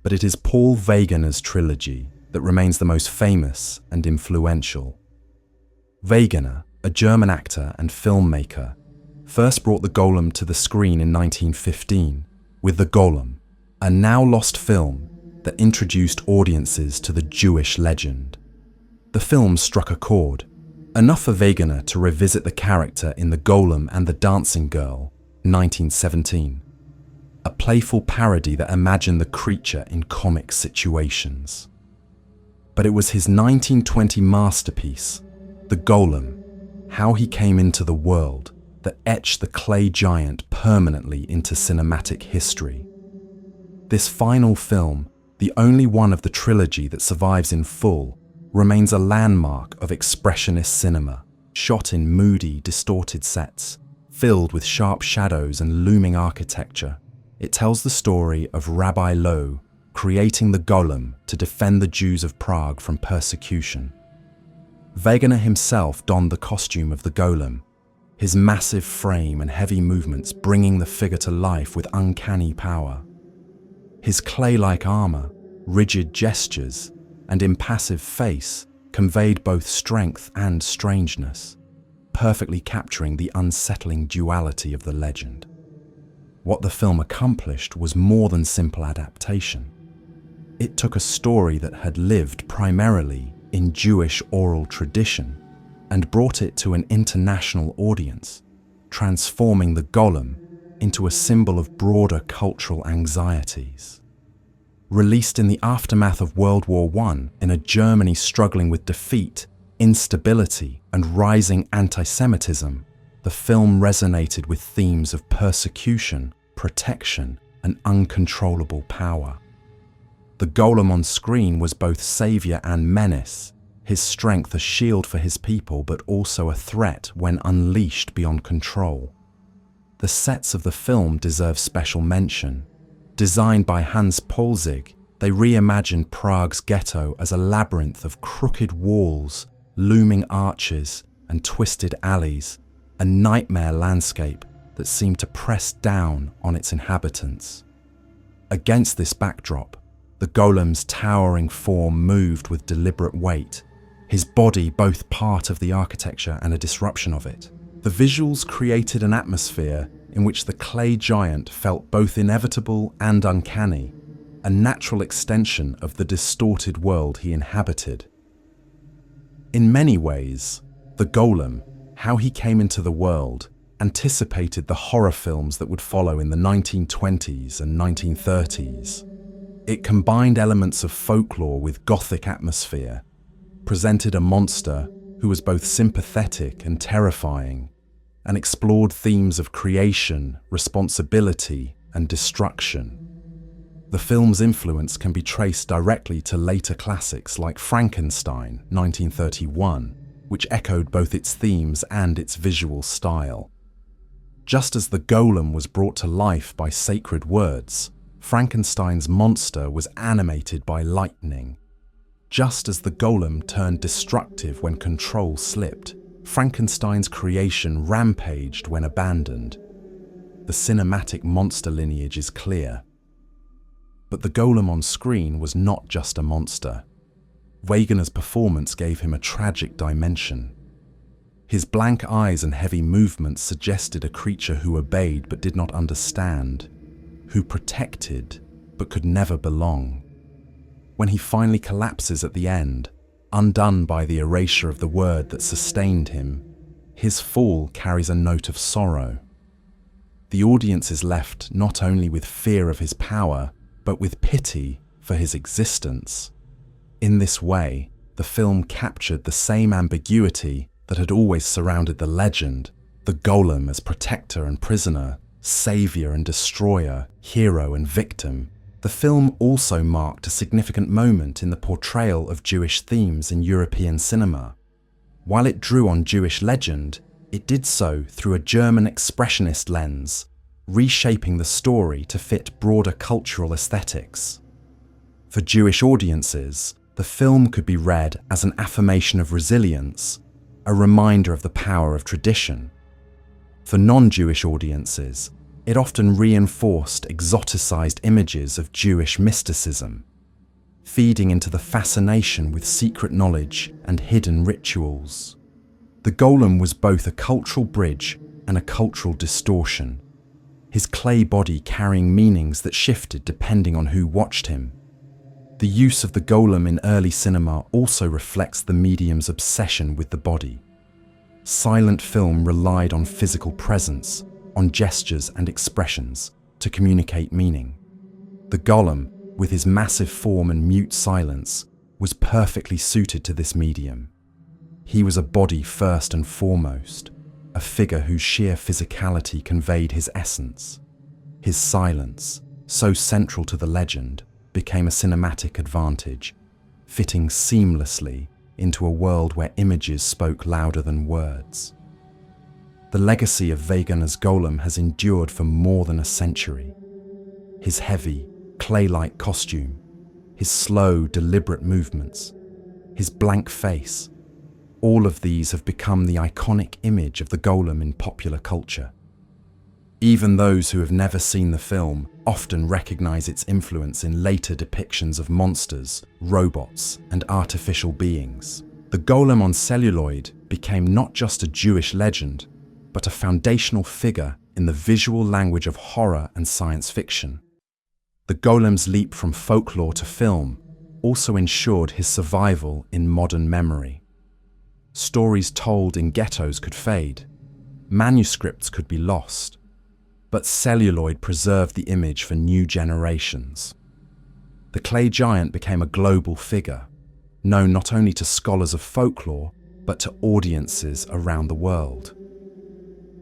but it is Paul Wegener's trilogy that remains the most famous and influential. Wegener, a German actor and filmmaker, first brought the golem to the screen in 1915 with The Golem, a now-lost film that introduced audiences to the Jewish legend. The film struck a chord, enough for Wegener to revisit the character in The Golem and the Dancing Girl, 1917, a playful parody that imagined the creature in comic situations. But it was his 1920 masterpiece, The Golem, How He Came Into the World, that etched the clay giant permanently into cinematic history. This final film, the only one of the trilogy that survives in full, remains a landmark of expressionist cinema, shot in moody, distorted sets, filled with sharp shadows and looming architecture. It tells the story of Rabbi Loew creating the golem to defend the Jews of Prague from persecution. Wegener himself donned the costume of the golem, his massive frame and heavy movements bringing the figure to life with uncanny power. His clay-like armor, rigid gestures, and impassive face conveyed both strength and strangeness, perfectly capturing the unsettling duality of the legend. What the film accomplished was more than simple adaptation. It took a story that had lived primarily in Jewish oral tradition and brought it to an international audience, transforming the golem into a symbol of broader cultural anxieties. Released in the aftermath of World War I in a Germany struggling with defeat, instability, and rising anti-Semitism, the film resonated with themes of persecution, protection, and uncontrollable power. The golem on screen was both savior and menace, his strength a shield for his people but also a threat when unleashed beyond control. The sets of the film deserve special mention. Designed by Hans Polzig, they reimagined Prague's ghetto as a labyrinth of crooked walls, looming arches, and twisted alleys, a nightmare landscape that seemed to press down on its inhabitants. Against this backdrop, the golem's towering form moved with deliberate weight, his body both part of the architecture and a disruption of it. The visuals created an atmosphere in which the clay giant felt both inevitable and uncanny, a natural extension of the distorted world he inhabited. In many ways, the golem, how he came into the world, anticipated the horror films that would follow in the 1920s and 1930s. It combined elements of folklore with gothic atmosphere, presented a monster who was both sympathetic and terrifying, and explored themes of creation, responsibility, and destruction. The film's influence can be traced directly to later classics like Frankenstein, 1931, which echoed both its themes and its visual style. Just as the golem was brought to life by sacred words, Frankenstein's monster was animated by lightning. Just as the golem turned destructive when control slipped, Frankenstein's creation rampaged when abandoned. The cinematic monster lineage is clear. But the golem on screen was not just a monster. Wegener's performance gave him a tragic dimension. His blank eyes and heavy movements suggested a creature who obeyed but did not understand, who protected but could never belong. When he finally collapses at the end, undone by the erasure of the word that sustained him, his fall carries a note of sorrow. The audience is left not only with fear of his power, but with pity for his existence. In this way, the film captured the same ambiguity that had always surrounded the legend, the golem as protector and prisoner, savior and destroyer, hero and victim. The film also marked a significant moment in the portrayal of Jewish themes in European cinema. While it drew on Jewish legend, it did so through a German expressionist lens, reshaping the story to fit broader cultural aesthetics. For Jewish audiences, the film could be read as an affirmation of resilience, a reminder of the power of tradition. For non-Jewish audiences, it often reinforced exoticized images of Jewish mysticism, feeding into the fascination with secret knowledge and hidden rituals. The golem was both a cultural bridge and a cultural distortion, his clay body carrying meanings that shifted depending on who watched him. The use of the golem in early cinema also reflects the medium's obsession with the body. Silent film relied on physical presence, on gestures and expressions to communicate meaning. The golem, with his massive form and mute silence, was perfectly suited to this medium. He was a body first and foremost, a figure whose sheer physicality conveyed his essence. His silence, so central to the legend, became a cinematic advantage, fitting seamlessly into a world where images spoke louder than words. The legacy of Wegener's golem has endured for more than a century. His heavy, clay-like costume, his slow, deliberate movements, his blank face, all of these have become the iconic image of the golem in popular culture. Even those who have never seen the film often recognize its influence in later depictions of monsters, robots, and artificial beings. The golem on celluloid became not just a Jewish legend, but a foundational figure in the visual language of horror and science fiction. The golem's leap from folklore to film also ensured his survival in modern memory. Stories told in ghettos could fade, manuscripts could be lost, but celluloid preserved the image for new generations. The clay giant became a global figure, known not only to scholars of folklore, but to audiences around the world.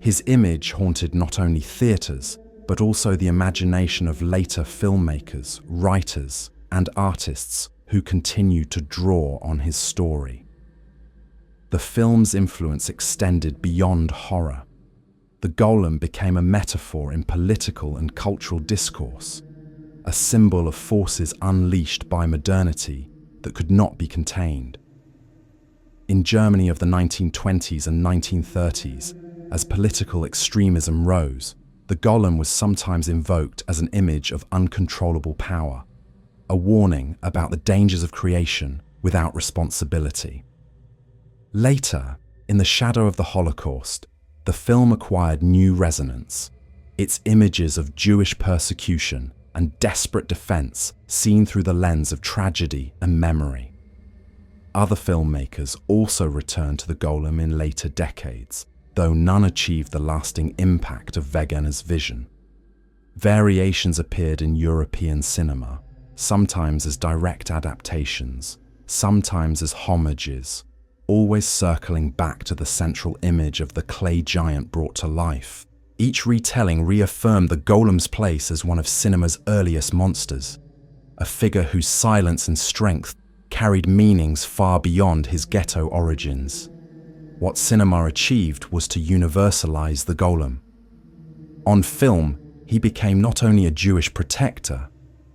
His image haunted not only theatres, but also the imagination of later filmmakers, writers, and artists who continued to draw on his story. The film's influence extended beyond horror. The golem became a metaphor in political and cultural discourse, a symbol of forces unleashed by modernity that could not be contained. In Germany of the 1920s and 1930s, as political extremism rose, the golem was sometimes invoked as an image of uncontrollable power, a warning about the dangers of creation without responsibility. Later, in the shadow of the Holocaust, the film acquired new resonance, its images of Jewish persecution and desperate defense seen through the lens of tragedy and memory. Other filmmakers also returned to the golem in later decades, though none achieved the lasting impact of Wegener's vision. Variations appeared in European cinema, sometimes as direct adaptations, sometimes as homages, always circling back to the central image of the clay giant brought to life. Each retelling reaffirmed the golem's place as one of cinema's earliest monsters, a figure whose silence and strength carried meanings far beyond his ghetto origins. What cinema achieved was to universalize the golem. On film, he became not only a Jewish protector,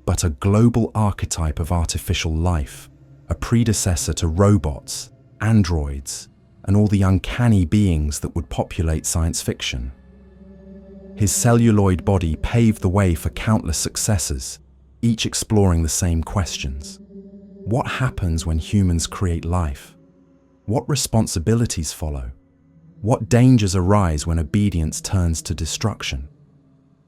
but a global archetype of artificial life, a predecessor to robots, androids, and all the uncanny beings that would populate science fiction. His celluloid body paved the way for countless successors, each exploring the same questions. What happens when humans create life? What responsibilities follow? What dangers arise when obedience turns to destruction?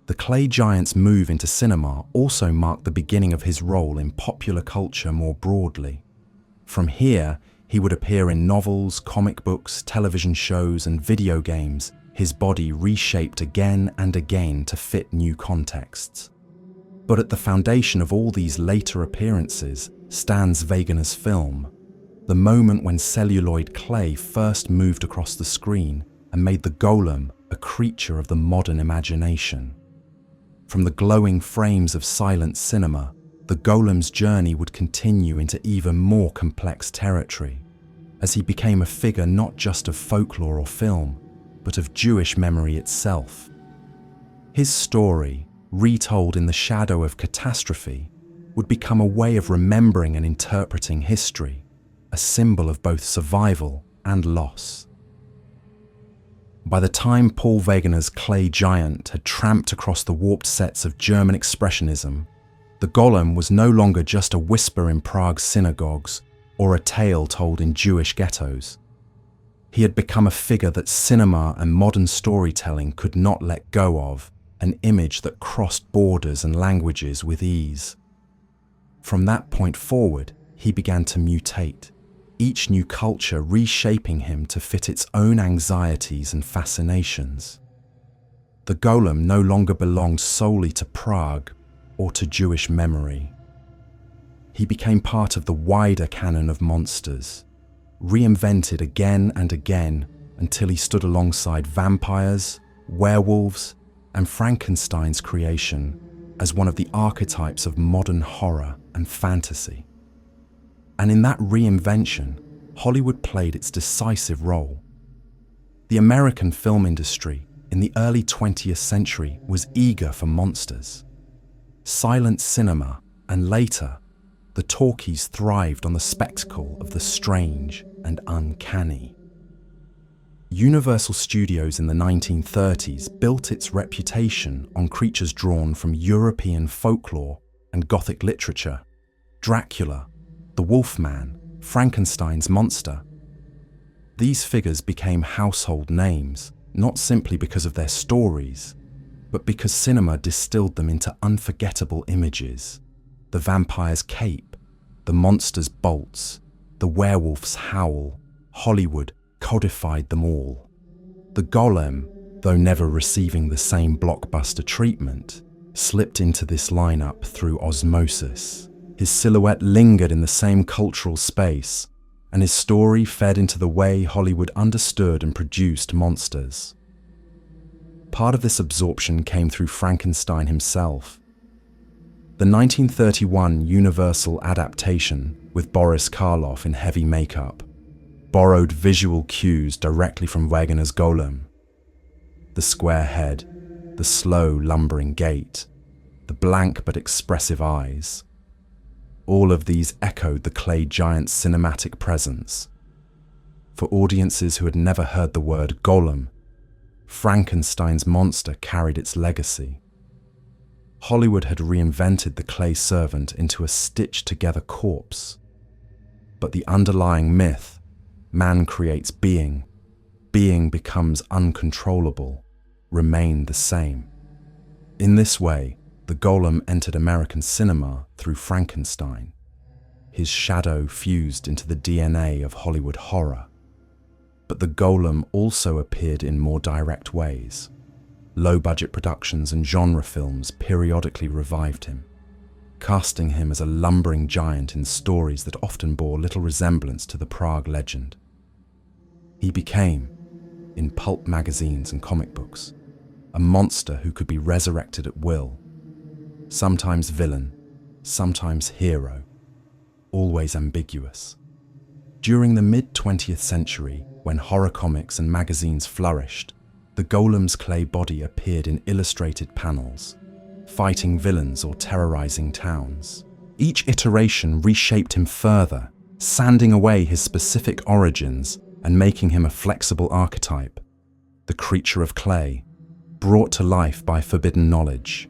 The clay giant's move into cinema also marked the beginning of his role in popular culture more broadly. From here, he would appear in novels, comic books, television shows, and video games, his body reshaped again and again to fit new contexts. But at the foundation of all these later appearances stands Wegener's film, the moment when celluloid clay first moved across the screen and made the golem a creature of the modern imagination. From the glowing frames of silent cinema, the golem's journey would continue into even more complex territory, as he became a figure not just of folklore or film, but of Jewish memory itself. His story, retold in the shadow of catastrophe, would become a way of remembering and interpreting history, a symbol of both survival and loss. By the time Paul Wegener's clay giant had tramped across the warped sets of German Expressionism, the golem was no longer just a whisper in Prague's synagogues or a tale told in Jewish ghettos. He had become a figure that cinema and modern storytelling could not let go of, an image that crossed borders and languages with ease. From that point forward, he began to mutate, each new culture reshaping him to fit its own anxieties and fascinations. The golem no longer belonged solely to Prague or to Jewish memory. He became part of the wider canon of monsters, reinvented again and again until he stood alongside vampires, werewolves, and Frankenstein's creation as one of the archetypes of modern horror and fantasy. And in that reinvention, Hollywood played its decisive role. The American film industry in the early 20th century was eager for monsters. Silent cinema, and later, the talkies thrived on the spectacle of the strange and uncanny. Universal Studios in the 1930s built its reputation on creatures drawn from European folklore and Gothic literature: Dracula, the Wolfman, Frankenstein's monster. These figures became household names, not simply because of their stories, but because cinema distilled them into unforgettable images. The vampire's cape, the monster's bolts, the werewolf's howl. Hollywood codified them all. The golem, though never receiving the same blockbuster treatment, slipped into this lineup through osmosis. His silhouette lingered in the same cultural space, and his story fed into the way Hollywood understood and produced monsters. Part of this absorption came through Frankenstein himself. The 1931 Universal adaptation, with Boris Karloff in heavy makeup, borrowed visual cues directly from Wegener's Golem. The square head, the slow, lumbering gait, the blank but expressive eyes. All of these echoed the clay giant's cinematic presence. For audiences who had never heard the word golem, Frankenstein's monster carried its legacy. Hollywood had reinvented the clay servant into a stitched-together corpse. But the underlying myth, man creates being, being becomes uncontrollable, remained the same. In this way, the golem entered American cinema through Frankenstein. His shadow fused into the DNA of Hollywood horror. But the golem also appeared in more direct ways. Low-budget productions and genre films periodically revived him, casting him as a lumbering giant in stories that often bore little resemblance to the Prague legend. He became, in pulp magazines and comic books, a monster who could be resurrected at will, sometimes villain, sometimes hero, always ambiguous. During the mid-20th century, when horror comics and magazines flourished, the golem's clay body appeared in illustrated panels, fighting villains or terrorizing towns. Each iteration reshaped him further, sanding away his specific origins and making him a flexible archetype, the creature of clay, brought to life by forbidden knowledge.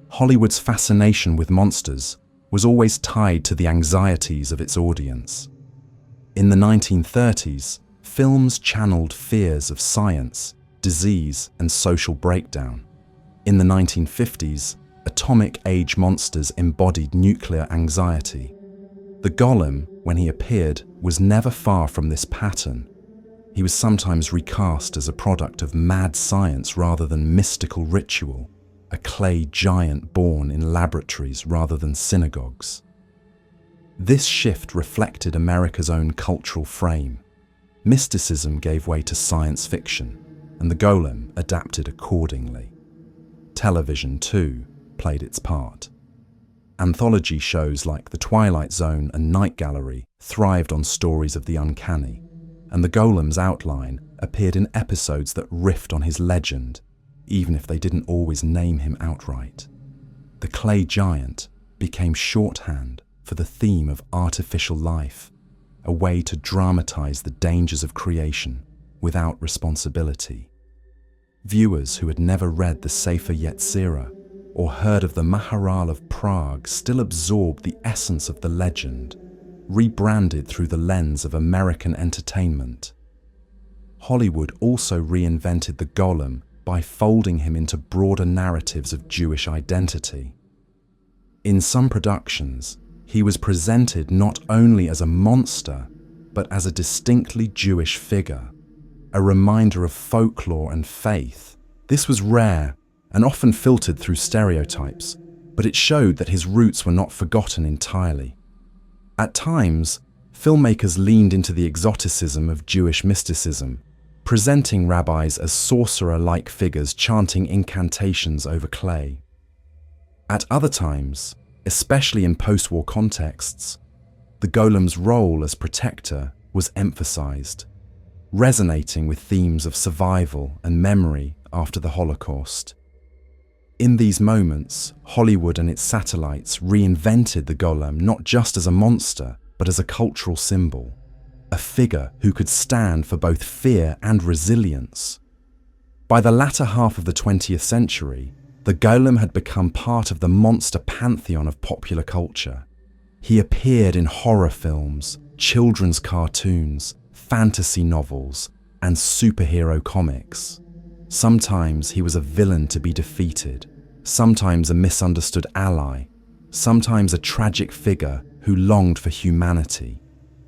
Hollywood's fascination with monsters was always tied to the anxieties of its audience. In the 1930s, films channeled fears of science, disease, and social breakdown. In the 1950s, atomic age monsters embodied nuclear anxiety. The golem, when he appeared, was never far from this pattern. He was sometimes recast as a product of mad science rather than mystical ritual, a clay giant born in laboratories rather than synagogues. This shift reflected America's own cultural frame. Mysticism gave way to science fiction, and the golem adapted accordingly. Television, too, played its part. Anthology shows like The Twilight Zone and Night Gallery thrived on stories of the uncanny, and the golem's outline appeared in episodes that riffed on his legend, even if they didn't always name him outright. The clay giant became shorthand for the theme of artificial life, a way to dramatize the dangers of creation without responsibility. Viewers who had never read the Sefer Yetzirah or heard of the Maharal of Prague still absorbed the essence of the legend, rebranded through the lens of American entertainment. Hollywood also reinvented the golem by folding him into broader narratives of Jewish identity. In some productions, he was presented not only as a monster, but as a distinctly Jewish figure, a reminder of folklore and faith. This was rare and often filtered through stereotypes, but it showed that his roots were not forgotten entirely. At times, filmmakers leaned into the exoticism of Jewish mysticism, presenting rabbis as sorcerer-like figures chanting incantations over clay. At other times, especially in post-war contexts, the golem's role as protector was emphasized, resonating with themes of survival and memory after the Holocaust. In these moments, Hollywood and its satellites reinvented the golem not just as a monster, but as a cultural symbol, a figure who could stand for both fear and resilience. By the latter half of the 20th century, the golem had become part of the monster pantheon of popular culture. He appeared in horror films, children's cartoons, fantasy novels, and superhero comics. Sometimes he was a villain to be defeated, sometimes a misunderstood ally, sometimes a tragic figure who longed for humanity.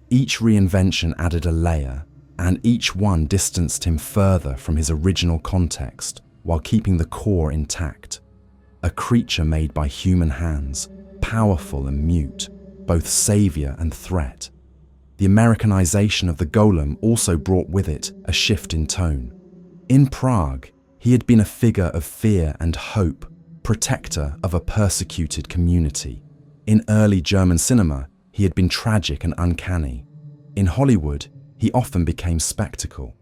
Each reinvention added a layer, and each one distanced him further from his original context while keeping the core intact. A creature made by human hands, powerful and mute, both savior and threat. The Americanization of the golem also brought with it a shift in tone. In Prague, he had been a figure of fear and hope, protector of a persecuted community. In early German cinema, he had been tragic and uncanny. In Hollywood, he often became spectacle.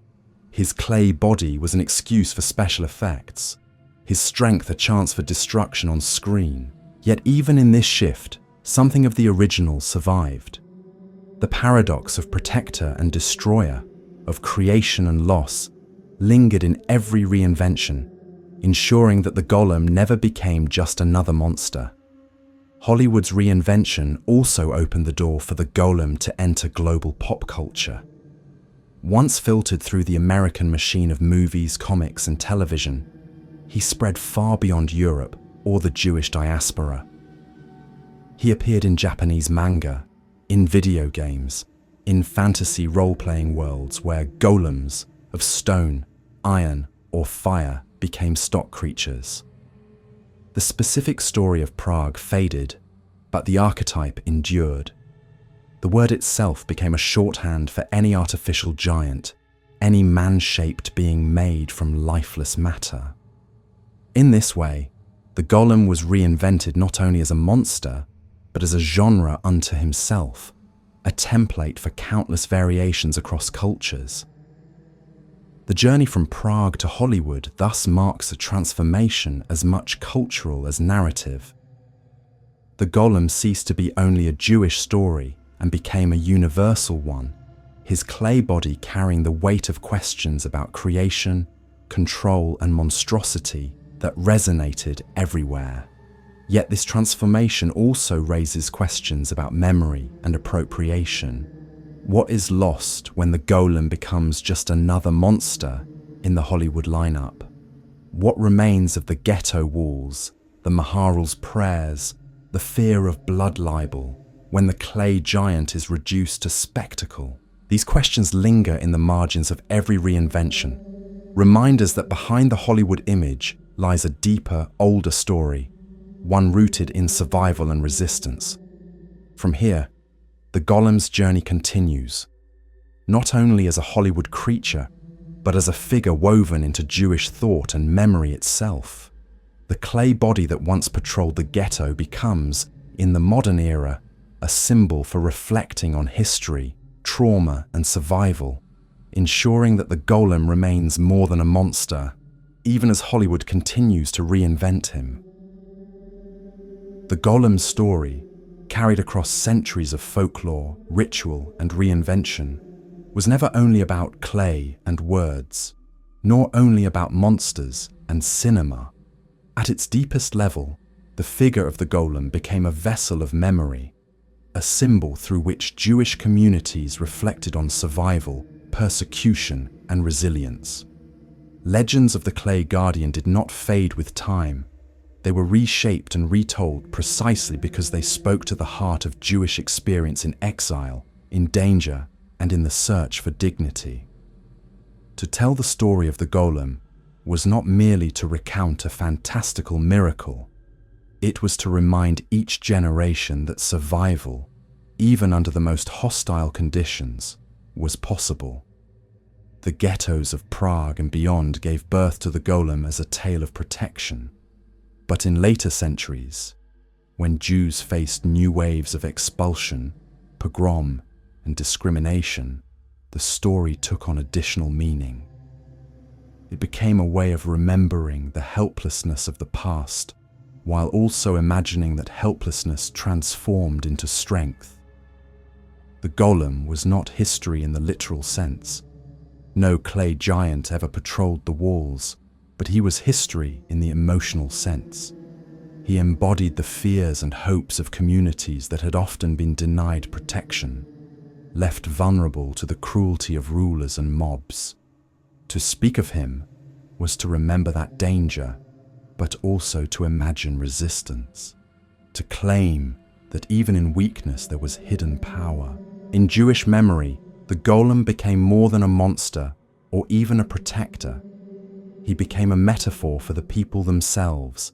His clay body was an excuse for special effects, his strength a chance for destruction on screen. Yet even in this shift, something of the original survived. The paradox of protector and destroyer, of creation and loss, lingered in every reinvention, ensuring that the golem never became just another monster. Hollywood's reinvention also opened the door for the golem to enter global pop culture. Once filtered through the American machine of movies, comics, and television, he spread far beyond Europe or the Jewish diaspora. He appeared in Japanese manga, in video games, in fantasy role-playing worlds where golems of stone, iron, or fire became stock creatures. The specific story of Prague faded, but the archetype endured. The word itself became a shorthand for any artificial giant, any man-shaped being made from lifeless matter. In this way, the golem was reinvented not only as a monster, but as a genre unto himself, a template for countless variations across cultures. The journey from Prague to Hollywood thus marks a transformation as much cultural as narrative. The golem ceased to be only a Jewish story and became a universal one, his clay body carrying the weight of questions about creation, control, and monstrosity that resonated everywhere. Yet this transformation also raises questions about memory and appropriation. What is lost when the golem becomes just another monster in the Hollywood lineup? What remains of the ghetto walls, the Maharal's prayers, the fear of blood libel, when the clay giant is reduced to spectacle? These questions linger in the margins of every reinvention, reminders that behind the Hollywood image lies a deeper, older story, one rooted in survival and resistance. From here, the golem's journey continues, not only as a Hollywood creature, but as a figure woven into Jewish thought and memory itself. The clay body that once patrolled the ghetto becomes, in the modern era, a symbol for reflecting on history, trauma, and survival, ensuring that the golem remains more than a monster, even as Hollywood continues to reinvent him. The golem's story, carried across centuries of folklore, ritual, and reinvention, was never only about clay and words, nor only about monsters and cinema. At its deepest level, the figure of the golem became a vessel of memory, a symbol through which Jewish communities reflected on survival, persecution, and resilience. Legends of the clay guardian did not fade with time. They were reshaped and retold precisely because they spoke to the heart of Jewish experience in exile, in danger, and in the search for dignity. To tell the story of the golem was not merely to recount a fantastical miracle. It was to remind each generation that survival, even under the most hostile conditions, was possible. The ghettos of Prague and beyond gave birth to the golem as a tale of protection. But in later centuries, when Jews faced new waves of expulsion, pogrom, and discrimination, the story took on additional meaning. It became a way of remembering the helplessness of the past, while also imagining that helplessness transformed into strength. The golem was not history in the literal sense. No clay giant ever patrolled the walls, but he was history in the emotional sense. He embodied the fears and hopes of communities that had often been denied protection, left vulnerable to the cruelty of rulers and mobs. To speak of him was to remember that danger, but also to imagine resistance, to claim that even in weakness there was hidden power. In Jewish memory, the golem became more than a monster or even a protector. He became a metaphor for the people themselves.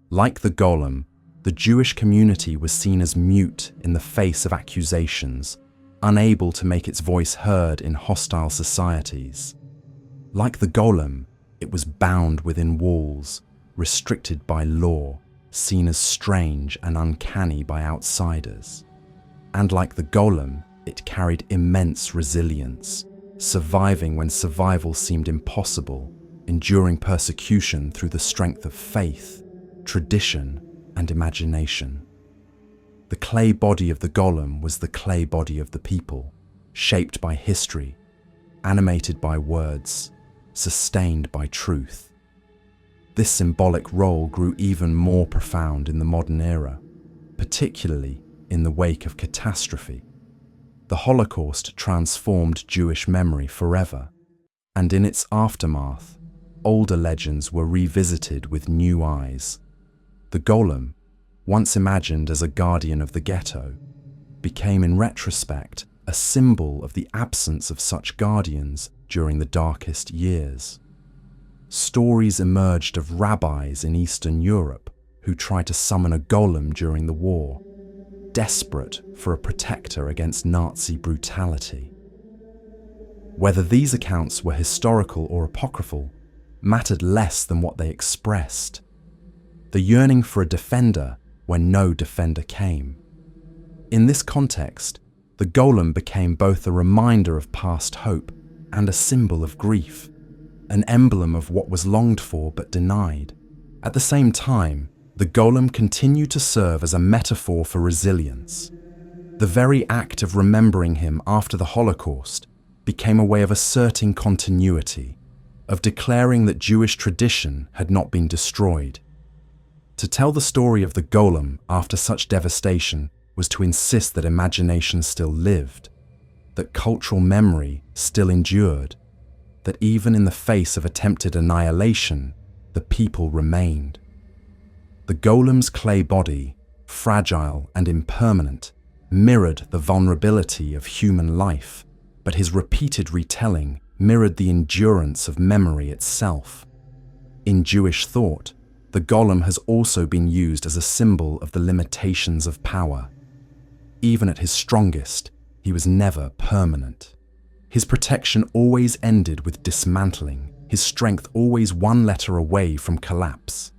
Like the golem, the Jewish community was seen as mute in the face of accusations, unable to make its voice heard in hostile societies. Like the golem, it was bound within walls, restricted by law, seen as strange and uncanny by outsiders. And like the golem, it carried immense resilience, surviving when survival seemed impossible, enduring persecution through the strength of faith, tradition, and imagination. The clay body of the golem was the clay body of the people, shaped by history, animated by words, sustained by truth. This symbolic role grew even more profound in the modern era, particularly in the wake of catastrophe. The Holocaust transformed Jewish memory forever, and in its aftermath, older legends were revisited with new eyes. The golem, once imagined as a guardian of the ghetto, became in retrospect a symbol of the absence of such guardians during the darkest years. Stories emerged of rabbis in Eastern Europe who tried to summon a golem during the war, desperate for a protector against Nazi brutality. Whether these accounts were historical or apocryphal mattered less than what they expressed: the yearning for a defender when no defender came. In this context, the golem became both a reminder of past hope and a symbol of grief, an emblem of what was longed for but denied. At the same time, the golem continued to serve as a metaphor for resilience. The very act of remembering him after the Holocaust became a way of asserting continuity, of declaring that Jewish tradition had not been destroyed. To tell the story of the golem after such devastation was to insist that imagination still lived, that cultural memory still endured, that even in the face of attempted annihilation, the people remained. The golem's clay body, fragile and impermanent, mirrored the vulnerability of human life, but his repeated retelling mirrored the endurance of memory itself. In Jewish thought, the golem has also been used as a symbol of the limitations of power. Even at his strongest, he was never permanent. His protection always ended with dismantling, his strength always one letter away from collapse.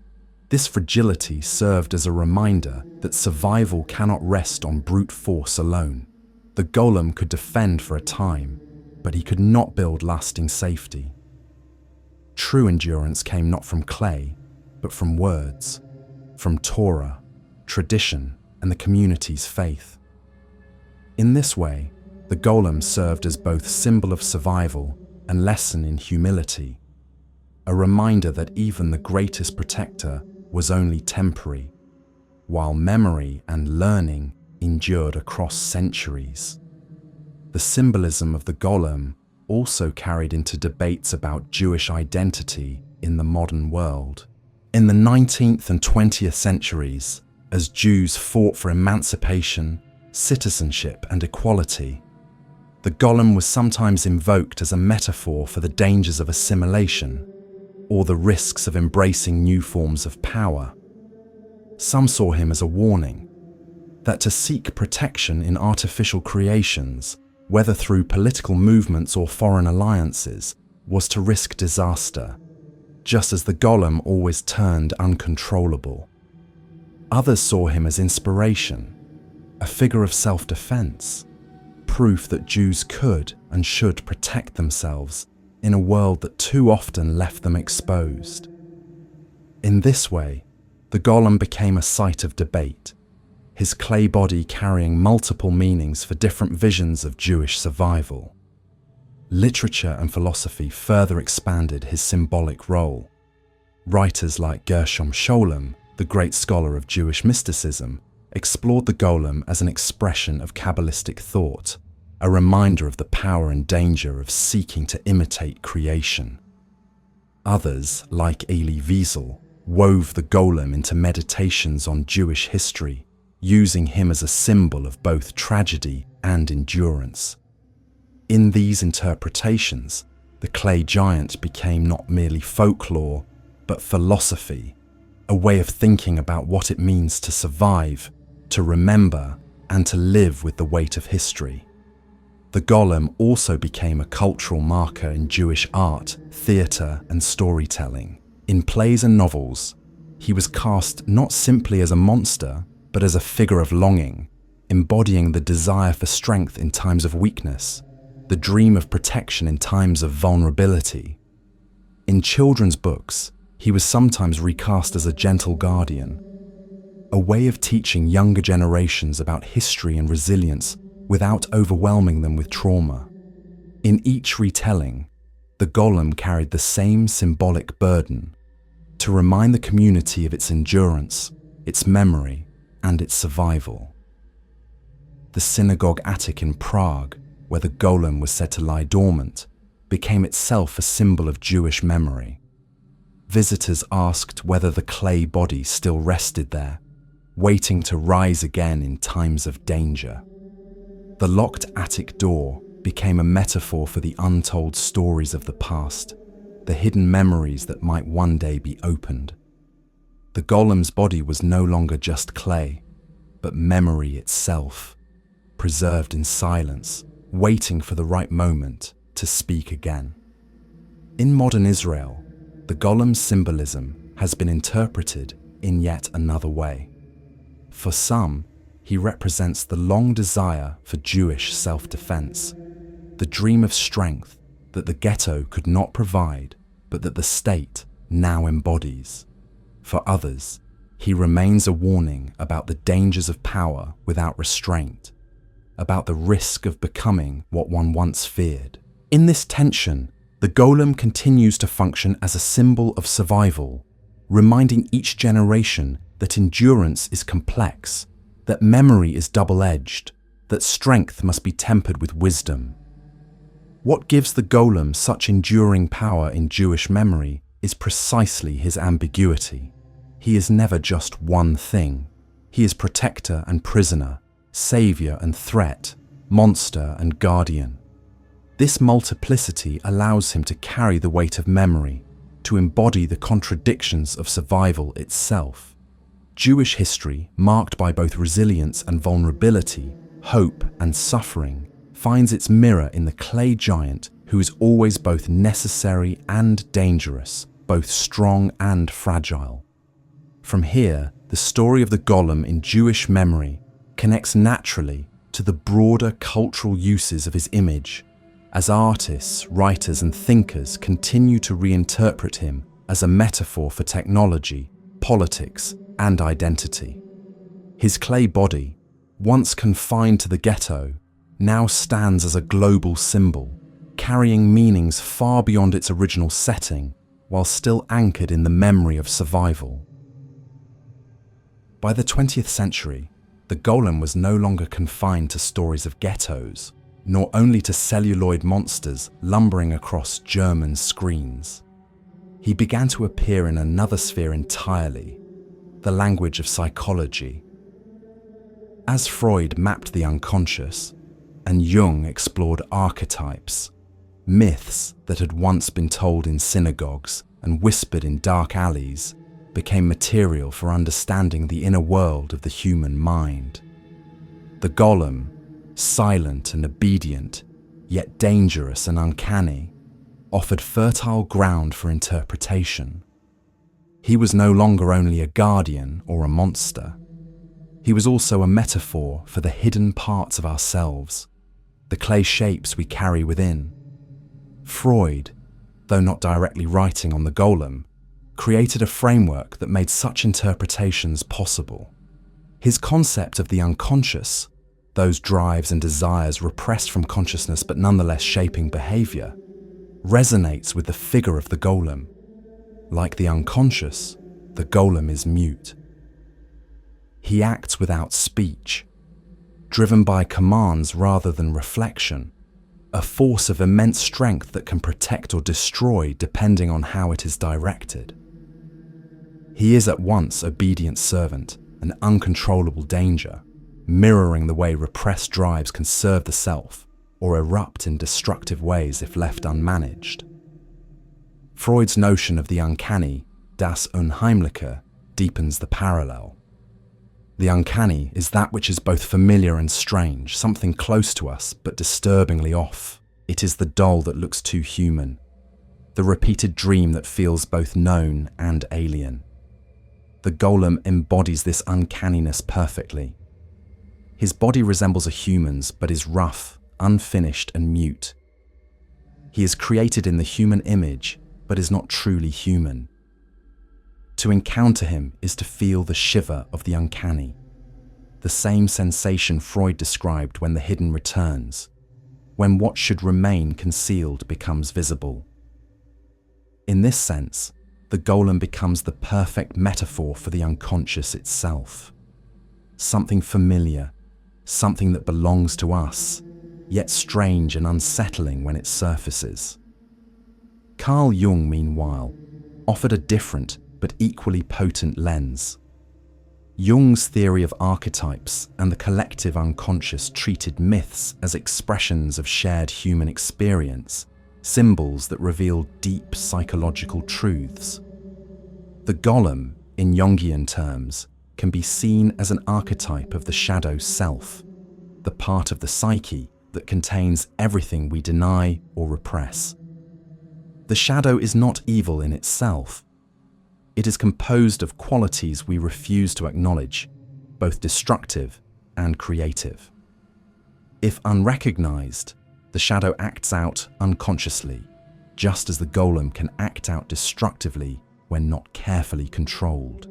This fragility served as a reminder that survival cannot rest on brute force alone. The golem could defend for a time, but he could not build lasting safety. True endurance came not from clay, but from words, from Torah, tradition, and the community's faith. In this way, the golem served as both symbol of survival and lesson in humility, a reminder that even the greatest protector was only temporary, while memory and learning endured across centuries. The symbolism of the golem also carried into debates about Jewish identity in the modern world. In the 19th and 20th centuries, as Jews fought for emancipation, citizenship, and equality, the golem was sometimes invoked as a metaphor for the dangers of assimilation or the risks of embracing new forms of power. Some saw him as a warning that to seek protection in artificial creations, whether through political movements or foreign alliances, was to risk disaster, just as the golem always turned uncontrollable. Others saw him as inspiration, a figure of self-defense, proof that Jews could and should protect themselves in a world that too often left them exposed. In this way, the golem became a site of debate, his clay body carrying multiple meanings for different visions of Jewish survival. Literature and philosophy further expanded his symbolic role. Writers like Gershom Scholem, the great scholar of Jewish mysticism, explored the golem as an expression of Kabbalistic thought, a reminder of the power and danger of seeking to imitate creation. Others, like Elie Wiesel, wove the golem into meditations on Jewish history, using him as a symbol of both tragedy and endurance. In these interpretations, the clay giant became not merely folklore, but philosophy, a way of thinking about what it means to survive, to remember, and to live with the weight of history. The golem also became a cultural marker in Jewish art, theatre, and storytelling. In plays and novels, He was cast not simply as a monster, but as a figure of longing, embodying the desire for strength in times of weakness, the dream of protection in times of vulnerability. In children's books, he was sometimes recast as a gentle guardian, a way of teaching younger generations about history and resilience without overwhelming them with trauma. In each retelling, the golem carried the same symbolic burden: to remind the community of its endurance, its memory, and its survival. The synagogue attic in Prague, where the golem was said to lie dormant, became itself a symbol of Jewish memory. Visitors asked whether the clay body still rested there, waiting to rise again in times of danger. The locked attic door became a metaphor for the untold stories of the past, the hidden memories that might one day be opened. The golem's body was no longer just clay, but memory itself, preserved in silence, waiting for the right moment to speak again. In modern Israel, the golem's symbolism has been interpreted in yet another way. For some, he represents the long desire for Jewish self-defense, the dream of strength that the ghetto could not provide, but that the state now embodies. For others, he remains a warning about the dangers of power without restraint, about the risk of becoming what one once feared. In this tension, the golem continues to function as a symbol of survival, reminding each generation that endurance is complex, that memory is double-edged, that strength must be tempered with wisdom. What gives the golem such enduring power in Jewish memory is precisely his ambiguity. He is never just one thing. He is protector and prisoner, savior and threat, monster and guardian. This multiplicity allows him to carry the weight of memory, to embody the contradictions of survival itself. Jewish history, marked by both resilience and vulnerability, hope and suffering, finds its mirror in the clay giant who is always both necessary and dangerous, both strong and fragile. From here, the story of the golem in Jewish memory connects naturally to the broader cultural uses of his image, as artists, writers, and thinkers continue to reinterpret him as a metaphor for technology, politics, and identity. His clay body, once confined to the ghetto, now stands as a global symbol, carrying meanings far beyond its original setting, while still anchored in the memory of survival. By the 20th century, the golem was no longer confined to stories of ghettos, nor only to celluloid monsters lumbering across German screens. He began to appear in another sphere entirely, the language of psychology. As Freud mapped the unconscious, and Jung explored archetypes, myths that had once been told in synagogues and whispered in dark alleys became material for understanding the inner world of the human mind. The golem, silent and obedient, yet dangerous and uncanny, offered fertile ground for interpretation. He was no longer only a guardian or a monster. He was also a metaphor for the hidden parts of ourselves, the clay shapes we carry within. Freud, though not directly writing on the golem, created a framework that made such interpretations possible. His concept of the unconscious, those drives and desires repressed from consciousness but nonetheless shaping behavior, resonates with the figure of the golem. Like the unconscious, the golem is mute. He acts without speech, driven by commands rather than reflection, a force of immense strength that can protect or destroy depending on how it is directed. He is at once obedient servant and uncontrollable danger, mirroring the way repressed drives can serve the self or erupt in destructive ways if left unmanaged. Freud's notion of the uncanny, das Unheimliche, deepens the parallel. The uncanny is that which is both familiar and strange, something close to us but disturbingly off. It is the doll that looks too human, the repeated dream that feels both known and alien. the golem embodies this uncanniness perfectly. His body resembles a human's, but is rough, unfinished, and mute. He is created in the human image, but is not truly human. To encounter him is to feel the shiver of the uncanny, the same sensation Freud described when the hidden returns, when what should remain concealed becomes visible. In this sense, the golem becomes the perfect metaphor for the unconscious itself. Something familiar, something that belongs to us, yet strange and unsettling when it surfaces. Carl Jung, meanwhile, offered a different but equally potent lens. Jung's theory of archetypes and the collective unconscious treated myths as expressions of shared human experience, symbols that reveal deep psychological truths. The golem, in Jungian terms, can be seen as an archetype of the shadow self, the part of the psyche that contains everything we deny or repress. The shadow is not evil in itself. It is composed of qualities we refuse to acknowledge, both destructive and creative. If unrecognized, the shadow acts out unconsciously, just as the golem can act out destructively when not carefully controlled.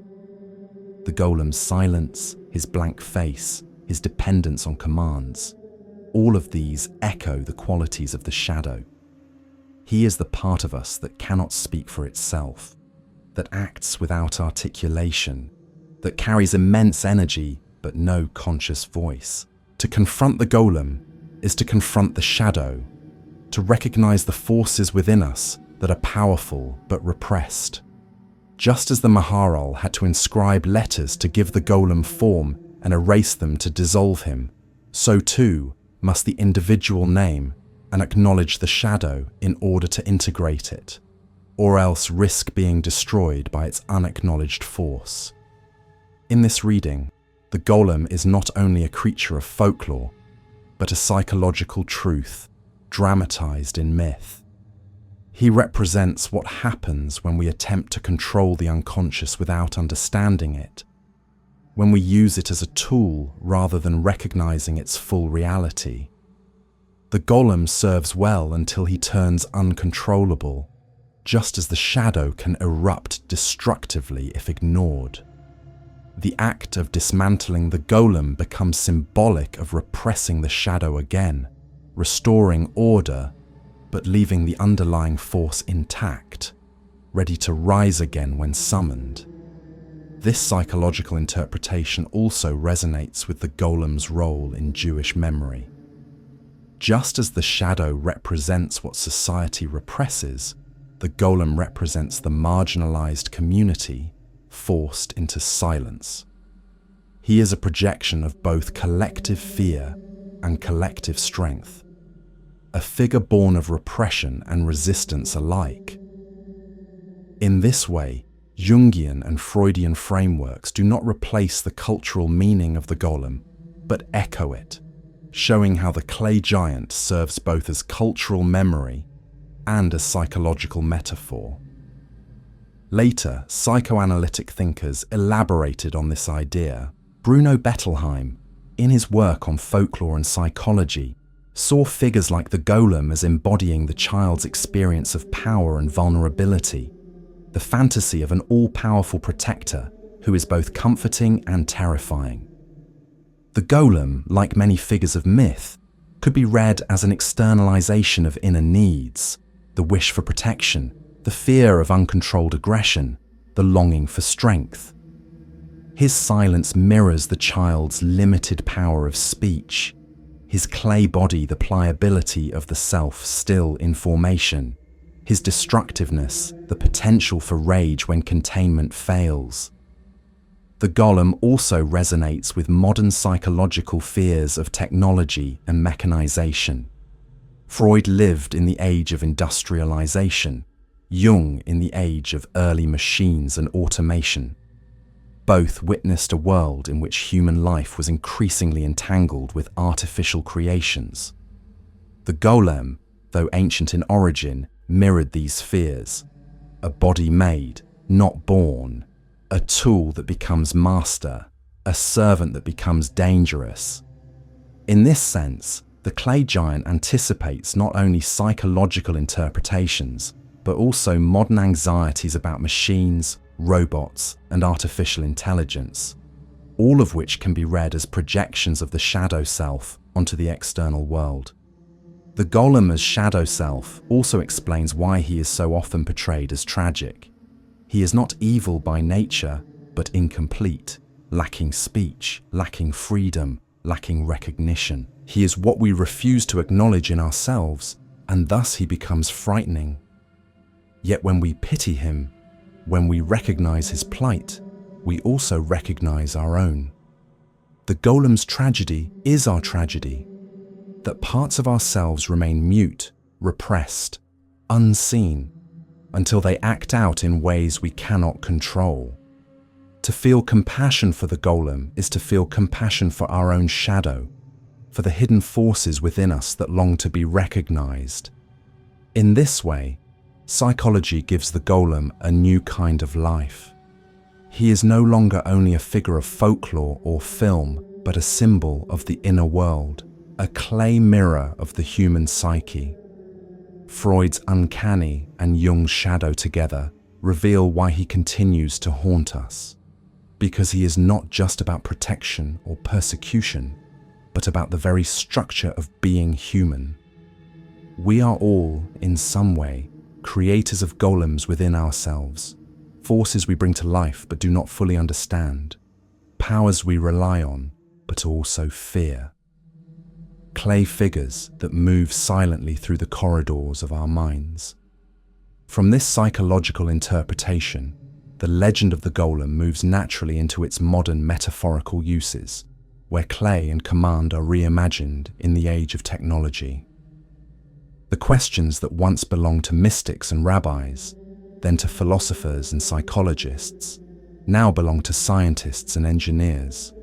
The golem's silence, his blank face, his dependence on commands, all of these echo the qualities of the shadow. He is the part of us that cannot speak for itself, that acts without articulation, that carries immense energy but no conscious voice. To confront the golem is to confront the shadow, to recognize the forces within us that are powerful but repressed. Just as the Maharal had to inscribe letters to give the golem form and erase them to dissolve him, so too must the individual name and acknowledge the shadow in order to integrate it, or else risk being destroyed by its unacknowledged force. In this reading, the golem is not only a creature of folklore, but a psychological truth dramatized in myth. He represents what happens when we attempt to control the unconscious without understanding it, when we use it as a tool rather than recognizing its full reality. The golem serves well until he turns uncontrollable, just as the shadow can erupt destructively if ignored. The act of dismantling the golem becomes symbolic of repressing the shadow again, restoring order, but leaving the underlying force intact, ready to rise again when summoned. This psychological interpretation also resonates with the golem's role in Jewish memory. Just as the shadow represents what society represses, the golem represents the marginalized community forced into silence. He is a projection of both collective fear and collective strength, a figure born of repression and resistance alike. In this way, Jungian and Freudian frameworks do not replace the cultural meaning of the golem, but echo it, showing how the clay giant serves both as cultural memory and as psychological metaphor. Later, psychoanalytic thinkers elaborated on this idea. Bruno Bettelheim, in his work on folklore and psychology, saw figures like the golem as embodying the child's experience of power and vulnerability, the fantasy of an all-powerful protector who is both comforting and terrifying. The golem, like many figures of myth, could be read as an externalization of inner needs, the wish for protection, the fear of uncontrolled aggression, the longing for strength. His silence mirrors the child's limited power of speech, his clay body the pliability of the self still in formation, his destructiveness the potential for rage when containment fails. The golem also resonates with modern psychological fears of technology and mechanization. Freud lived in the age of industrialization, Jung in the age of early machines and automation. Both witnessed a world in which human life was increasingly entangled with artificial creations. The golem, though ancient in origin, mirrored these fears, a body made, not born, a tool that becomes master, a servant that becomes dangerous. In this sense, the clay giant anticipates not only psychological interpretations, but also modern anxieties about machines, robots, and artificial intelligence, all of which can be read as projections of the shadow self onto the external world. The golem as shadow self also explains why he is so often portrayed as tragic. He is not evil by nature, but incomplete, lacking speech, lacking freedom, lacking recognition. He is what we refuse to acknowledge in ourselves, and thus he becomes frightening. Yet when we pity him, when we recognize his plight, we also recognize our own. The golem's tragedy is our tragedy, that parts of ourselves remain mute, repressed, unseen, until they act out in ways we cannot control. To feel compassion for the golem is to feel compassion for our own shadow, for the hidden forces within us that long to be recognized. In this way, psychology gives the golem a new kind of life. He is no longer only a figure of folklore or film, but a symbol of the inner world, a clay mirror of the human psyche. Freud's uncanny and Jung's shadow together reveal why he continues to haunt us. Because he is not just about protection or persecution, but about the very structure of being human. We are all, in some way, creators of golems within ourselves, forces we bring to life but do not fully understand, powers we rely on but also fear. Clay figures that move silently through the corridors of our minds. From this psychological interpretation, the legend of the golem moves naturally into its modern metaphorical uses, where clay and command are reimagined in the age of technology. The questions that once belonged to mystics and rabbis, then to philosophers and psychologists, now belong to scientists and engineers.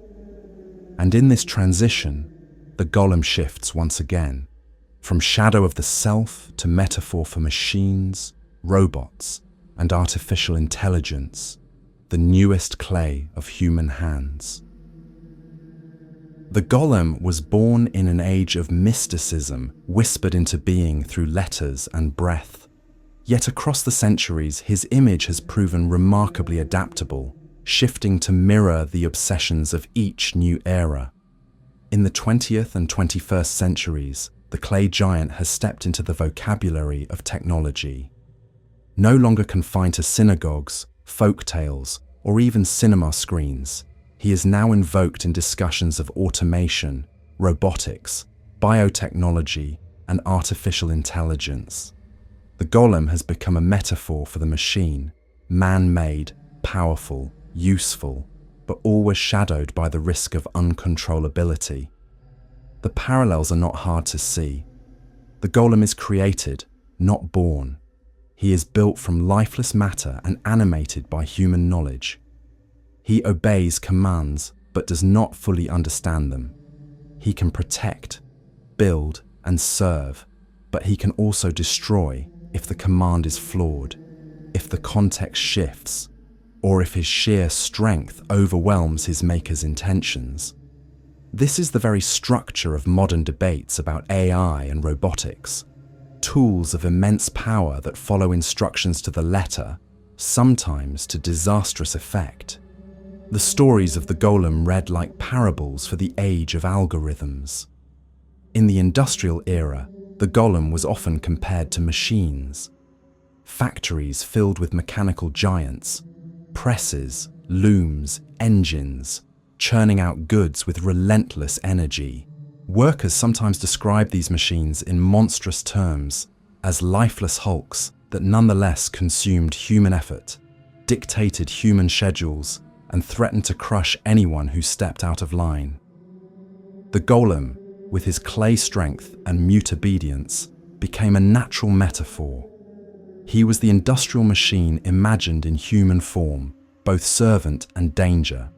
And in this transition, the golem shifts once again, from shadow of the self to metaphor for machines, robots, and artificial intelligence, the newest clay of human hands. The golem was born in an age of mysticism, whispered into being through letters and breath. Yet across the centuries, his image has proven remarkably adaptable, shifting to mirror the obsessions of each new era. In the 20th and 21st centuries, the clay giant has stepped into the vocabulary of technology. No longer confined to synagogues, folk tales, or even cinema screens, he is now invoked in discussions of automation, robotics, biotechnology, and artificial intelligence. The golem has become a metaphor for the machine, man-made, powerful, useful, but always shadowed by the risk of uncontrollability. The parallels are not hard to see. The golem is created, not born. He is built from lifeless matter and animated by human knowledge. He obeys commands, but does not fully understand them. He can protect, build, and serve, but he can also destroy if the command is flawed, if the context shifts, or if his sheer strength overwhelms his maker's intentions. This is the very structure of modern debates about AI and robotics, tools of immense power that follow instructions to the letter, sometimes to disastrous effect. The stories of the golem read like parables for the age of algorithms. In the industrial era, the golem was often compared to machines. Factories filled with mechanical giants, presses, looms, engines, churning out goods with relentless energy. Workers sometimes describe these machines in monstrous terms as lifeless hulks that nonetheless consumed human effort, dictated human schedules, and threatened to crush anyone who stepped out of line. The golem, with his clay strength and mute obedience, became a natural metaphor. He was the industrial machine imagined in human form, both servant and danger,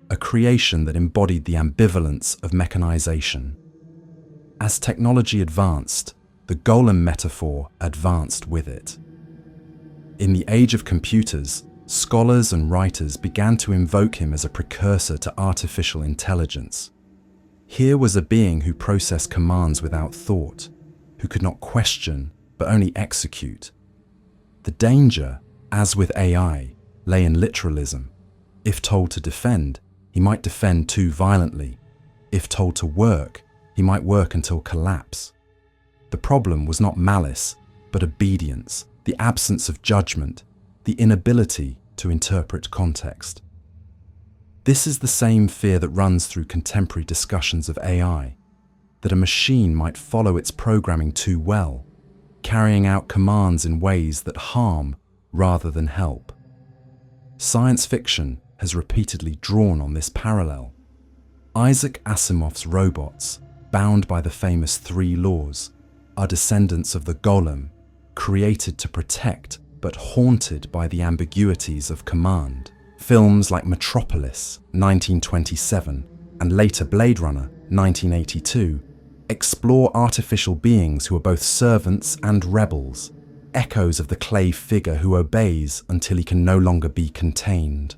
a creation that embodied the ambivalence of mechanization. As technology advanced, the golem metaphor advanced with it. In the age of computers, Scholars and writers began to invoke him as a precursor to artificial intelligence. Here was a being who processed commands without thought, who could not question but only execute. The danger, as with AI, lay in literalism. If told to defend, he might defend too violently. If told to work, he might work until collapse. The problem was not malice, but obedience, the absence of judgment, the inability to interpret context. This is the same fear that runs through contemporary discussions of AI, that a machine might follow its programming too well, carrying out commands in ways that harm rather than help. Science fiction has repeatedly drawn on this parallel. Isaac Asimov's robots, bound by the famous 3 laws, are descendants of the golem, created to protect but haunted by the ambiguities of command. Films like Metropolis, 1927, and later Blade Runner, 1982, explore artificial beings who are both servants and rebels, echoes of the clay figure who obeys until he can no longer be contained.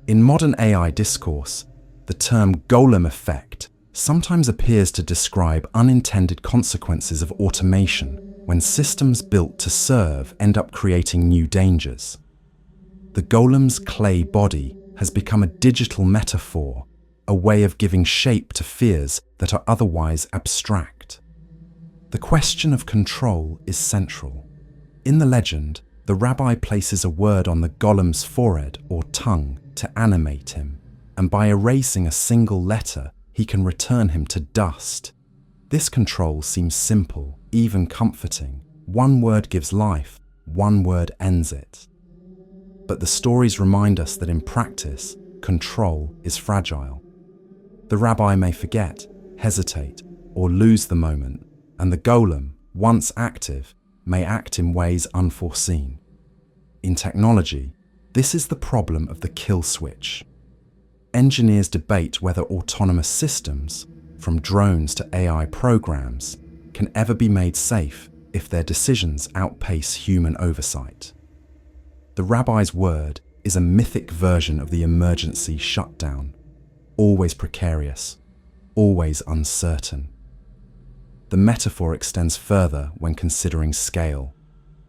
In modern AI discourse, the term golem effect sometimes appears to describe unintended consequences of automation when systems built to serve end up creating new dangers. The golem's clay body has become a digital metaphor, a way of giving shape to fears that are otherwise abstract. The question of control is central. In the legend, the rabbi places a word on the golem's forehead or tongue to animate him, and by erasing a single letter, he can return him to dust. This control seems simple, even comforting. One word gives life, one word ends it. But the stories remind us that in practice, control is fragile. The rabbi may forget, hesitate, or lose the moment, and the golem, once active, may act in ways unforeseen. In technology, this is the problem of the kill switch. Engineers debate whether autonomous systems, from drones to AI programs, can ever be made safe if their decisions outpace human oversight. The rabbi's word is a mythic version of the emergency shutdown, always precarious, always uncertain. The metaphor extends further when considering scale.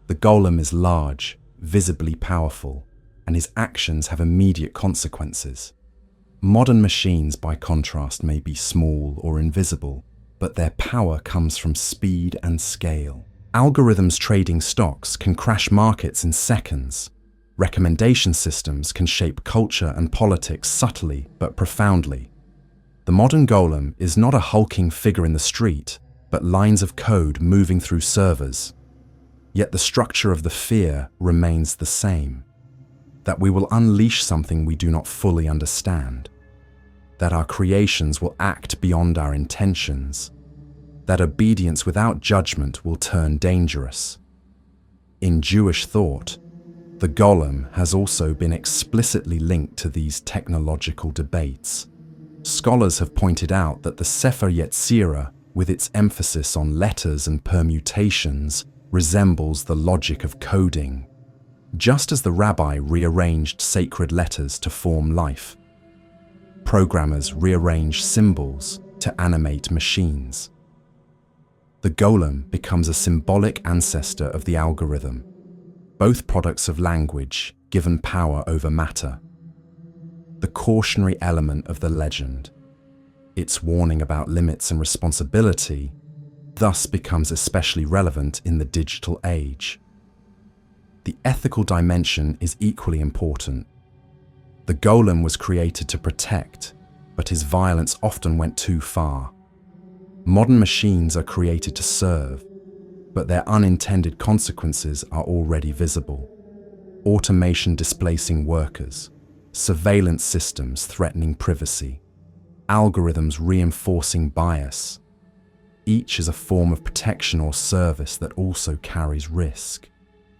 The golem is large, visibly powerful, and his actions have immediate consequences. Modern machines, by contrast, may be small or invisible, but their power comes from speed and scale. Algorithms trading stocks can crash markets in seconds. Recommendation systems can shape culture and politics subtly but profoundly. The modern golem is not a hulking figure in the street, but lines of code moving through servers. Yet the structure of the fear remains the same. That we will unleash something we do not fully understand. That our creations will act beyond our intentions. That obedience without judgment will turn dangerous. In Jewish thought, the golem has also been explicitly linked to these technological debates. Scholars have pointed out that the Sefer Yetzirah, with its emphasis on letters and permutations, resembles the logic of coding. Just as the rabbi rearranged sacred letters to form life, programmers rearrange symbols to animate machines. The golem becomes a symbolic ancestor of the algorithm, both products of language given power over matter. The cautionary element of the legend, its warning about limits and responsibility, thus becomes especially relevant in the digital age. The ethical dimension is equally important. The golem was created to protect, but his violence often went too far. Modern machines are created to serve, but their unintended consequences are already visible. Automation displacing workers, surveillance systems threatening privacy, algorithms reinforcing bias. Each is a form of protection or service that also carries risk.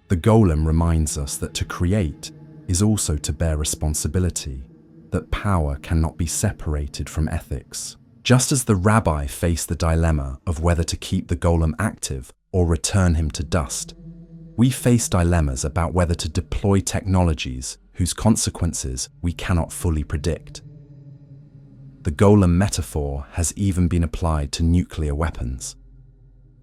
The golem reminds us that to create is also to bear responsibility, that power cannot be separated from ethics. Just as the rabbi faced the dilemma of whether to keep the golem active or return him to dust, we face dilemmas about whether to deploy technologies whose consequences we cannot fully predict. The golem metaphor has even been applied to nuclear weapons.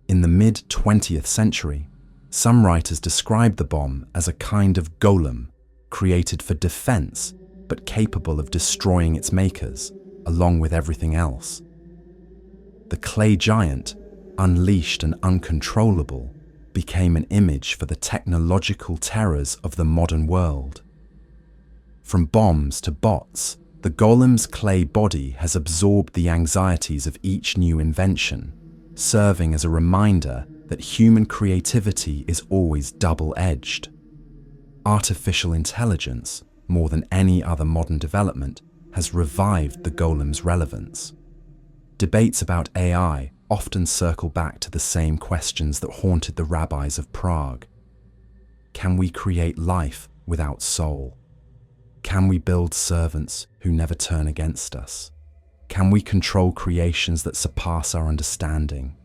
In the mid-20th century, some writers described the bomb as a kind of golem, created for defense, but capable of destroying its makers, along with everything else. The clay giant, unleashed and uncontrollable, became an image for the technological terrors of the modern world. From bombs to bots, the golem's clay body has absorbed the anxieties of each new invention, serving as a reminder that human creativity is always double-edged. Artificial intelligence, more than any other modern development, has revived the golem's relevance. Debates about AI often circle back to the same questions that haunted the rabbis of Prague. Can we create life without soul? Can we build servants who never turn against us? Can we control creations that surpass our understanding?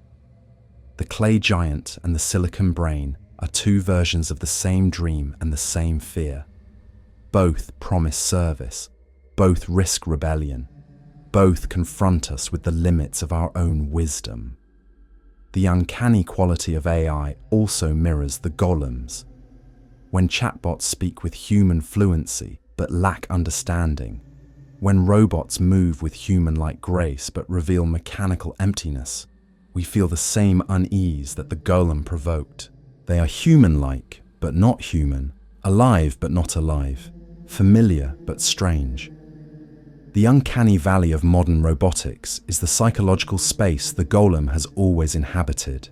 The clay giant and the silicon brain are two versions of the same dream and the same fear. Both promise service, both risk rebellion, both confront us with the limits of our own wisdom. The uncanny quality of AI also mirrors the golems. When chatbots speak with human fluency but lack understanding, when robots move with human-like grace but reveal mechanical emptiness, we feel the same unease that the golem provoked. They are human-like but not human, alive but not alive, familiar but strange. The uncanny valley of modern robotics is the psychological space the golem has always inhabited.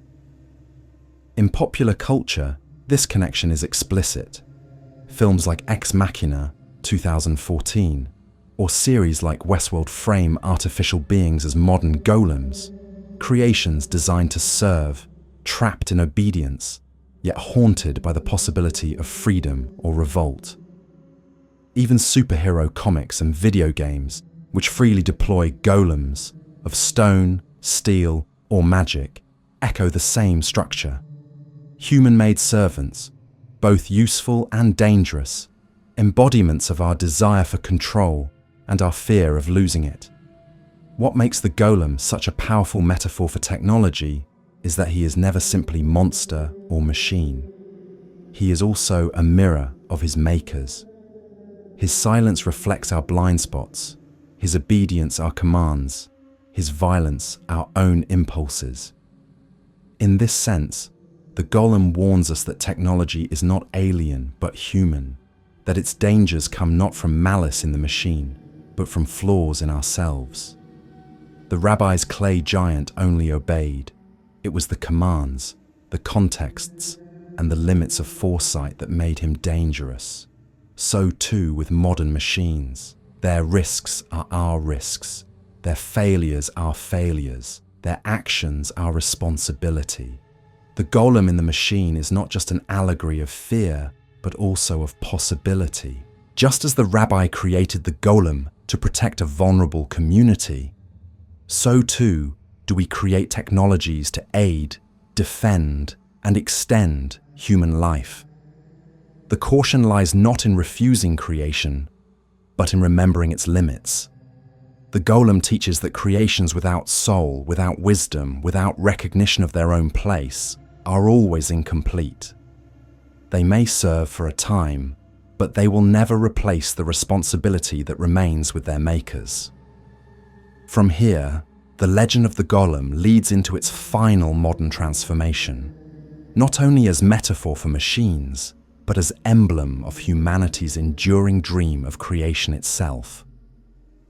In popular culture, this connection is explicit. Films like Ex Machina, 2014, or series like Westworld frame artificial beings as modern golems, creations designed to serve, trapped in obedience, yet haunted by the possibility of freedom or revolt. Even superhero comics and video games, which freely deploy golems of stone, steel, or magic, echo the same structure. Human-made servants, both useful and dangerous, embodiments of our desire for control and our fear of losing it. What makes the golem such a powerful metaphor for technology is that he is never simply monster or machine. He is also a mirror of his makers. His silence reflects our blind spots, his obedience our commands, his violence our own impulses. In this sense, the golem warns us that technology is not alien but human, that its dangers come not from malice in the machine, but from flaws in ourselves. The rabbi's clay giant only obeyed. It was the commands, the contexts, and the limits of foresight that made him dangerous. So too with modern machines. Their risks are our risks, their failures our failures, their actions our responsibility. The golem in the machine is not just an allegory of fear, but also of possibility. Just as the rabbi created the golem to protect a vulnerable community, so too do we create technologies to aid, defend, and extend human life. The caution lies not in refusing creation, but in remembering its limits. The golem teaches that creations without soul, without wisdom, without recognition of their own place, are always incomplete. They may serve for a time, but they will never replace the responsibility that remains with their makers. From here, the legend of the golem leads into its final modern transformation, not only as metaphor for machines, but as emblem of humanity's enduring dream of creation itself.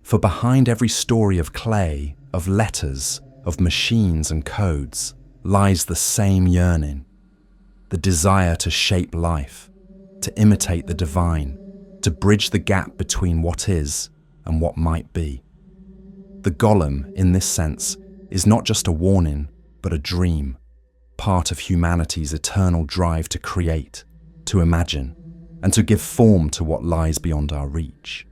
For behind every story of clay, of letters, of machines and codes, lies the same yearning, the desire to shape life, to imitate the divine, to bridge the gap between what is and what might be. The golem, in this sense, is not just a warning, but a dream, part of humanity's eternal drive to create, to imagine, and to give form to what lies beyond our reach.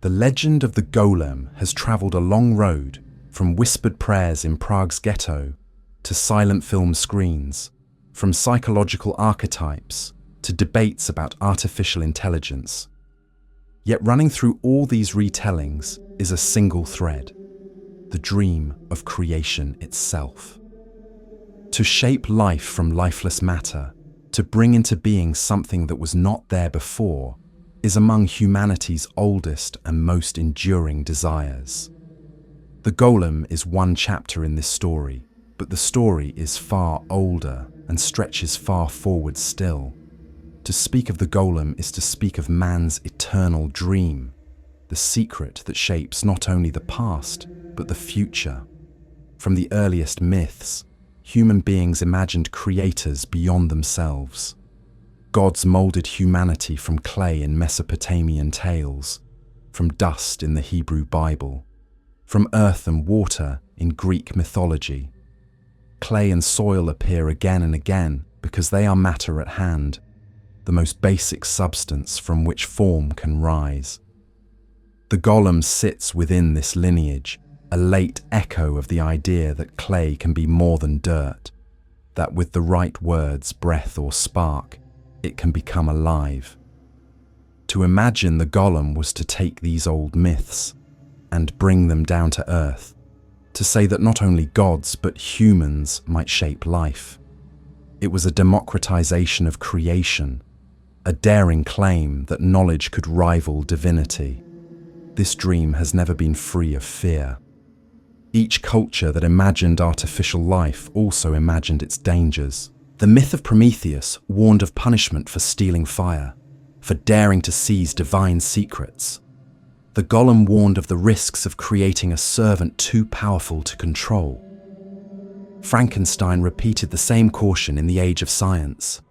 The legend of the golem has travelled a long road from whispered prayers in Prague's ghetto to silent film screens, from psychological archetypes to debates about artificial intelligence. Yet running through all these retellings is a single thread: the dream of creation itself. To shape life from lifeless matter, to bring into being something that was not there before, is among humanity's oldest and most enduring desires. The golem is one chapter in this story, but the story is far older and stretches far forward still. To speak of the golem is to speak of man's eternal dream, the secret that shapes not only the past, but the future. From the earliest myths, human beings imagined creators beyond themselves. Gods molded humanity from clay in Mesopotamian tales, from dust in the Hebrew Bible, from earth and water in Greek mythology. Clay and soil appear again and again because they are matter at hand, the most basic substance from which form can rise. The golem sits within this lineage, a late echo of the idea that clay can be more than dirt, that with the right words, breath or spark, it can become alive. To imagine the golem was to take these old myths and bring them down to earth, to say that not only gods but humans might shape life. It was a democratization of creation, a daring claim that knowledge could rival divinity. This dream has never been free of fear. Each culture that imagined artificial life also imagined its dangers. The myth of Prometheus warned of punishment for stealing fire, for daring to seize divine secrets. The golem warned of the risks of creating a servant too powerful to control. Frankenstein repeated the same caution in the age of science.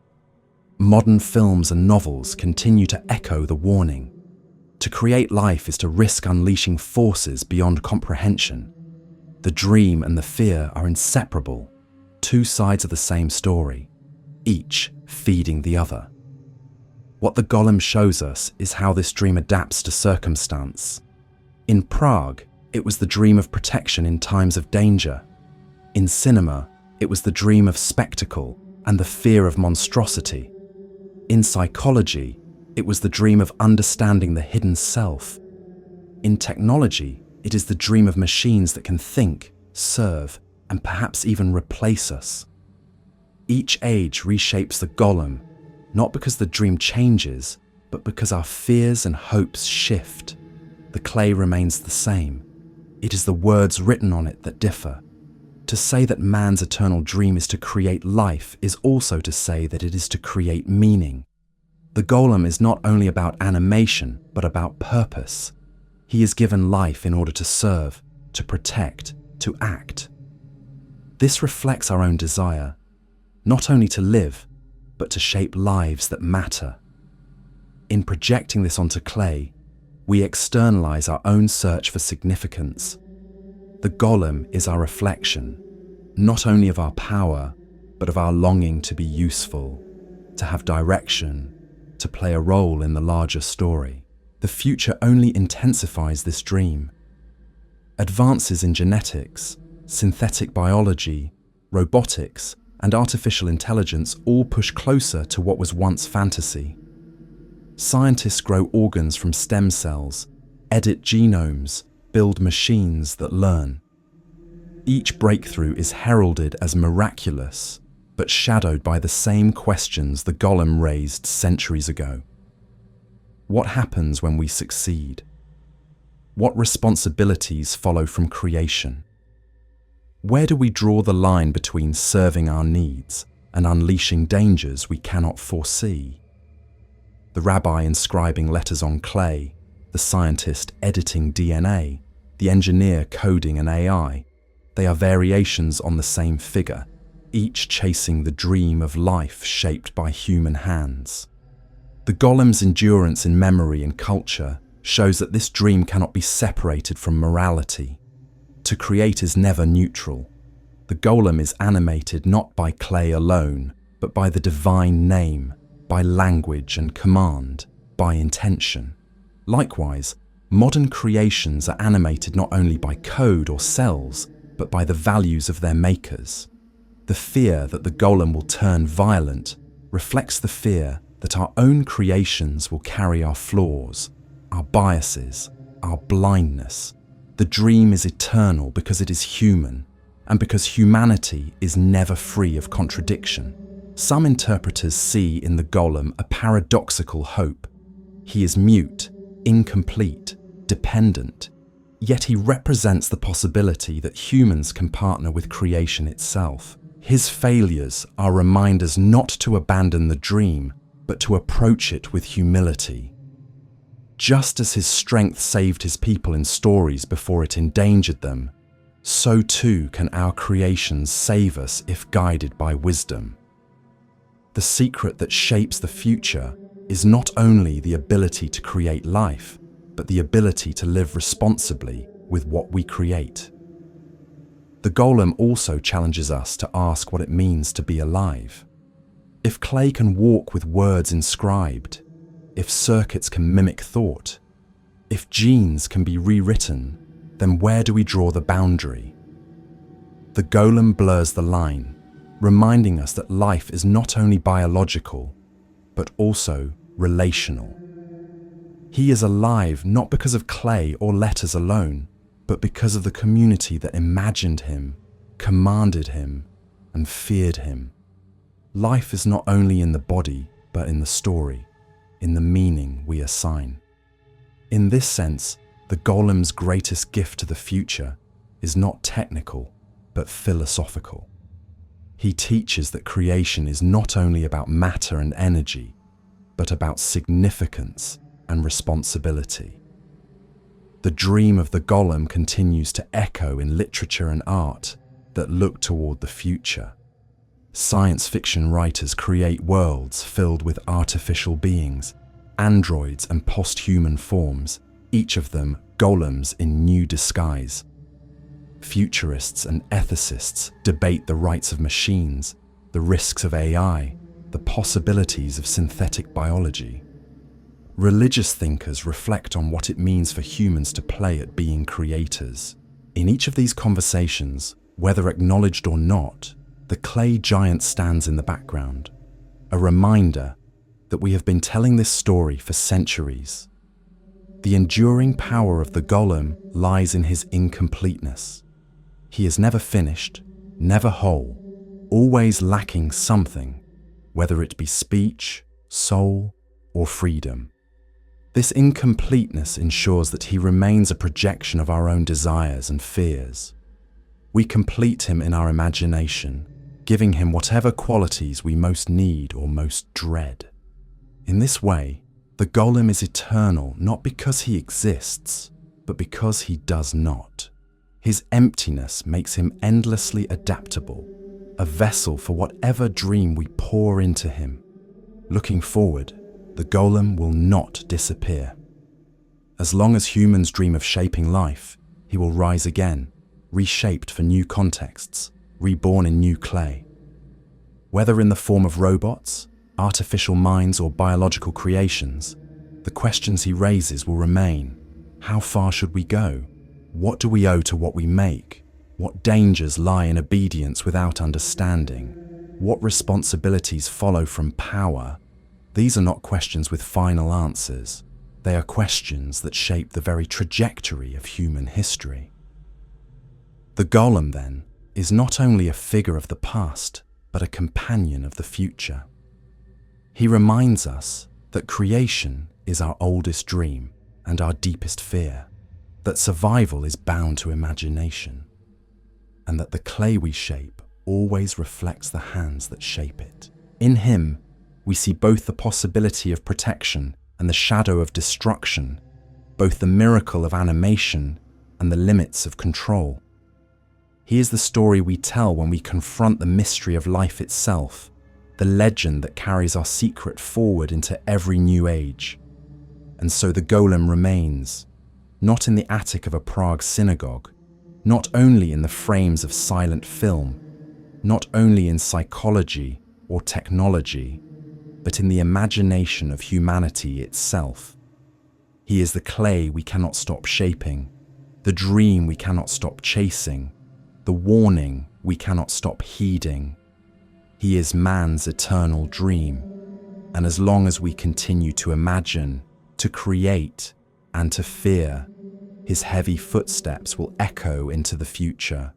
Modern films and novels continue to echo the warning. To create life is to risk unleashing forces beyond comprehension. The dream and the fear are inseparable, two sides of the same story, each feeding the other. What the golem shows us is how this dream adapts to circumstance. In Prague, it was the dream of protection in times of danger. In cinema, it was the dream of spectacle and the fear of monstrosity. In psychology, it was the dream of understanding the hidden self. In technology, it is the dream of machines that can think, serve, and perhaps even replace us. Each age reshapes the golem, not because the dream changes, but because our fears and hopes shift. The clay remains the same. It is the words written on it that differ. To say that man's eternal dream is to create life is also to say that it is to create meaning. The golem is not only about animation, but about purpose. He is given life in order to serve, to protect, to act. This reflects our own desire, not only to live, but to shape lives that matter. In projecting this onto clay, we externalize our own search for significance. The golem is our reflection, not only of our power, but of our longing to be useful, to have direction, to play a role in the larger story. The future only intensifies this dream. Advances in genetics, synthetic biology, robotics, and artificial intelligence all push closer to what was once fantasy. Scientists grow organs from stem cells, edit genomes, build machines that learn. Each breakthrough is heralded as miraculous, but shadowed by the same questions the golem raised centuries ago. What happens when we succeed? What responsibilities follow from creation? Where do we draw the line between serving our needs and unleashing dangers we cannot foresee? The rabbi inscribing letters on clay, the scientist editing DNA, the engineer coding an AI, they are variations on the same figure, each chasing the dream of life shaped by human hands. The golem's endurance in memory and culture shows that this dream cannot be separated from morality. To create is never neutral. The golem is animated not by clay alone, but by the divine name, by language and command, by intention. Likewise, modern creations are animated not only by code or cells, but by the values of their makers. The fear that the golem will turn violent reflects the fear that our own creations will carry our flaws, our biases, our blindness. The dream is eternal because it is human, and because humanity is never free of contradiction. Some interpreters see in the golem a paradoxical hope. He is mute, incomplete, dependent, yet he represents the possibility that humans can partner with creation itself. His failures are reminders not to abandon the dream, but to approach it with humility. Just as his strength saved his people in stories before it endangered them, so too can our creations save us if guided by wisdom. The secret that shapes the future is not only the ability to create life, but the ability to live responsibly with what we create. The golem also challenges us to ask what it means to be alive. If clay can walk with words inscribed, if circuits can mimic thought, if genes can be rewritten, then where do we draw the boundary? The golem blurs the line, reminding us that life is not only biological, but also relational. He is alive not because of clay or letters alone, but because of the community that imagined him, commanded him, and feared him. Life is not only in the body, but in the story, in the meaning we assign. In this sense, the golem's greatest gift to the future is not technical, but philosophical. He teaches that creation is not only about matter and energy, but about significance and responsibility. The dream of the golem continues to echo in literature and art that look toward the future. Science fiction writers create worlds filled with artificial beings, androids and post-human forms, each of them golems in new disguise. Futurists and ethicists debate the rights of machines, the risks of AI, the possibilities of synthetic biology. Religious thinkers reflect on what it means for humans to play at being creators. In each of these conversations, whether acknowledged or not, the clay giant stands in the background, a reminder that we have been telling this story for centuries. The enduring power of the golem lies in his incompleteness. He is never finished, never whole, always lacking something, whether it be speech, soul, or freedom. This incompleteness ensures that he remains a projection of our own desires and fears. We complete him in our imagination, giving him whatever qualities we most need or most dread. In this way, the golem is eternal not because he exists, but because he does not. His emptiness makes him endlessly adaptable, a vessel for whatever dream we pour into him. Looking forward, the golem will not disappear. As long as humans dream of shaping life, he will rise again, reshaped for new contexts, reborn in new clay. Whether in the form of robots, artificial minds, or biological creations, the questions he raises will remain. How far should we go? What do we owe to what we make? What dangers lie in obedience without understanding? What responsibilities follow from power? These are not questions with final answers. They are questions that shape the very trajectory of human history. The golem, then, is not only a figure of the past, but a companion of the future. He reminds us that creation is our oldest dream and our deepest fear, that survival is bound to imagination, and that the clay we shape always reflects the hands that shape it. In him, we see both the possibility of protection and the shadow of destruction, both the miracle of animation and the limits of control. He is the story we tell when we confront the mystery of life itself, the legend that carries our secret forward into every new age. And so the golem remains, not in the attic of a Prague synagogue, not only in the frames of silent film, not only in psychology or technology, but in the imagination of humanity itself. He is the clay we cannot stop shaping, the dream we cannot stop chasing, the warning we cannot stop heeding. He is man's eternal dream, and as long as we continue to imagine, to create, and to fear, his heavy footsteps will echo into the future.